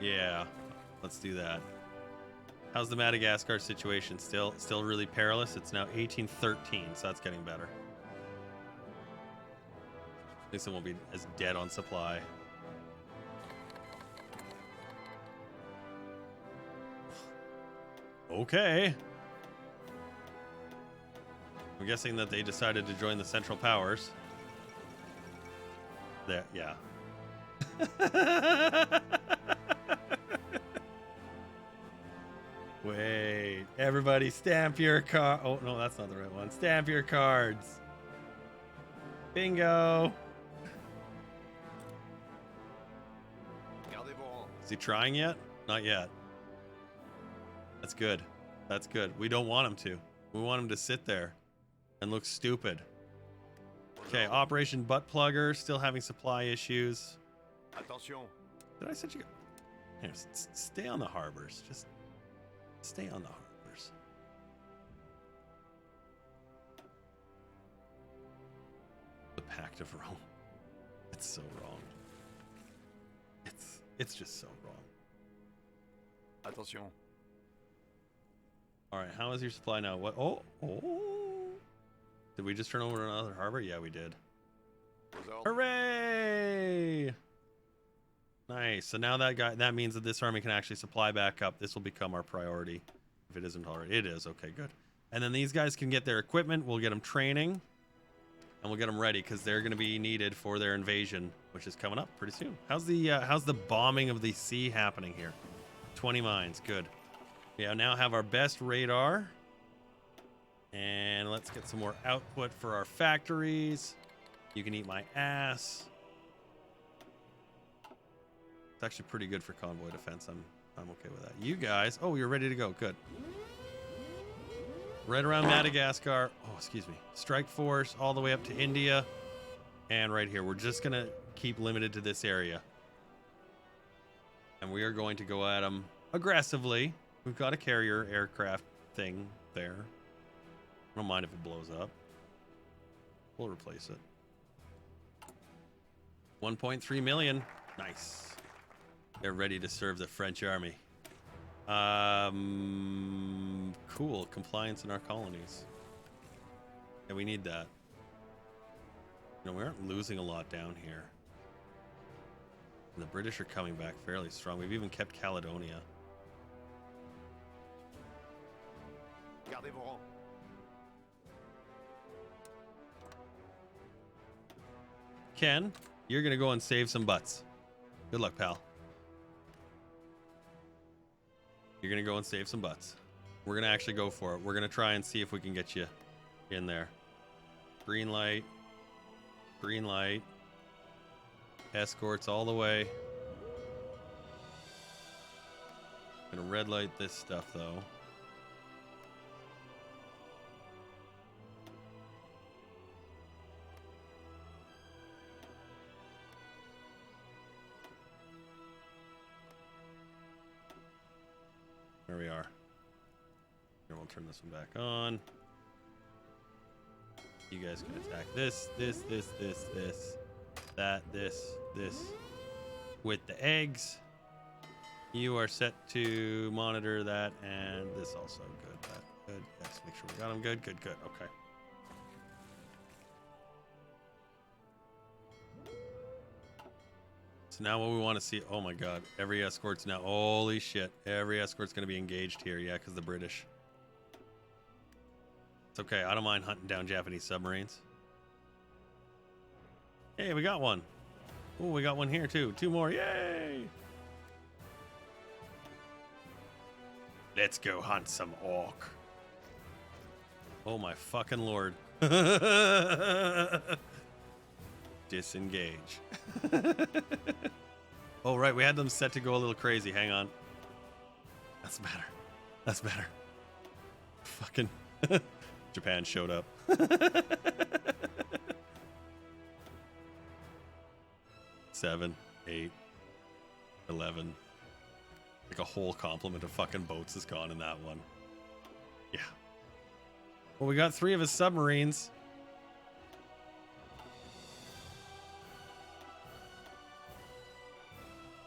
Speaker 1: Yeah, let's do that. How's the Madagascar situation? Still really perilous. It's now 1813, so that's getting better. At least it won't be as dead on supply. Okay. I'm guessing that they decided to join the Central Powers. There, yeah. Wait, everybody stamp your card. Oh, no, that's not the right one. Stamp your cards. Bingo. Is he trying yet? Not yet. That's good. That's good. We don't want him to. We want him to sit there and look stupid. Okay, Operation Butt Plugger, still having supply issues. Did I set you? Here, stay on the harbors. Just stay on the harbors. The Pact of Rome. It's so wrong. It's just so wrong.
Speaker 2: Attention.
Speaker 1: All right, how is your supply now? What? Oh. Did we just turn over another harbor? Yeah, we did. Hooray! Nice. So now that means that this army can actually supply back up. This will become our priority. If it isn't already. It is. Okay, good. And then these guys can get their equipment. We'll get them training. And we'll get them ready because they're going to be needed for their invasion, which is coming up pretty soon. How's the bombing of the sea happening here? 20 mines. Good. Yeah, now have our best radar. And let's get some more output for our factories. You can eat my ass. It's actually pretty good for convoy defense. I'm okay with that. You guys, oh, you're ready to go. Good. Right around Madagascar. Oh, excuse me. Strike force all the way up to India. And right here. We're just going to keep limited to this area. And we are going to go at them aggressively. We've got a carrier aircraft thing there. I don't mind if it blows up. We'll replace it. 1.3 million. Nice. They're ready to serve the French army. Cool. Compliance in our colonies. Yeah, we need that. You know, we aren't losing a lot down here. And the British are coming back fairly strong. We've even kept Caledonia.
Speaker 2: Gardez vos rangs.
Speaker 1: Ken, you're gonna go and save some butts. Good luck, pal. You're gonna go and save some butts. We're gonna actually go for it. We're gonna try and see if we can get you in there. Green light. Green light. Escorts all the way. Gonna red light this stuff though. There we are. Here, we'll turn this one back on. You guys can attack this, this, that, this. With the eggs, you are set to monitor that, and this also good. That good. Yes, make sure we got them good. Good. Okay. So now what we want to see, oh my god, every escort's now, holy shit, every escort's going to be engaged here, yeah, because the British. It's okay, I don't mind hunting down Japanese submarines. Hey, we got one. Oh, we got one here too. 2 more, yay! Let's go hunt some orc. Oh my fucking lord. Disengage. Oh right, we had them set to go a little crazy. Hang on. That's better. That's better. Fucking Japan showed up. 7, 8, 11. Like a whole complement of fucking boats is gone in that one. Yeah. Well, we got 3 of his submarines.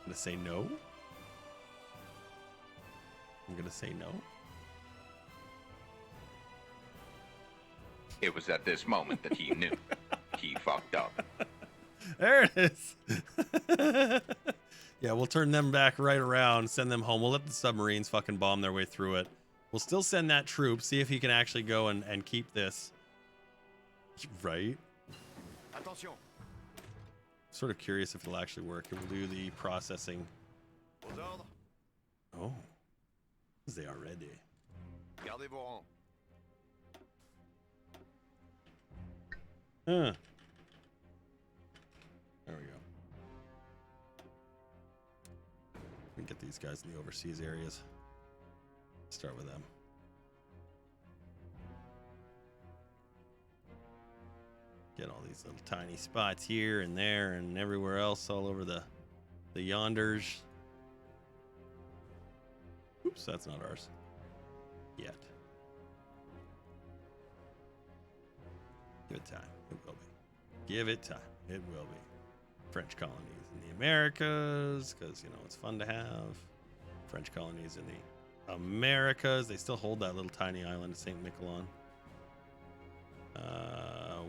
Speaker 1: I'm gonna say no. I'm gonna say no.
Speaker 6: It was at this moment that he knew. He fucked up.
Speaker 1: There it is. Yeah, we'll turn them back right around, send them home. We'll let the submarines fucking bomb their way through it. We'll still send that troop, see if he can actually go and keep this. Right?
Speaker 2: Attention.
Speaker 1: Sort of curious if it'll actually work. It will do the processing.
Speaker 2: Aux ordres.
Speaker 1: Oh, they are ready.
Speaker 2: Gardez vos rangs.
Speaker 1: Huh. There we go. We can get these guys in the overseas areas. Start with them. Get all these little tiny spots here and there and everywhere else all over the yonders. Oops, that's not ours. Yet. Give it time. It will be. Give it time. It will be. French colonies in the Americas, because, you know, it's fun to have. French colonies in the Americas. They still hold that little tiny island of St. Miquelon.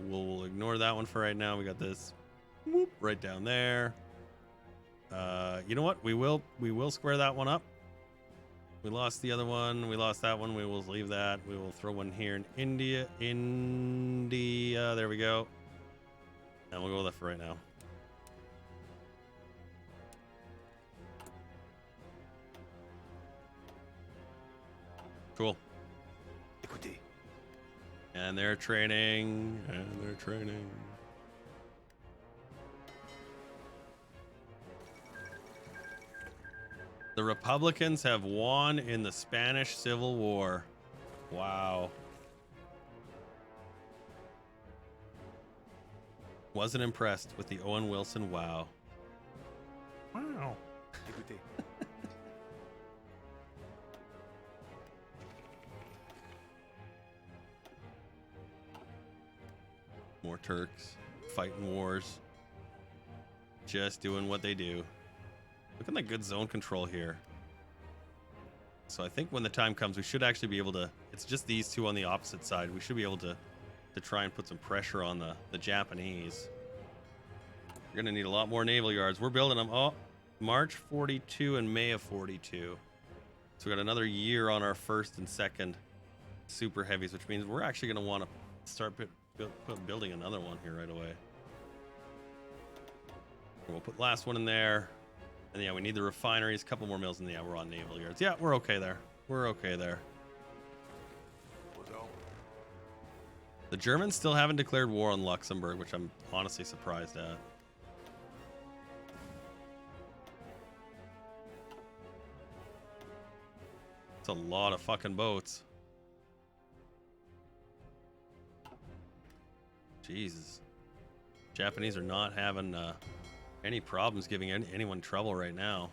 Speaker 1: We'll ignore that one for right now. We got this whoop, right down there. You know what? We will square that one up. We lost the other one. We lost that one. We will leave that. We will throw one here in India. There we go. And we'll go with that for right now. Cool.
Speaker 2: Écoutez.
Speaker 1: And they're training. And they're training. The Republicans have won in the Spanish Civil War. Wow. Wasn't impressed with the Owen Wilson wow. Wow.
Speaker 2: Écoutez.
Speaker 1: More Turks fighting wars. Just doing what they do. Look at that good zone control here. So I think when the time comes, we should actually be able to... It's just these two on the opposite side. We should be able to try and put some pressure on the Japanese. We're going to need a lot more naval yards. We're building them. Oh, March 42 and May of 42. So we got another year on our first and second super heavies, which means we're actually going to want to start building another one here right away. And we'll put last one in there. And yeah, we need the refineries, a couple more mills, and yeah, we're on naval yards. Yeah, we're okay there. We're okay there. The Germans still haven't declared war on Luxembourg, which I'm honestly surprised at. It's a lot of fucking boats. Jesus. Japanese are not having any problems giving anyone trouble right now.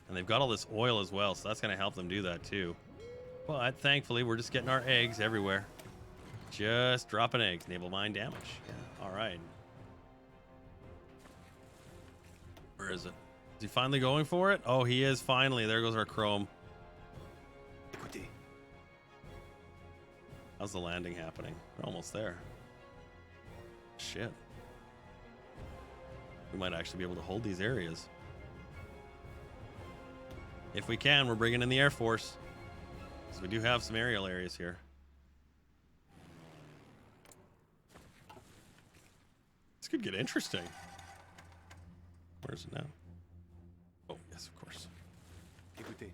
Speaker 1: And they've got all this oil as well, so that's going to help them do that too. But thankfully, we're just getting our eggs everywhere. Just dropping eggs. Naval mine damage. Yeah, all right. Where is it? Is he finally going for it? Oh, he is finally. There goes our chrome.
Speaker 2: Écoutez.
Speaker 1: How's the landing happening? We're almost there. Shit. We might actually be able to hold these areas. If we can, we're bringing in the Air Force. So we do have some aerial areas here. This could get interesting. Where is it now? Oh, yes, of course.
Speaker 2: Écoutez.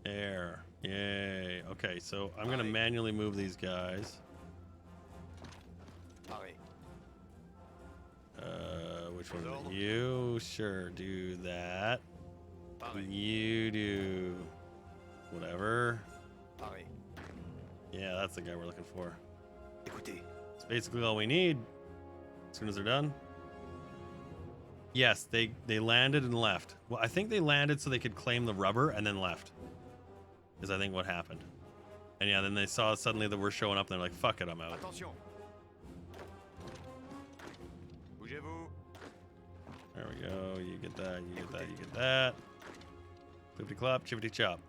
Speaker 1: Air. Yay. Okay, so I'm going to manually move these guys.
Speaker 2: Pareil.
Speaker 1: Which one is it? You? Sure, do that.
Speaker 2: Pareil.
Speaker 1: You do whatever.
Speaker 2: Pareil.
Speaker 1: Yeah, that's the guy we're looking for.
Speaker 2: Écoutez.
Speaker 1: It's basically all we need. As soon as they're done. Yes, they landed and left. Well, I think they landed so they could claim the rubber and then left. Is I think what happened. And yeah, then they saw suddenly that we're showing up and they're like, fuck it, I'm out.
Speaker 2: Attention. Bougez-vous.
Speaker 1: There we go. You get that, you get that, you get that. Clippity clop, chippity chop.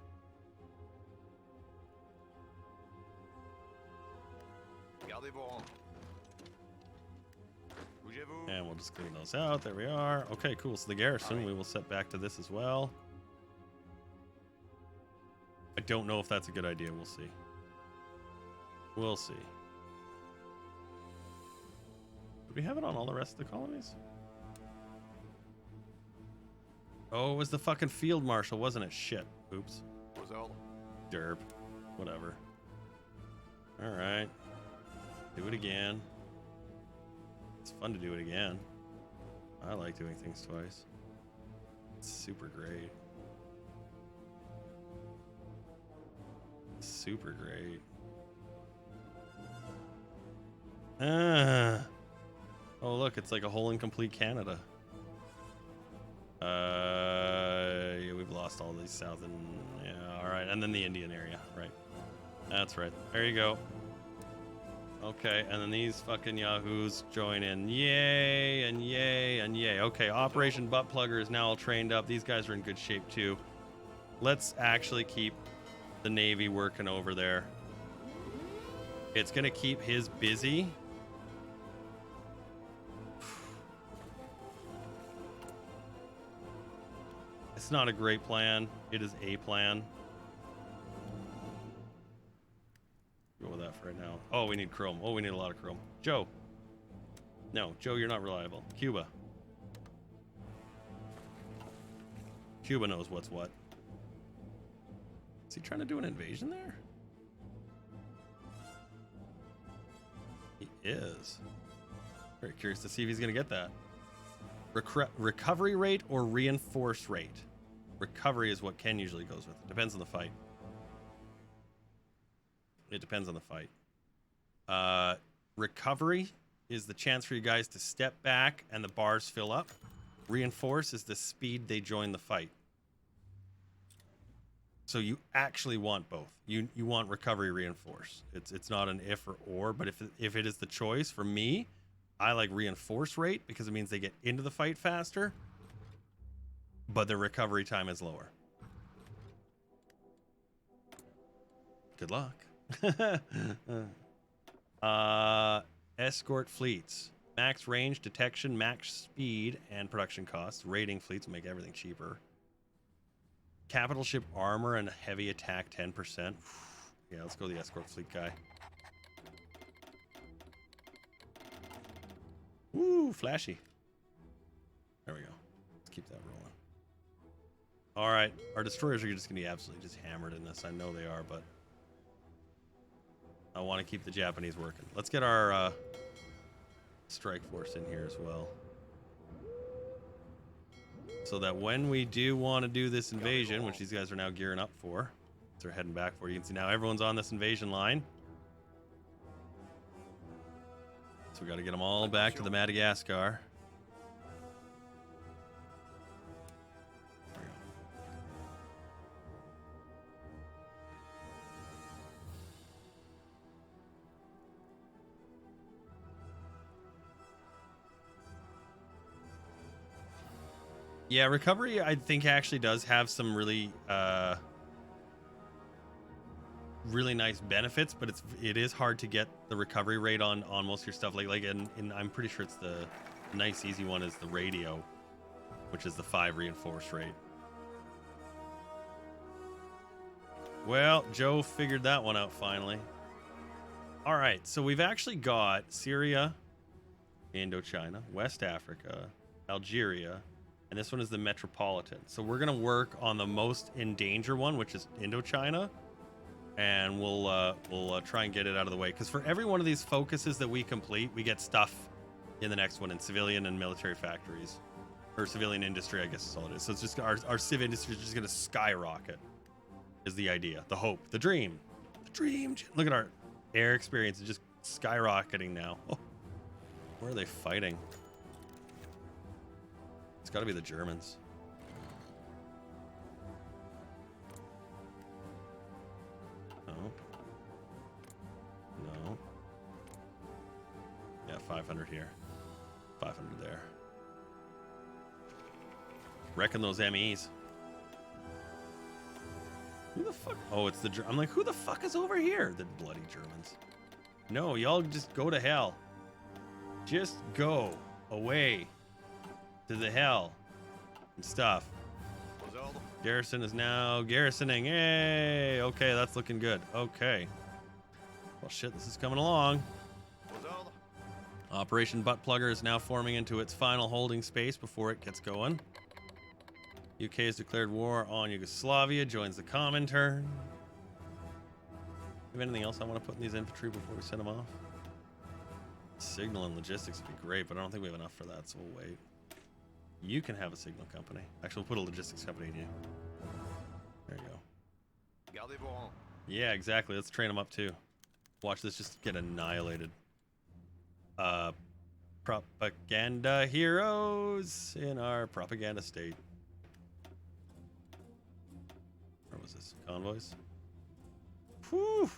Speaker 2: Gardez vos rangs. Bougez-vous.
Speaker 1: And we'll just clean those out. There we are. Okay, cool. So the garrison, we will set back to this as well. I don't know if that's a good idea. We'll see. We'll see. Did we have it on all the rest of the colonies? Oh, it was the fucking field marshal, wasn't it? Shit. Oops.
Speaker 2: Aux ordres.
Speaker 1: Derp. Whatever. All right. Do it again. It's fun to do it again. I like doing things twice. It's super great. Super great. Oh, look, it's like a whole incomplete Canada. Yeah, we've lost all these southern. Yeah, all right, and then the Indian area, right? That's right. There you go. Okay, and then these fucking yahoos join in. Yay and yay and yay. Okay, Operation Butt Plugger is now all trained up. These guys are in good shape too. Let's actually keep the Navy working over there. It's gonna keep his busy. It's not a great plan. It is a plan. Go with that for right now. Oh, we need chrome. Oh, we need a lot of chrome. Joe. No, Joe, you're not reliable. Cuba. Cuba knows what's what. Is he trying to do an invasion there? He is. Very curious to see if he's going to get that. Recovery rate or reinforce rate? Recovery is what Ken usually goes with. It depends on the fight. It depends on the fight. Recovery is the chance for you guys to step back and the bars fill up. Reinforce is the speed they join the fight. So you actually want both. You want recovery reinforce. It's not an if or, but if it is the choice for me, I like reinforce rate because it means they get into the fight faster, but their recovery time is lower. Good luck. Escort fleets. Max range, detection, max speed, and production costs. Raiding fleets make everything cheaper. Capital ship armor and heavy attack 10%. Yeah, let's go the escort fleet guy. Woo, flashy. There we go. Let's keep that rolling. All right, our destroyers are just gonna be absolutely just hammered in this. I know they are, but I want to keep the Japanese working. Let's get our strike force in here as well, so that when we do want to do this invasion, which these guys are now gearing up for, they're heading back for, you can see now everyone's on this invasion line. So we got to get them all back to the Madagascar. Yeah, recovery I think actually does have some really really nice benefits, but it is hard to get the recovery rate on most of your stuff. And I'm pretty sure it's the nice easy one is the radio, which is the 5 reinforce rate. Well, Joe figured that one out finally. All right, so we've actually got Syria, Indo-China, West Africa, Algeria, and this one is the Metropolitan. So we're gonna work on the most in danger one, which is Indo-China, and we'll try and get it out of the way. Because for every one of these focuses that we complete, we get stuff in the next one in civilian and military factories, or civilian industry, I guess is all it is. So it's just our civ industry is just gonna skyrocket. Is the idea, the hope, the dream, the dream. Look at our air experience is just skyrocketing now. Oh, where are they fighting? It's got to be the Germans. No. No. Yeah, 500 here. 500 there. Wrecking those MEs. Who the fuck? Oh, it's the... I'm like, who the fuck is over here? The bloody Germans. No, y'all just go to hell. Just go away to the hell and stuff. Garrison is now garrisoning. Hey, okay, that's looking good. Okay. Well, shit, this is coming along. Operation Butt Plugger is now forming into its final holding space before it gets going. UK has declared war on Yugoslavia, joins the Comintern. Have anything else I want to put in these infantry before we send them off? Signal and logistics would be great, but I don't think we have enough for that, so we'll wait. You can have a signal company. Actually, we'll put a logistics company in you. There you go. Yeah, exactly. Let's train them up too. Watch this just get annihilated. Propaganda heroes in our propaganda state. Where was this? Convoys? Whew.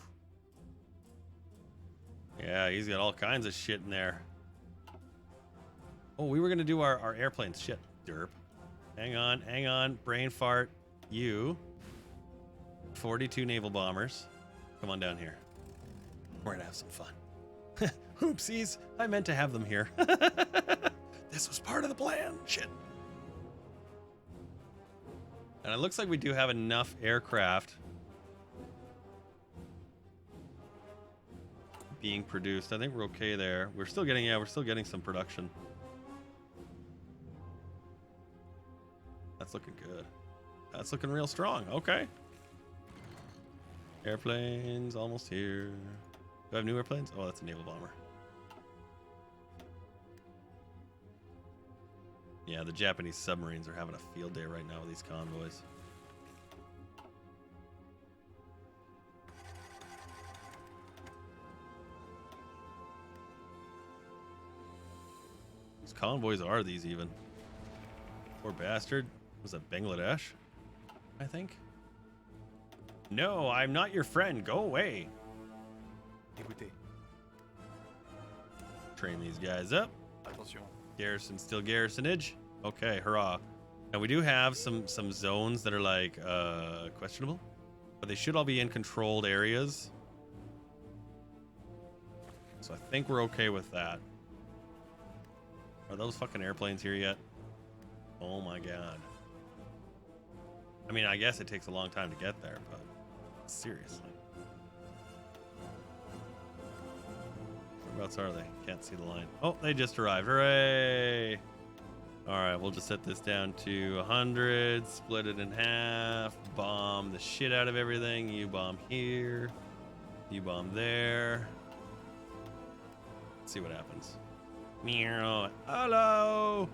Speaker 1: Yeah, he's got all kinds of shit in there. Oh, we were gonna do our airplanes. Shit, derp. Hang on. Brain fart. You. 42 naval bombers. Come on down here. We're gonna have some fun. Oopsies, I meant to have them here. This was part of the plan. Shit. And it looks like we do have enough aircraft being produced. I think we're okay there. We're still getting some production. That's looking good. That's looking real strong. Okay. Airplanes almost here. Do I have new airplanes? Oh, that's a naval bomber. Yeah, the Japanese submarines are having a field day right now with these convoys. Whose convoys are these even? Poor bastard. Was that Bangladesh? I think. No, I'm not your friend. Go away.
Speaker 2: Écoutez,
Speaker 1: Train these guys up.
Speaker 2: attention.
Speaker 1: Garrison, still garrisonage. Okay, hurrah. Now we do have some zones that are like questionable, but they should all be in controlled areas. So I think we're okay with that. Are those fucking airplanes here yet? Oh my god. I mean, I guess it takes a long time to get there, but seriously. Whereabouts are they? Can't see the line. Oh, they just arrived. Hooray! Alright, we'll just set this down to 100, split it in half, bomb the shit out of everything. You bomb here, you bomb there. Let's see what happens. Meow. Hello!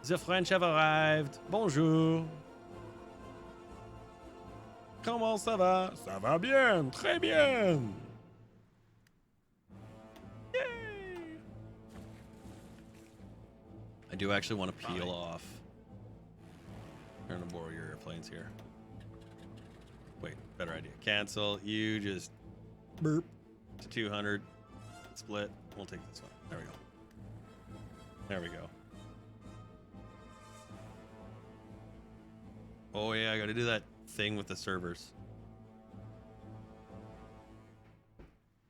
Speaker 1: The French have arrived. Bonjour. Comment ça va? Ça va bien, très bien. Yay! I do actually want to peel off. I'm gonna borrow your airplanes here. Wait, better idea. Cancel. You just burp to 200. Split. We'll take this one. There we go. There we go. Oh yeah, I gotta do that thing with the servers.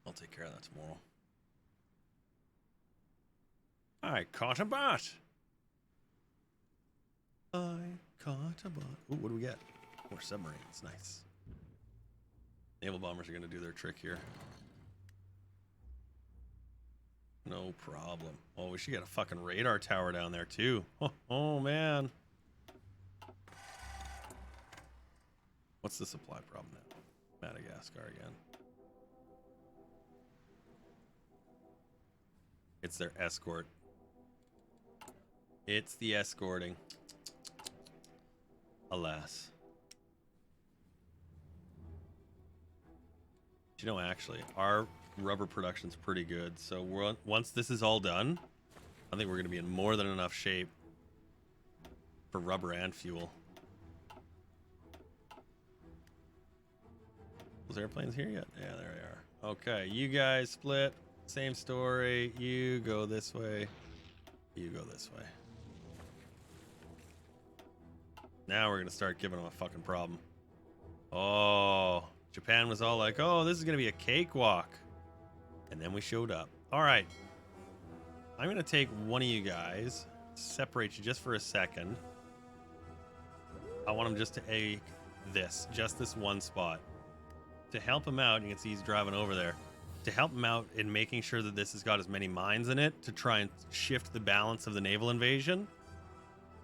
Speaker 1: I'll take care of that tomorrow. I caught a bot. I caught a bot. Ooh, what do we get? More submarines. Nice. Naval bombers are gonna do their trick here. No problem. Oh, we should get a fucking radar tower down there too. Oh man. What's the supply problem now? Madagascar again. It's their escort. It's the escorting. Alas. You know, actually, our rubber production's pretty good. So once this is all done, I think we're going to be in more than enough shape for rubber and fuel. Those airplanes here yet? Yeah, there they are. Okay, you guys split. Same story. You go this way. You go this way. Now we're going to start giving them a fucking problem. Oh, Japan was all like, oh, this is going to be a cakewalk. And then we showed up. All right. I'm going to take one of you guys, separate you just for a second. I want him just to take this, just this one spot. To help him out, you can see he's driving over there. To help him out in making sure that this has got as many mines in it to try and shift the balance of the naval invasion.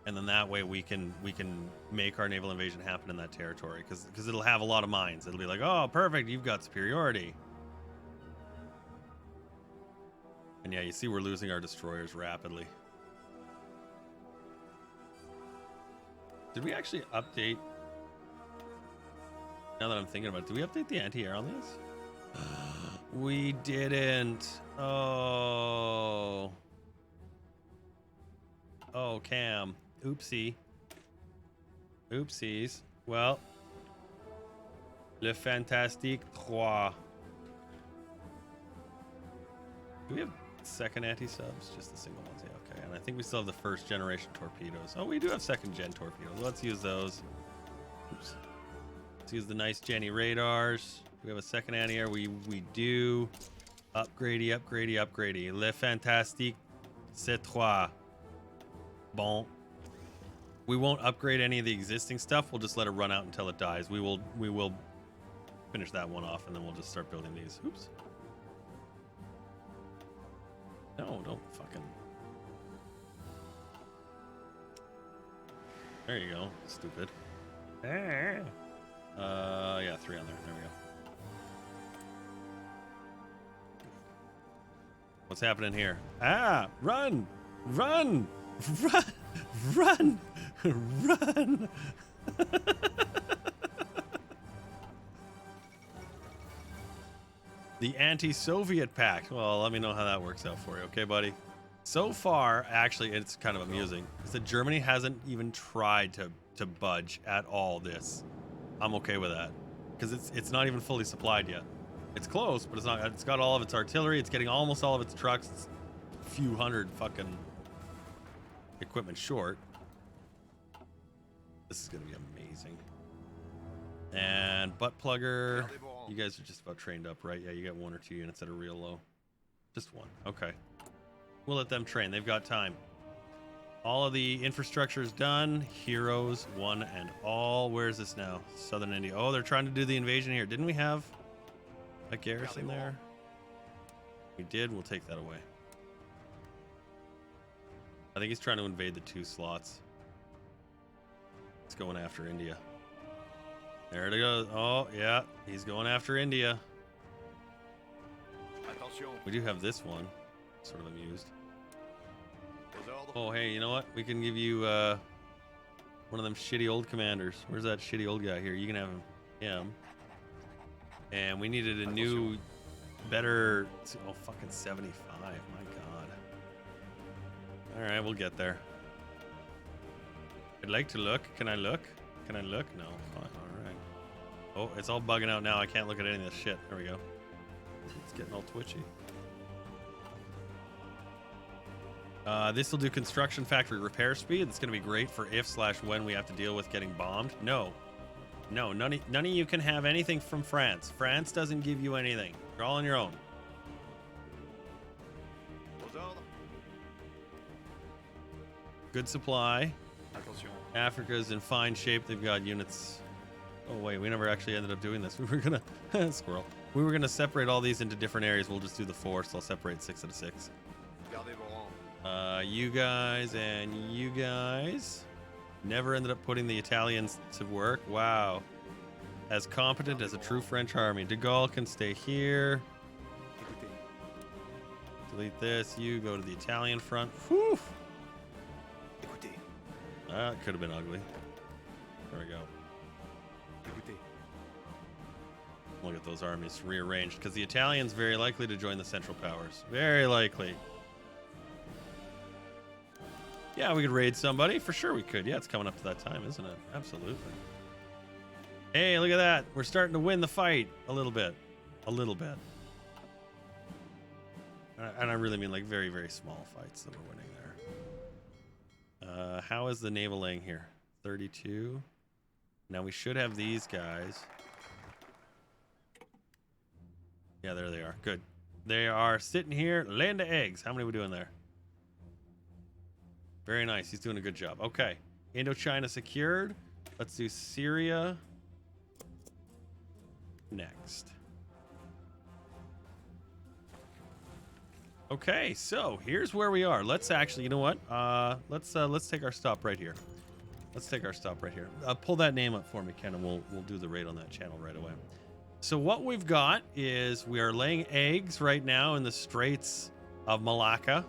Speaker 1: And then that way we can make our naval invasion happen in that territory. Because it'll have a lot of mines. It'll be like, oh, perfect, you've got superiority. And yeah, you see we're losing our destroyers rapidly. Did we actually update? Now that I'm thinking about it, did we update the anti-air on these? We didn't. Oh. Oh, Cam. Oopsie. Oopsies. Well. Le Fantastique 3. Do we have second anti-subs? Just the single ones. Yeah, okay. And I think we still have the first generation torpedoes. Oh, we do have second gen torpedoes. Let's use those. Oops. Let's use the nice Jenny radars. We have a second anti-air. We do. Upgradey, upgradey, upgradey. Le Fantastique C3. Bon. We won't upgrade any of the existing stuff. We'll just let it run out until it dies. We will finish that one off and then we'll just start building these. Oops. No, don't fucking. There you go. Stupid. Yeah, 3 on there. There we go. What's happening here? Ah, run! Run! Run! Run! Run! The anti-Soviet pact. Well, let me know how that works out for you, okay, buddy? So far, actually, it's kind of amusing, is that Germany hasn't even tried to budge at all this. I'm okay with that. because it's not even fully supplied yet. It's close, but it's not. It's got all of its artillery. It's getting almost all of its trucks. It's a few hundred fucking equipment short. This is gonna be amazing. And butt plugger, you guys are just about trained up, right? Yeah, you got 1 or 2 units that are real low. Just 1. Okay. We'll let them train. They've got time. All of the infrastructure is done. Heroes, 1 and all. Where's this now? Southern India. Oh, they're trying to do the invasion here. Didn't we have a garrison there? We did. We'll take that away. I think he's trying to invade the 2 slots. It's going after India. There it goes. Oh, yeah. He's going after India. We do have this one. Sort of amused. Oh, hey, you know what? We can give you one of them shitty old commanders. Where's that shitty old guy here? You can have him. And we needed a new, better... Oh, fucking 75. My God. All right, we'll get there. I'd like to look. Can I look? Can I look? No. Fine. All right. Oh, it's all bugging out now. I can't look at any of this shit. There we go. It's getting all twitchy. This will do construction factory repair speed. It's going to be great for if/when we have to deal with getting bombed. No, none of you can have anything from France. France doesn't give you anything. You're all on your own. Good supply. Africa's in fine shape. They've got units. Oh wait, we never actually ended up doing this. We were gonna squirrel. We were gonna separate all these into different areas. We'll just do the 4, so I'll separate 6 out of 6. You guys and you guys never ended up putting the Italians to work. Wow. As competent as a true French army. De Gaulle can stay here. Delete this. You go to the Italian front. Whew. That could have been ugly. There we go. Look at those armies rearranged, because the Italians very likely to join the Central Powers. Very likely. Yeah, we could raid somebody. For sure we could. Yeah, it's coming up to that time, isn't it? Absolutely. Hey, look at that. We're starting to win the fight a little bit. A little bit. And I really mean like very, very small fights that we're winning there. How is the naval laying here? 32. Now we should have these guys. Yeah, there they are. Good. They are sitting here laying the eggs. How many are we doing there? Very nice. He's doing a good job. Okay. Indo-China secured. Let's do Syria next. Okay, so here's where we are. Let's actually, you know what? Let's take our stop right here. Let's take our stop right here. Pull that name up for me, Ken, and we'll do the raid on that channel right away. So what we've got is we are laying eggs right now in the Straits of Malacca.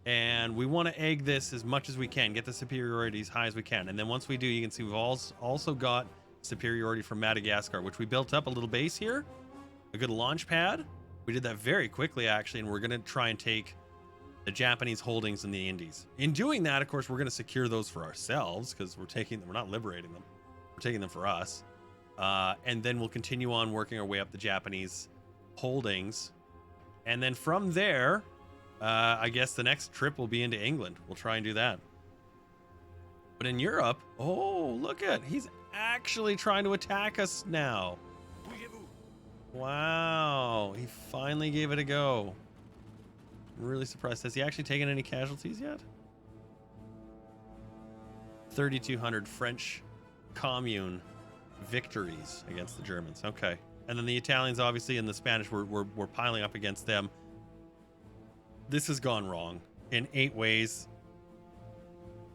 Speaker 1: And we want to egg this as much as we can, get the superiority as high as we can. And then once we do, you can see we've also got superiority from Madagascar, which we built up a little base here, a good launch pad. We did that very quickly, actually, and we're going to try and take the Japanese holdings in the Indies. In doing that, of course, we're going to secure those for ourselves, because we're not liberating them. We're taking them for us. And then we'll continue on working our way up the Japanese holdings. And then from there, I guess the next trip will be into England. We'll try and do that. But in Europe, oh, look at, he's actually trying to attack us now. Wow, he finally gave it a go. I'm really surprised. Has he actually taken any casualties yet? 3,200 French Commune victories against the Germans. Okay. And then the Italians, obviously, and the Spanish, we're piling up against them. This has gone wrong in 8 ways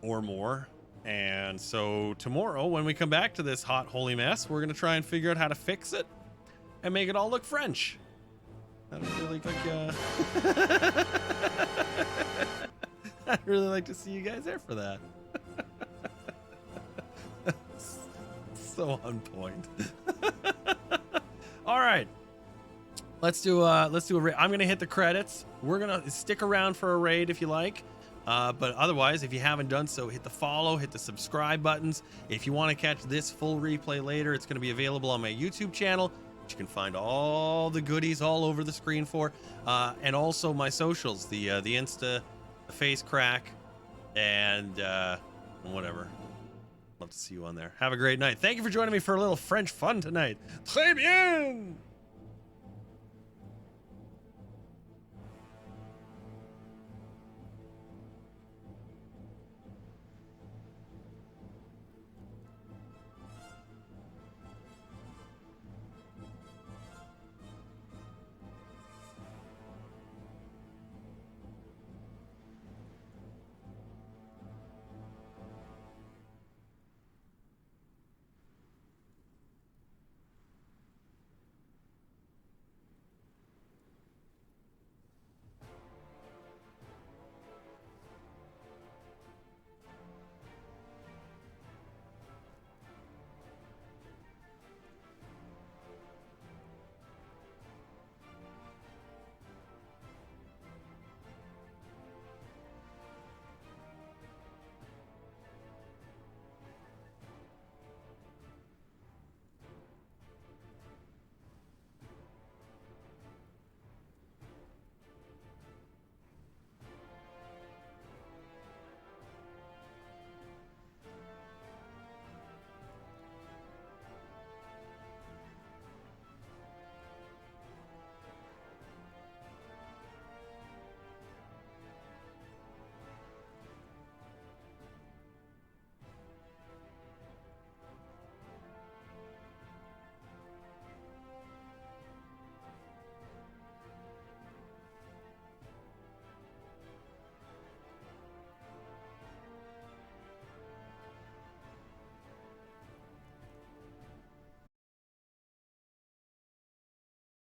Speaker 1: or more. And so tomorrow, when we come back to this hot, holy mess, we're going to try and figure out how to fix it and make it all look French. I'd really like to see you guys there for that. So on point. All right. Let's do a raid. I'm gonna hit the credits. We're gonna stick around for a raid if you like. But otherwise, if you haven't done so, hit the follow, hit the subscribe buttons. If you want to catch this full replay later, it's going to be available on my YouTube channel, which you can find all the goodies all over the screen for, and also my socials, the Insta, the face crack, and whatever. Love to see you on there. Have a great night. Thank you for joining me for a little French fun tonight. Très bien.